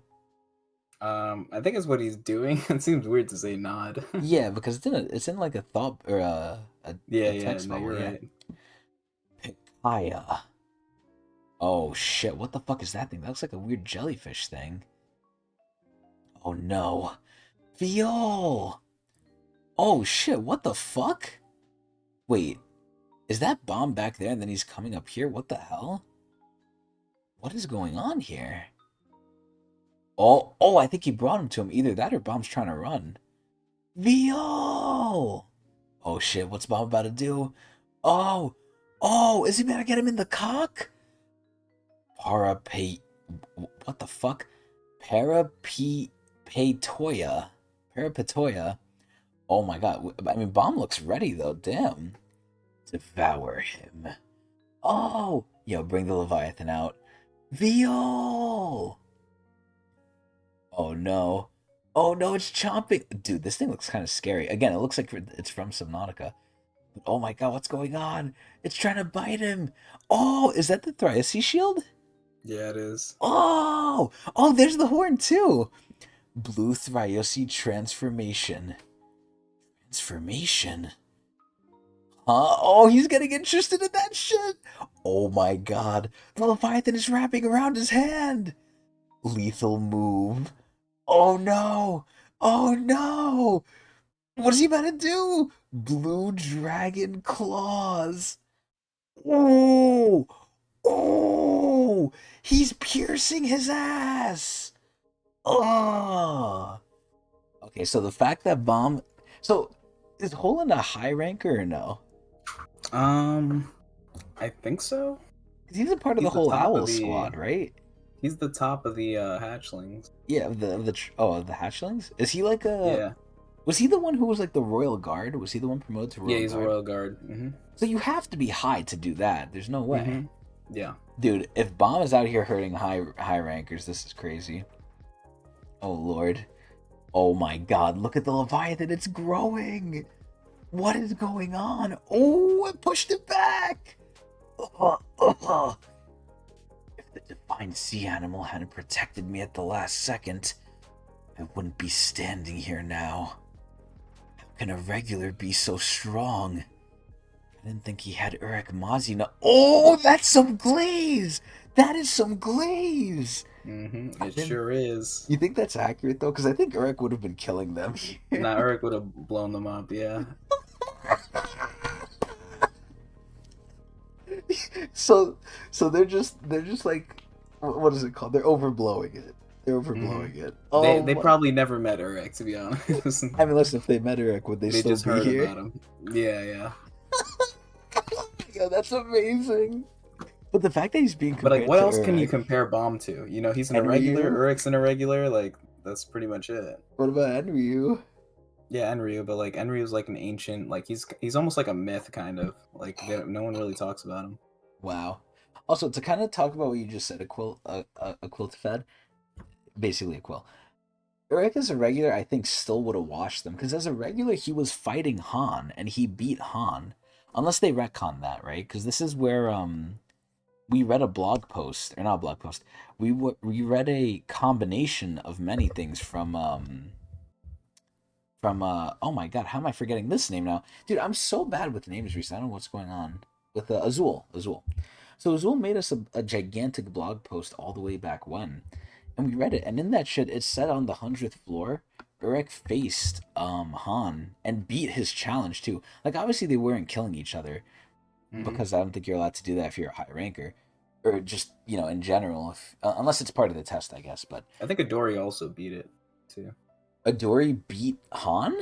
B: I think it's what he's doing. It seems weird to say nod.
A: Yeah, because it's in like a thought, or a text
B: no,
A: bubble,
B: you're
A: yeah.
B: right.
A: Pikaya. Oh shit, what the fuck is that thing? That looks like a weird jellyfish thing. Oh no. Viol! Oh shit, what the fuck? Wait, is that Bomb back there and then he's coming up here? What the hell? What is going on here? Oh, I think he brought him to him. Either that or Bomb's trying to run. Viol! Oh shit, what's Bomb about to do? Oh, is he about to get him in the cock? What the fuck? Parapetoya. Oh my god. I mean, Bomb looks ready though. Damn. Devour him. Oh! Yo, bring the Leviathan out. Viol! Oh no. Oh no, it's chomping. Dude, this thing looks kind of scary. Again, it looks like it's from Subnautica. But oh my god, what's going on? It's trying to bite him. Oh, is that the Thriace shield?
B: Yeah, it is.
A: Oh, there's the horn too. Blue Thriace transformation. Transformation? Huh? Oh, he's getting interested in that shit. Oh my god. The Leviathan is wrapping around his hand. Lethal move. Oh no. Oh no. What is he about to do? Blue Dragon Claws. Oh. Oh. He's piercing his ass. Oh. Okay, so the fact that Bomb... So, is Holland a high ranker or no?
B: I think so.
A: He's a part of the whole Owl squad, right?
B: He's the top of the hatchlings.
A: Yeah, of the hatchlings? Is he like a...
B: Yeah.
A: Was he the one who was like the Royal Guard? Was he the one promoted to Royal Guard?
B: Yeah, he's a Royal Guard.
A: So you have to be high to do that. There's no way.
B: Yeah.
A: Dude, if Bomb is out here hurting high rankers, this is crazy. Oh lord. Oh my god, look at the Leviathan, it's growing! What is going on? Oh, it pushed it back! If the divine sea animal hadn't protected me at the last second, I wouldn't be standing here now. How can a regular be so strong? I didn't think he had Urek Mazina. Oh, that's some glaze! That is some glaze!
B: It sure is.
A: You think that's accurate, though? Because I think Urek would have been killing them.
B: Nah, Urek would have blown them up, yeah.
A: So they're just like, what is it called? They're overblowing it. It. Oh,
B: they probably never met Urek, to be honest.
A: I mean, listen, if they met Urek, would they still
B: just
A: be
B: heard
A: here?
B: about him. Yeah.
A: Yo, that's amazing. But the fact that he's being compared
B: But like, what
A: to
B: else can
A: Urek-
B: you compare Bomb to? You know, he's an
A: Enryu?
B: irregular, Urek's an irregular, like, that's pretty much it.
A: What about Enryu?
B: Yeah, Enryu, but like Enryu's like an ancient, like he's almost like a myth, kind of. Like no one really talks about him.
A: Wow. Also, to kind of talk about what you just said, a quilt fed, basically a quill. Eric as a regular, I think, still would have washed them because as a regular, he was fighting Han and he beat Han, unless they retcon that, right? Because this is where we read a blog post or not a blog post. We read a combination of many things from oh my god, how am I forgetting this name now? Dude, I'm so bad with names recently. I don't know what's going on with Azul. So Azul made us a gigantic blog post all the way back when, and we read it. And in that shit, it said on the 100th floor, Urek faced Han and beat his challenge too. Like obviously they weren't killing each other
B: Hmm.
A: because I don't think you're allowed to do that if you're a high ranker, or just in general, if, unless it's part of the test, I guess. But
B: I think Adori also beat it too.
A: Adori beat Han.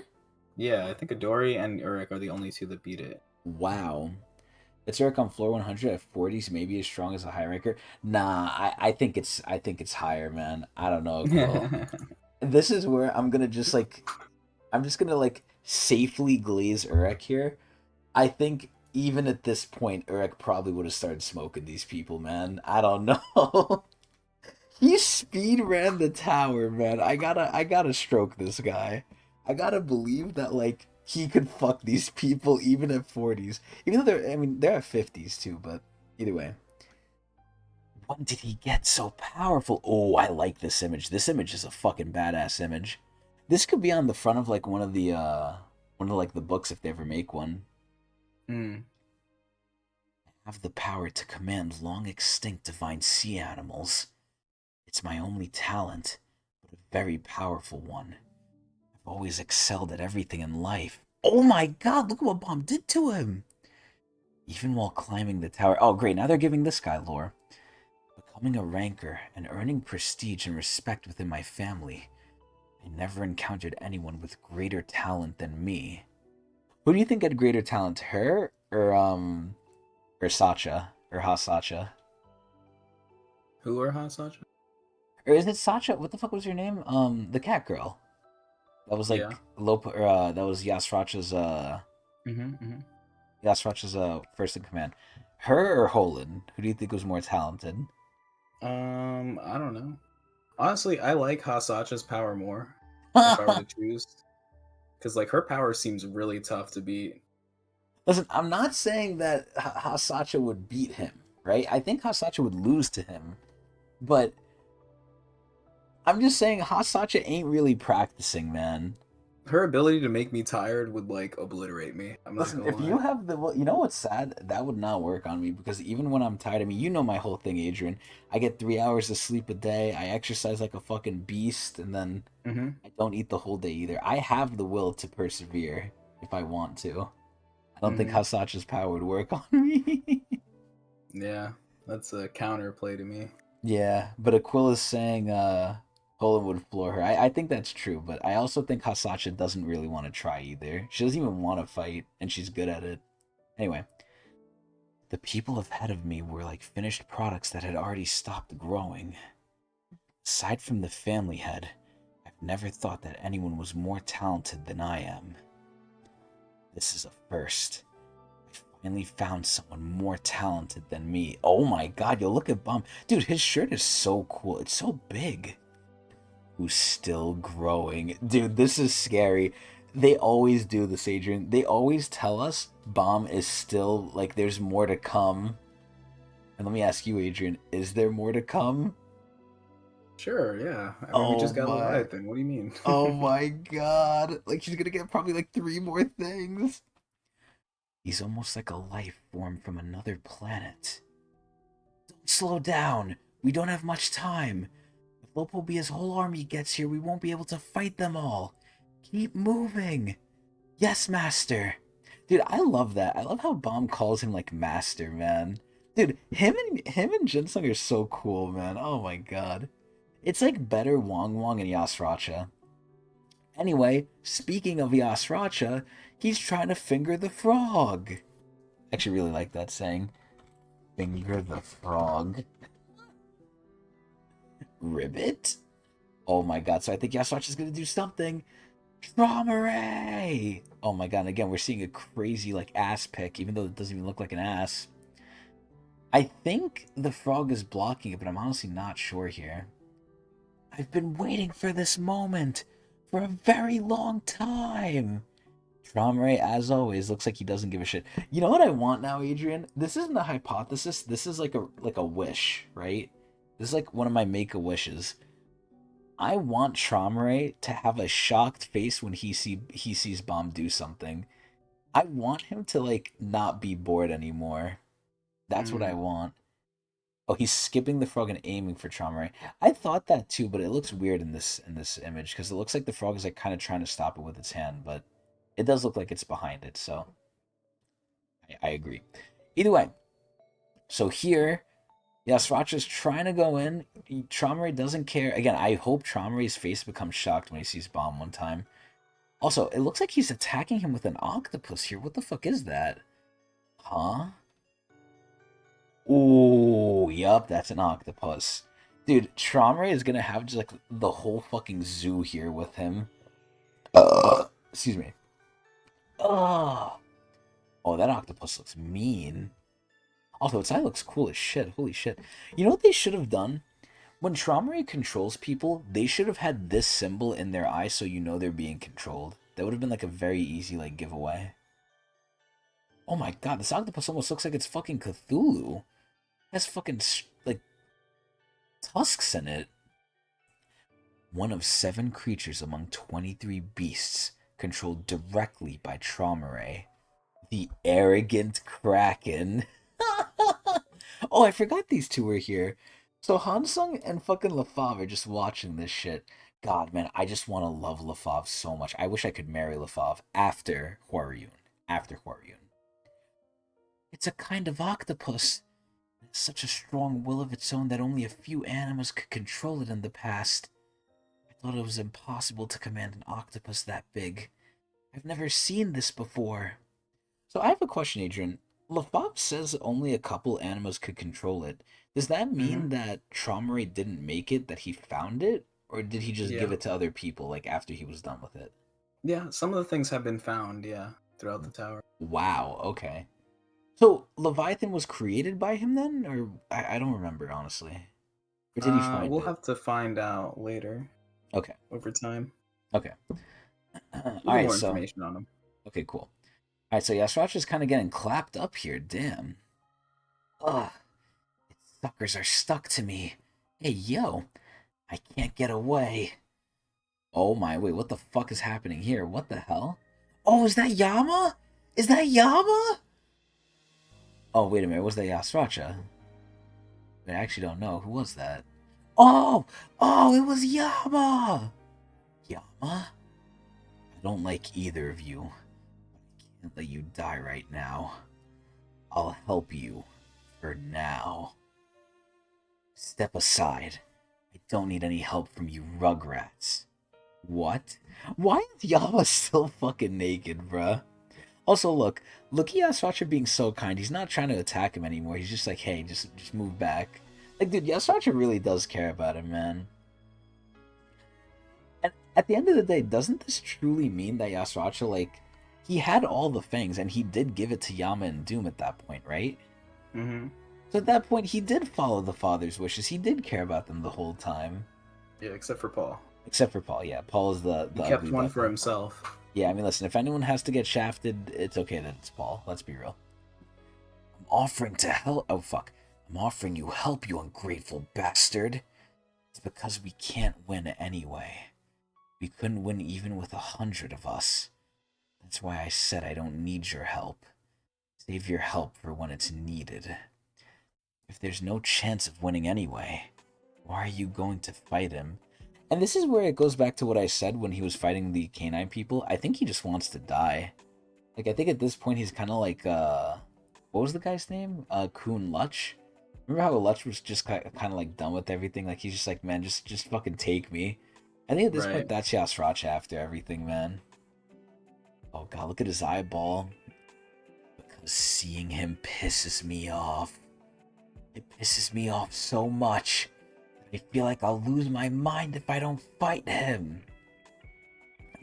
B: Yeah, I think Adori and Urek are the only two that beat it.
A: Wow. It's Eric on floor 100 at 40s, maybe as strong as a high ranker. Nah, I think it's higher, man. I don't know, Quill. This is where I'm just gonna like safely glaze Urek here. I think even at this point, Urek probably would have started smoking these people, man. I don't know. He speed ran the tower, man. I gotta stroke this guy. I gotta believe that like he could fuck these people even at 40s. Even though they're at 50s too, but either way. When did he get so powerful? Oh, I like this image. This image is a fucking badass image. This could be on the front of like one of like the books if they ever make one.
B: Mm.
A: Have the power to command long extinct divine sea animals. It's my only talent, but a very powerful one. I've always excelled at everything in life. Oh my god, look at what Bomb did to him! Even while climbing the tower. Oh, great, now they're giving this guy lore. Becoming a ranker and earning prestige and respect within my family. I never encountered anyone with greater talent than me. Who do you think had greater talent, her or Sacha? Or Hasacha?
B: Who are Hasacha?
A: Or is it Sacha? What the fuck was her name? The cat girl. That was
B: Yeah.
A: like that was
B: Mm-hmm.
A: Yasracha's first in command. Her or Holland? Who do you think was more talented?
B: I don't know. Honestly, I like Hasacha's power more if I were to choose, because like her power seems really tough to beat.
A: Listen, I'm not saying that Hasacha would beat him, right? I think Hasacha would lose to him, but I'm just saying Hasacha ain't really practicing, man.
B: Her ability to make me tired would like obliterate me. I'm not
A: Listen,
B: gonna
A: if you
B: lie.
A: have you know what's sad? That would not work on me because even when I'm tired, I mean, you know my whole thing, Adrian. I get 3 hours of sleep a day. I exercise like a fucking beast, and then
B: Mm-hmm.
A: I don't eat the whole day either. I have the will to persevere if I want to. I don't think
B: Mm-hmm.
A: Hasacha's power would work on me.
B: Yeah, that's a counterplay to me.
A: Yeah, but Aquila's saying Poland would floor her. I think that's true, but I also think Hasacha doesn't really want to try either. She doesn't even want to fight, and she's good at it. Anyway, the people ahead of me were like finished products that had already stopped growing. Aside from the family head, I've never thought that anyone was more talented than I am. This is a first. I finally found someone more talented than me. Oh my god, yo, look at Bum. Dude, his shirt is so cool. It's so big. Who's still growing. Dude, this is scary. They always do this, Adrian. They always tell us Bomb is still, like, there's more to come. And let me ask you, Adrian, is there more to come?
B: Sure, yeah. I mean, we
A: Oh
B: just got
A: my.
B: Leviathan. What do you mean?
A: Oh my god. Like, she's gonna get probably like 3 more things. He's almost like a life form from another planet. Don't slow down. We don't have much time. If Lopobia's whole army gets here, we won't be able to fight them all. Keep moving. Yes, master. Dude, I love that. I love how Bomb calls him like master, man. Dude, him and Jinsung are so cool, man. Oh my god. It's like better Wong and Yasracha. Anyway, speaking of Yasracha, he's trying to finger the frog. I actually really like that saying. Finger the frog. Ribbit? Oh my god, so I think Yasracha's gonna do something. Traumai! Oh my god, and again, we're seeing a crazy, like, ass pick, even though it doesn't even look like an ass. I think the frog is blocking it, but I'm honestly not sure here. I've been waiting for this moment for a very long time. Traumai, as always, looks like he doesn't give a shit. You know what I want now, Adrian? This isn't a hypothesis. This is like a wish, right? This is like one of my make-a-wishes. I want Traumai to have a shocked face when he sees Bomb do something. I want him to like not be bored anymore. That's what I want. Oh, he's skipping the frog and aiming for Traumai. I thought that too, but it looks weird in this image because it looks like the frog is like kind of trying to stop it with its hand, but it does look like it's behind it, so I agree. Either way, so here, Yasracha's trying to go in. Traumai doesn't care. Again, I hope Traumai's face becomes shocked when he sees Bomb one time. Also, it looks like he's attacking him with an octopus here. What the fuck is that? Huh? Ooh, yup, that's an octopus. Dude, Traumai is gonna have just like the whole fucking zoo here with him. Excuse me. Oh, that octopus looks mean. Also, its eye looks cool as shit. Holy shit. You know what they should have done? When Traumai controls people, they should have had this symbol in their eye so you know they're being controlled. That would have been like a very easy like giveaway. Oh my god, this octopus almost looks like it's fucking Cthulhu. It has fucking like tusks in it. One of 7 creatures among 23 beasts controlled directly by Traumai. The arrogant Kraken. Oh, I forgot these two were here. So Hansung and fucking LaFave are just watching this shit. God, man, I just want to love LaFave so much. I wish I could marry LaFave after Hwaryun. After Hwaryun. It's a kind of octopus. It has such a strong will of its own that only a few animals could control it in the past. I thought it was impossible to command an octopus that big. I've never seen this before. So I have a question, Adrian. LaFave says only a couple animals could control it. Does that mean that Traumai didn't make it, that he found it? Or did he just give it to other people, like, after he was done with it?
B: Yeah, some of the things have been found, throughout the tower.
A: Wow, okay. So, Leviathan was created by him then? Or, I don't remember, honestly. Or did he find
B: We'll
A: it?
B: have to find out later.
A: Okay.
B: Over time.
A: Okay.
B: We'll get
A: Alright,
B: more
A: so...
B: information on him.
A: Okay, cool. Alright, so Yasracha's kind of getting clapped up here, damn. Ugh. Its suckers are stuck to me. Hey, yo. I can't get away. Oh my, wait, what the fuck is happening here? What the hell? Oh, is that Yama? Is that Yama? Oh, wait a minute, was that Yasracha? I actually don't know. Who was that? Oh! Oh, it was Yama! Yama? I don't like either of you. I can't let you die right now. I'll help you. For now. Step aside. I don't need any help from you rugrats. What? Why is Yama still fucking naked, bruh? Also, look at Yasracha being so kind. He's not trying to attack him anymore. He's just like, hey, just move back. Like, dude, Yasracha really does care about him, man. And at the end of the day, doesn't this truly mean that Yasracha, like, he had all the fangs, and he did give it to Yama and Doom at that point, right?
B: Mm-hmm.
A: So at that point, he did follow the father's wishes. He did care about them the whole time.
B: Yeah, except for Paul.
A: Except for Paul, yeah. Paul is the
B: he kept
A: ugly
B: one
A: duckling.
B: for himself.
A: Yeah, I mean, listen, if anyone has to get shafted, it's okay that it's Paul. Let's be real. I'm offering to help. Oh, fuck. I'm offering you help, you ungrateful bastard. It's because we can't win anyway. We couldn't win even with 100 of us. That's why I said I don't need your help. Save your help for when it's needed. If there's no chance of winning anyway, why are you going to fight him? And this is where it goes back to what I said when he was fighting the canine people. I think he just wants to die. Like, I think at this point he's kind of like, what was the guy's name? Kun Lutch? Remember how Lutch was just kind of like done with everything? Like, he's just like, man, just fucking take me. I think at this point that's Yasracha after everything, man. Oh god, look at his eyeball. Because seeing him pisses me off. It pisses me off so much. I feel like I'll lose my mind if I don't fight him.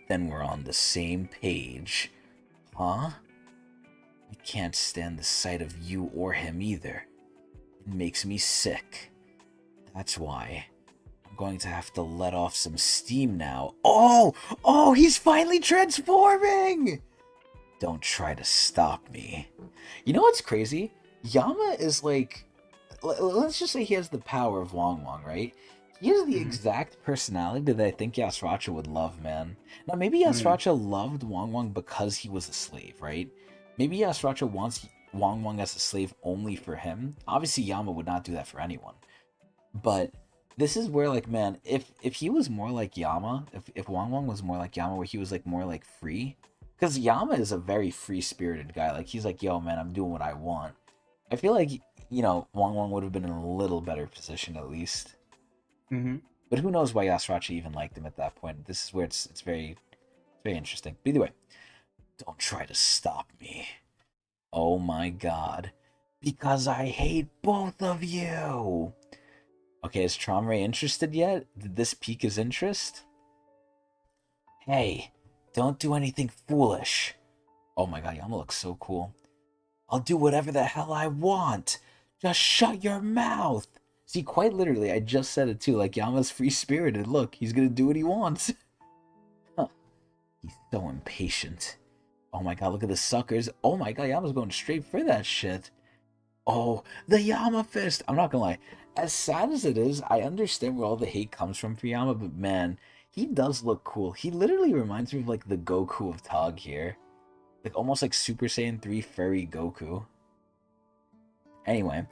A: Then we're on the same page. Huh? I can't stand the sight of you or him either. It makes me sick. That's why I'm going to have to let off some steam now. Oh, he's finally transforming! Don't try to stop me. You know what's crazy? Yama is like, let's just say he has the power of Wong Wong, right? He has the exact personality that I think Yasracha would love, man. Now, maybe Yasracha loved Wong Wong because he was a slave, right? Maybe Yasracha wants Wong Wong as a slave only for him. Obviously, Yama would not do that for anyone. But this is where, like, man, if he was more like Yama, if Wong Wong was more like Yama, where he was, like, more, like, free... Because Yama is a very free-spirited guy. Like, he's like, yo, man, I'm doing what I want. I feel like, you know, Wong Wong would have been in a little better position, at least. But who knows why Yasracha even liked him at that point. This is where it's very interesting. But either way, don't try to stop me. Oh my god. Because I hate both of you. Okay, is Traumai interested yet? Did this pique his interest? Hey, don't do anything foolish. Oh my god, Yama looks so cool. I'll do whatever the hell I want. Just shut your mouth. See, quite literally, I just said it too. Like, Yama's free-spirited. Look, he's gonna do what he wants. Huh. He's so impatient. Oh my god, look at the suckers. Oh my god, Yama's going straight for that shit. Oh, the Yama fist. I'm not gonna lie. As sad as it is, I understand where all the hate comes from for Yama, but man, he does look cool. He literally reminds me of, like, the Goku of Tog here. Like, almost like Super Saiyan 3 furry Goku. Anyway,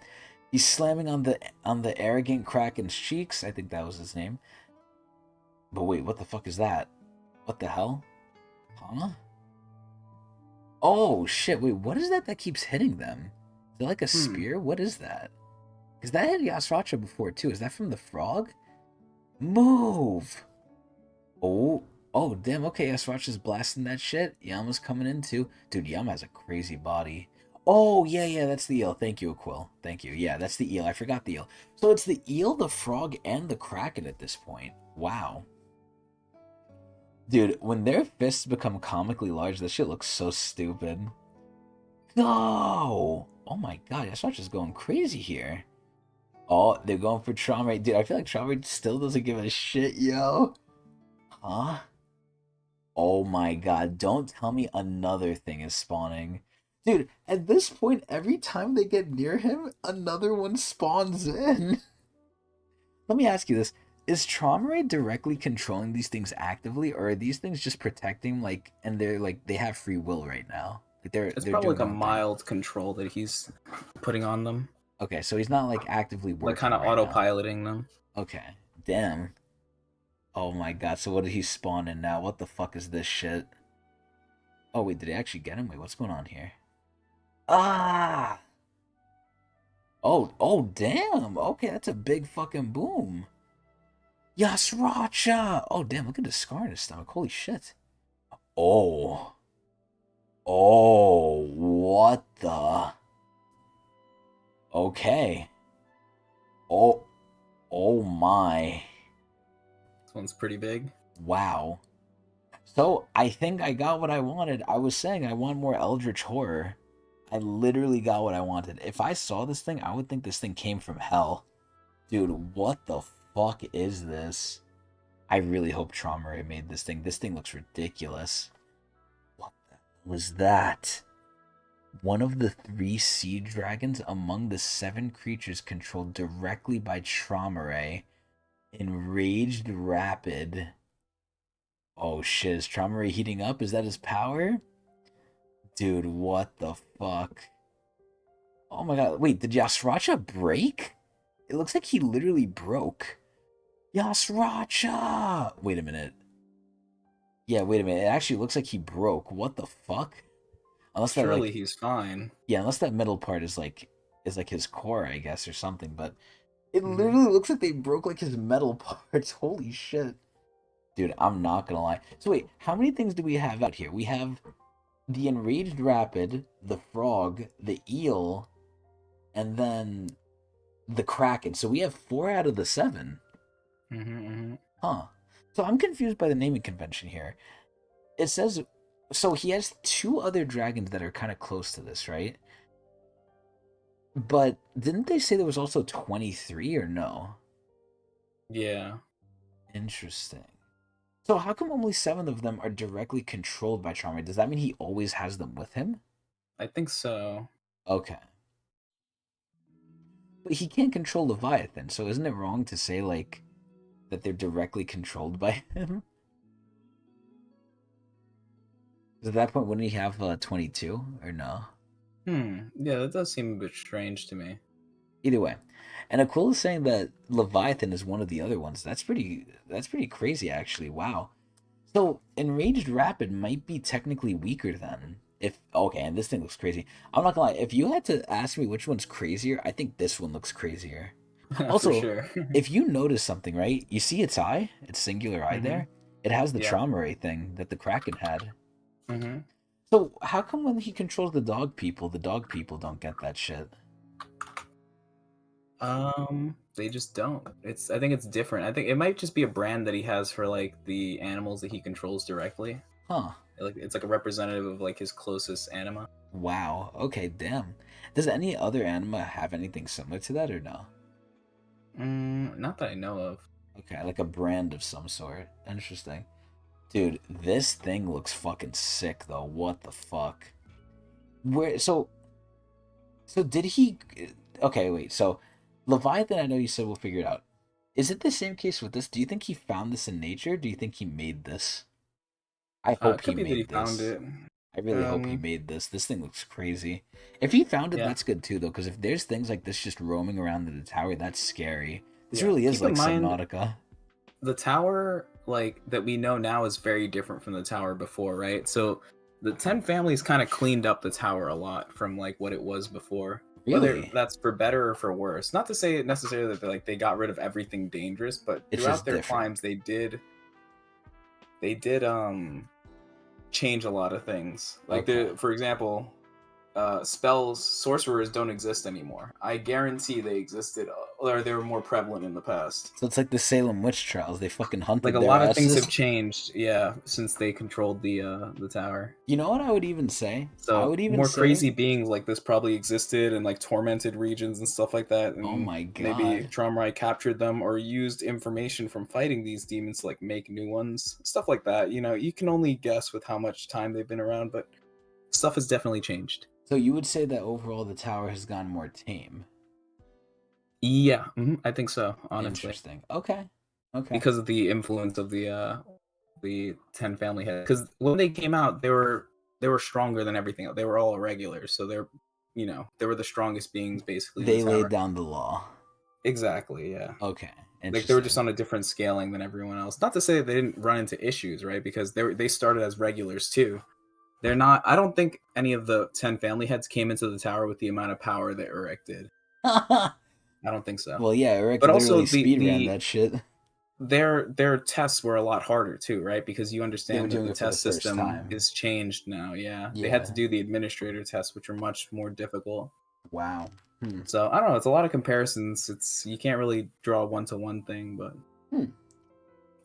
A: he's slamming on the arrogant Kraken's cheeks. I think that was his name. But wait, what the fuck is that? What the hell? Huh? Oh, shit. Wait, what is that keeps hitting them? Is it like a spear? What is that? Because that hit Yasracha before, too. Is that from the frog? Move! Oh, damn. Okay, Yasracha's blasting that shit. Yama's coming in, too. Dude, Yama has a crazy body. Oh, yeah, that's the eel. Thank you, Aquil. Thank you. Yeah, that's the eel. I forgot the eel. So it's the eel, the frog, and the kraken at this point. Wow. Dude, when their fists become comically large, this shit looks so stupid. No! Oh my god, Yasracha's going crazy here. Oh, they're going for Traumai. Dude, I feel like Traumai still doesn't give a shit, yo. Huh? Oh my god, don't tell me another thing is spawning. Dude, at this point, every time they get near him, another one spawns in. Let me ask you this. Is Traumai directly controlling these things actively, or are these things just protecting, like, and they're, like, they have free will right now? Like,
B: It's
A: they're
B: probably
A: doing
B: like a
A: one thing.
B: mild control that he's putting on them.
A: Okay, so he's not, like, actively working
B: Like, kind of
A: right now.
B: autopiloting them.
A: Okay, damn. Oh my god, so what did he spawn in now? What the fuck is this shit? Oh, wait, did he actually get him? Wait, what's going on here? Ah! Oh, damn! Okay, that's a big fucking boom. Yasracha! Oh, damn, look at the scar in his stomach. Holy shit. Oh. Oh, what the? Okay. Oh my.
B: This one's pretty big.
A: Wow. So, I think I got what I wanted. I was saying I want more Eldritch Horror. I literally got what I wanted. If I saw this thing, I would think this thing came from hell. Dude, what the fuck is this? I really hope Traumai made this thing. This thing looks ridiculous. What the hell was that? One of the 3 sea dragons among the 7 creatures controlled directly by Traumai. Enraged Rapid. Oh shit, is Traumai heating up? Is that his power? Dude, what the fuck? Oh my god, wait, did Yasracha break? It looks like he literally broke. Yasracha! Wait a minute. Yeah, wait a minute. It actually looks like he broke. What the fuck? Unless that,
B: Surely
A: like,
B: he's fine.
A: yeah, unless that middle part is like his core, I guess, or something. But it literally looks like they broke like his metal parts. Holy shit, dude! I'm not gonna lie. So wait, how many things do we have out here? We have the enraged rapid, the frog, the eel, and then the kraken. So we have 4 out of the 7. Huh. So I'm confused by the naming convention here. It says so he has two other dragons that are kind of close to this, right? But didn't they say there was also 23 or no?
B: Yeah,
A: Interesting. So how come only 7 of them are directly controlled by Traumai? Does that mean he always has them with him?
B: I think so.
A: Okay. But he can't control Leviathan, so isn't it wrong to say like that they're directly controlled by him? 'Cause at that point, wouldn't he have 22 or no?
B: Yeah, that does seem a bit strange to me.
A: Either way, and Aquila is saying that Leviathan is one of the other ones. That's pretty crazy, actually. Wow. So Enraged Rapid might be technically weaker then. If okay, and this thing looks crazy. I'm not gonna lie. If you had to ask me which one's crazier, I think this one looks crazier.
B: For
A: Also,
B: sure.
A: if you notice something, right? You see its eye, its singular eye
B: hmm
A: there. It has the
B: Yeah.
A: Traumai thing that the Kraken had.
B: hmm
A: So how come when he controls the dog people don't get that shit?
B: They just don't. I think it's different. I think it might just be a brand that he has for like the animals that he controls directly.
A: Huh.
B: Like it's like a representative of like his closest anima.
A: Wow. Okay, damn. Does any other anima have anything similar to that or no?
B: Not that I know of.
A: Okay, like a brand of some sort. Interesting. Dude, this thing looks fucking sick though. What the fuck? Where so did he okay, wait. So Leviathan, I know you said we'll figure it out. Is it the same case with this? Do you think he found this in nature? Do you think he made this? I hope
B: It
A: he
B: could be that he
A: made
B: found
A: this.
B: it.
A: I really hope he
B: Um,
A: made this. This thing looks crazy. If he found it,
B: yeah,
A: that's good too, though, because if there's things like this just roaming around in the tower, that's scary. This
B: yeah.
A: really is
B: Keep in
A: like
B: mind
A: Subnautica.
B: the tower like that we know now is very different from the tower before, right? So the 10 families kind of cleaned up the tower a lot from like what it was before. Whether
A: Really?
B: that's for better or for worse. Not to say necessarily that they got rid of everything dangerous, but
A: It's
B: throughout
A: just
B: their
A: different.
B: climbs they did change a lot of things. Like
A: Okay.
B: for example, spells, sorcerers don't exist anymore. I guarantee they existed, or they were more prevalent in the past.
A: So it's like the Salem witch trials. They fucking
B: Like
A: hunted
B: a
A: their
B: lot of things have
A: asses.
B: changed, yeah, since they controlled the tower.
A: You know what I would even say? I
B: So
A: would even
B: more
A: say,
B: crazy beings like this probably existed in like tormented regions and stuff like that,
A: oh
B: and
A: my
B: maybe
A: god.
B: Traumai captured them or used information from fighting these demons to like make new ones, stuff like that. You know, you can only guess with how much time they've been around, but stuff has definitely changed.
A: So you would say that overall the tower has gone more tame.
B: Yeah, I think so, honestly,
A: Interesting. Okay. Okay.
B: because of the influence of the 10 family heads. Because when they came out, they were stronger than everything else. They were all irregulars, so they were the strongest beings basically in the
A: They laid
B: tower.
A: down the law.
B: Exactly, yeah.
A: Okay.
B: Like they were just
A: Interesting.
B: on a different scaling than everyone else. Not to say they didn't run into issues, right? Because they started as regulars too. They're not. I don't think any of the 10 family heads came into the tower with the amount of power that Urek did. I don't think so.
A: Well, yeah, Eric
B: But also
A: literally speed ran that shit.
B: their tests were a lot harder too, right? Because you
A: They were
B: understand that
A: doing
B: the
A: it for the
B: test
A: first
B: system
A: time.
B: is changed now. Yeah, they had to
A: Yeah.
B: do the administrator tests, which are much more difficult.
A: Wow. Hmm.
B: So I don't know. It's a lot of comparisons. It's you can't really draw a one-to-one thing, but
A: Hmm.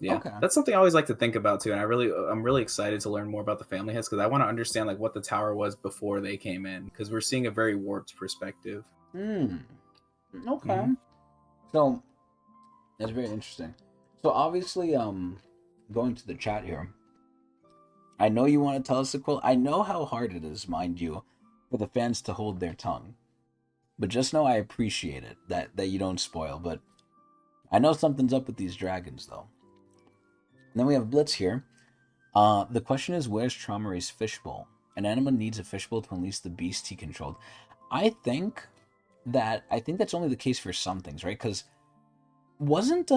B: yeah,
A: Okay.
B: that's something I always like to think about too. And I'm really excited to learn more about the family heads because I want to understand like what the tower was before they came in because we're seeing a very warped perspective.
A: Hmm. Okay.
B: hmm
A: So that's very interesting. So obviously, going to the chat here, I know you want to tell us the quote. I know how hard it is, mind you, for the fans to hold their tongue. But just know I appreciate it that you don't spoil. But I know something's up with these dragons, though. And then we have Blitz here. The question is, where's Traumai's fishbowl? An animal needs a fishbowl to unleash the beast he controlled. I think that's only the case for some things, right? Because wasn't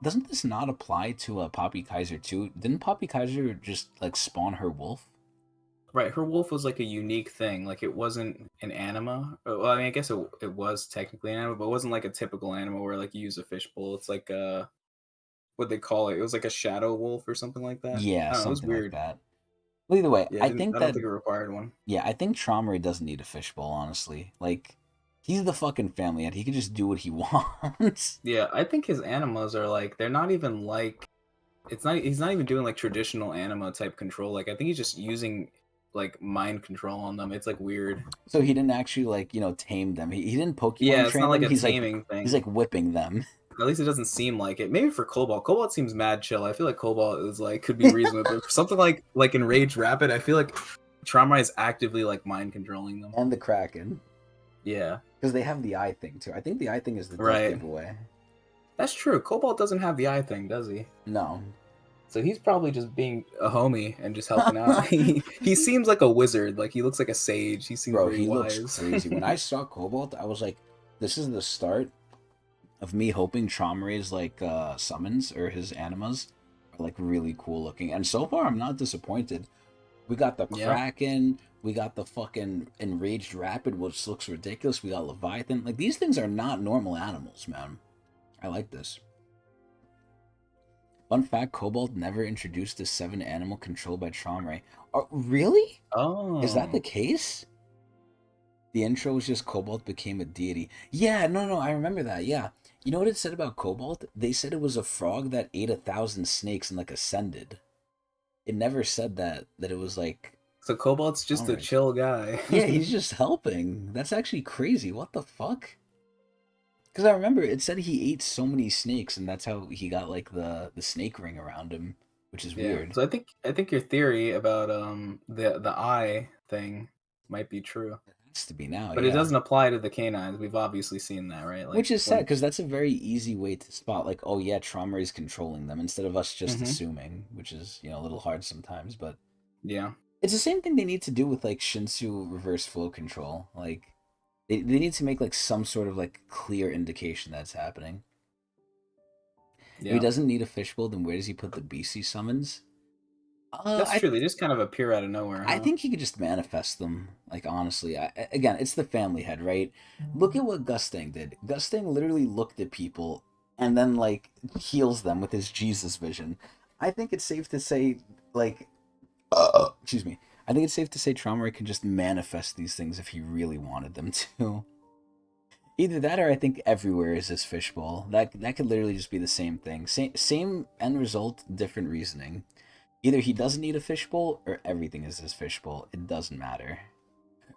A: doesn't this not apply to Poppy Kaiser too? Didn't Poppy Kaiser just like spawn her wolf?
B: Right, her wolf was like a unique thing. Like it wasn't an anima. Well, I mean, I guess it was technically an anima, but it wasn't like a typical anima where like you use a fishbowl. It's like what they call it. It was like a shadow wolf or something like that.
A: Yeah,
B: I don't know. It was
A: something like
B: weird.
A: that. Well, either way,
B: Yeah,
A: I think
B: I don't
A: that
B: think it required one.
A: yeah, I think Traumai doesn't need a fishbowl. Honestly, like he's the fucking family head. He can just do what he wants.
B: Yeah, I think his animas are like they're not even like it's not. He's not even doing like traditional anima type control. Like I think he's just using like mind control on them. It's like weird.
A: So he didn't actually like tame them. He didn't
B: Yeah,
A: Pokemon
B: it's not
A: train
B: like
A: them.
B: a taming
A: He's
B: thing.
A: like whipping them.
B: At least it doesn't seem like it. Maybe for Cobalt, Cobalt seems mad chill. I feel like Cobalt is like could be reasonable, but for something like Enraged Rapid, I feel like Traumai is actively like mind controlling them.
A: And the Kraken.
B: Yeah,
A: Because they have the eye thing too. I think the eye thing is the dead
B: right.
A: giveaway.
B: That's true. Cobalt doesn't have the eye thing, does he?
A: No.
B: So he's probably just being a homie and just helping out. He seems like a wizard. Like he looks like a sage. He seems
A: Bro,
B: very
A: he looks
B: wise.
A: crazy. When I saw Cobalt, I was like, this is the start of me hoping Traumai's like summons or his animas are like really cool looking. And so far I'm not disappointed. We got the
B: Yeah.
A: Kraken, we got the fucking Enraged Rapid, which looks ridiculous. We got Leviathan. Like these things are not normal animals, man. I like this. Fun fact, Cobalt never introduced a 7 animal controlled by Traumai. Oh, really?
B: Oh.
A: Is that the case? The intro was just Cobalt became a deity. Yeah, no, I remember that. Yeah. You know what it said about Cobalt? They said it was a frog that ate 1,000 snakes and like ascended. It never said that it was like
B: So Cobalt's just a
A: Traumai's.
B: chill guy.
A: Yeah, he's just helping. That's actually crazy. What the fuck? Because I remember it said he ate so many snakes, and that's how he got like the snake ring around him, which is
B: Yeah.
A: weird.
B: So I think your theory about the eye thing might be true.
A: It has to be now,
B: But it
A: yeah.
B: doesn't apply to the canines. We've obviously seen that, right? Like
A: Which is sad
B: when
A: because that's a very easy way to spot, like, oh yeah, Trauma is controlling them instead of us just
B: Mhm.
A: assuming, which is a little hard sometimes. But
B: Yeah.
A: it's the same thing they need to do with like Shinsu reverse flow control. Like they need to make like some sort of like clear indication that's happening. If he
B: Yeah.
A: doesn't need a fishbowl, then where does he put the BC summons?
B: That's
A: I
B: true. They just kind of appear out of nowhere,
A: I
B: huh?
A: think he could just manifest them. Like honestly, again, it's the family head, right? Look at what Gustang did. Gustang literally looked at people and then like heals them with his Jesus vision. I think it's safe to say, like, excuse me. I think it's safe to say Traumai can just manifest these things if he really wanted them to. Either that, or I think everywhere is his fishbowl. That could literally just be the same thing. Same end result, different reasoning. Either he doesn't need a fishbowl, or everything is his fishbowl. It doesn't matter.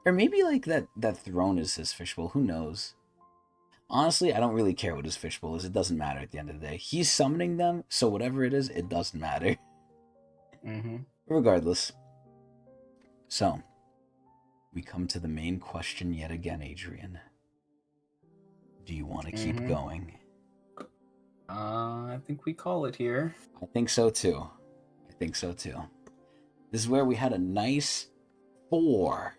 A: Or maybe like that throne is his fishbowl. Who knows? Honestly, I don't really care what his fishbowl is. It doesn't matter at the end of the day. He's summoning them, so whatever it is, it doesn't matter.
B: Mhm.
A: Regardless. So, we come to the main question yet again, Adrian. Do you want to keep
B: Mhm.
A: going?
B: I think we call it here.
A: I think so too. This is where we had a nice 4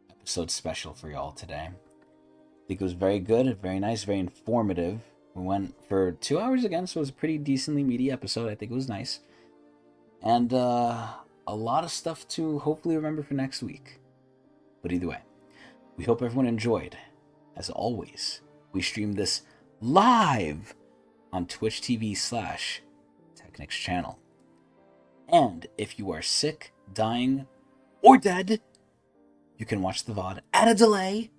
A: episode special for y'all today. I think it was very good, very nice, very informative. We went for 2 hours again, so it was a pretty decently meaty episode. I think it was nice. And a lot of stuff to hopefully remember for next week. But either way, we hope everyone enjoyed. As always, we stream this live on Twitch TV/Tecnics channel. And if you are sick, dying, or dead, you can watch the VOD at a delay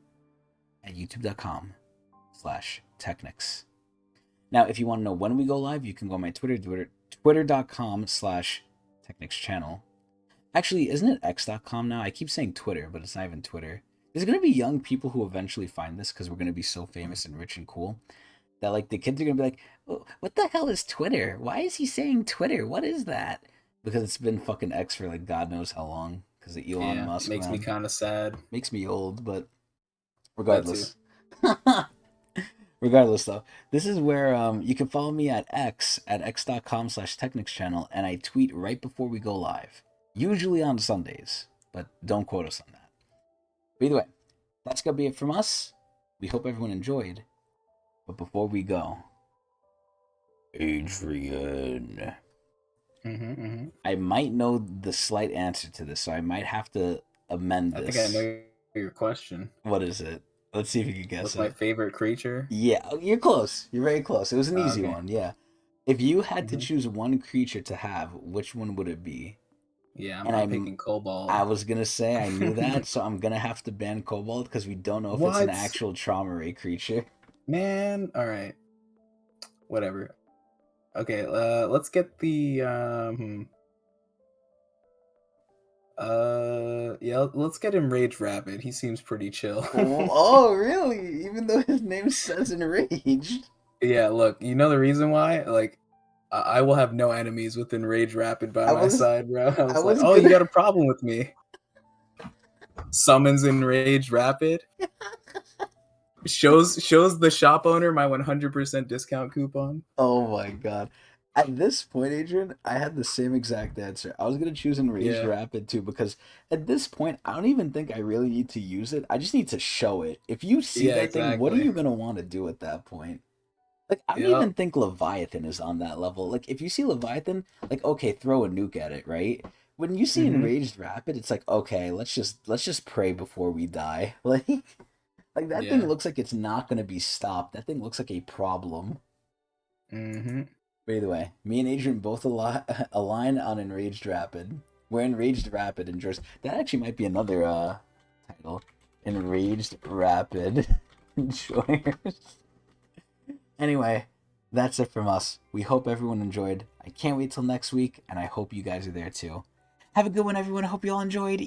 A: at youtube.com/Tecnics. Now, if you want to know when we go live, you can go on my twitter.com/Tecnics channel. Actually, isn't it x.com now? I keep saying Twitter, but it's not even Twitter. There's going to be young people who eventually find this because we're going to be so famous and rich and cool that like the kids are going to be like, oh, what the hell is Twitter? Why is he saying Twitter? What is that? Because it's been fucking X for like God knows how long because of Elon Musk,
B: Makes me
A: man.
B: kind of sad.
A: Makes me old, but
B: That too.
A: regardless though, this is where you can follow me at x.com/Tecnics channel, and I tweet right before we go live, usually on Sundays, but don't quote us on that. But either way, that's gonna be it from us. We hope everyone enjoyed, but before we go, Adrian, I might know the slight answer to this, so I might have to amend
B: I
A: this.
B: think I know your question.
A: What is it? Let's see if you can guess
B: What's
A: it.
B: my favorite creature?
A: Yeah, you're close. You're very close. It was an easy
B: Okay.
A: one, yeah. If you had to
B: Mhm.
A: choose one creature to have, which one would it be?
B: Yeah, I'm
A: And
B: not picking Cobalt.
A: I was gonna say I knew that, so I'm gonna have to ban Cobalt because we don't know if it's an
B: What?
A: actual trauma ray creature.
B: Man, all right. Whatever. Okay, let's get the yeah, let's get Enraged Rabbit. He seems pretty chill.
A: Oh, really? Even though his name says enraged.
B: Yeah, look, you know the reason why? Like, I will have no enemies with Enraged Rapid by
A: I
B: my
A: was
B: side, bro. I
A: I
B: was like,
A: was
B: oh, you
A: gonna
B: got a problem with me? Summons Enraged Rapid. Shows the shop owner my 100% discount coupon.
A: Oh my god. At this point, Adrian, I had the same exact answer. I was gonna choose Enraged
B: Yeah,
A: Rapid too because at this point, I don't even think I really need to use it. I just need to show it. If you see
B: yeah,
A: that thing, what are
B: exactly.
A: you gonna want to do at that point? Like, I don't
B: Yep.
A: even think Leviathan is on that level. Like, if you see Leviathan, like, okay, throw a nuke at it, right? When you see
B: Mm-hmm.
A: Enraged Rapid, it's like, okay, let's just pray before we die. Like that thing
B: Yeah.
A: looks like it's not gonna be stopped. That thing looks like a problem.
B: Mm-hmm.
A: By the way, me and Adrian both align on Enraged Rapid. Where Enraged Rapid endures. That actually might be another title. Enraged Rapid Enjoyers. Anyway, that's it from us. We hope everyone enjoyed. I can't wait till next week, and I hope you guys are there too. Have a good one, everyone. I hope you all enjoyed.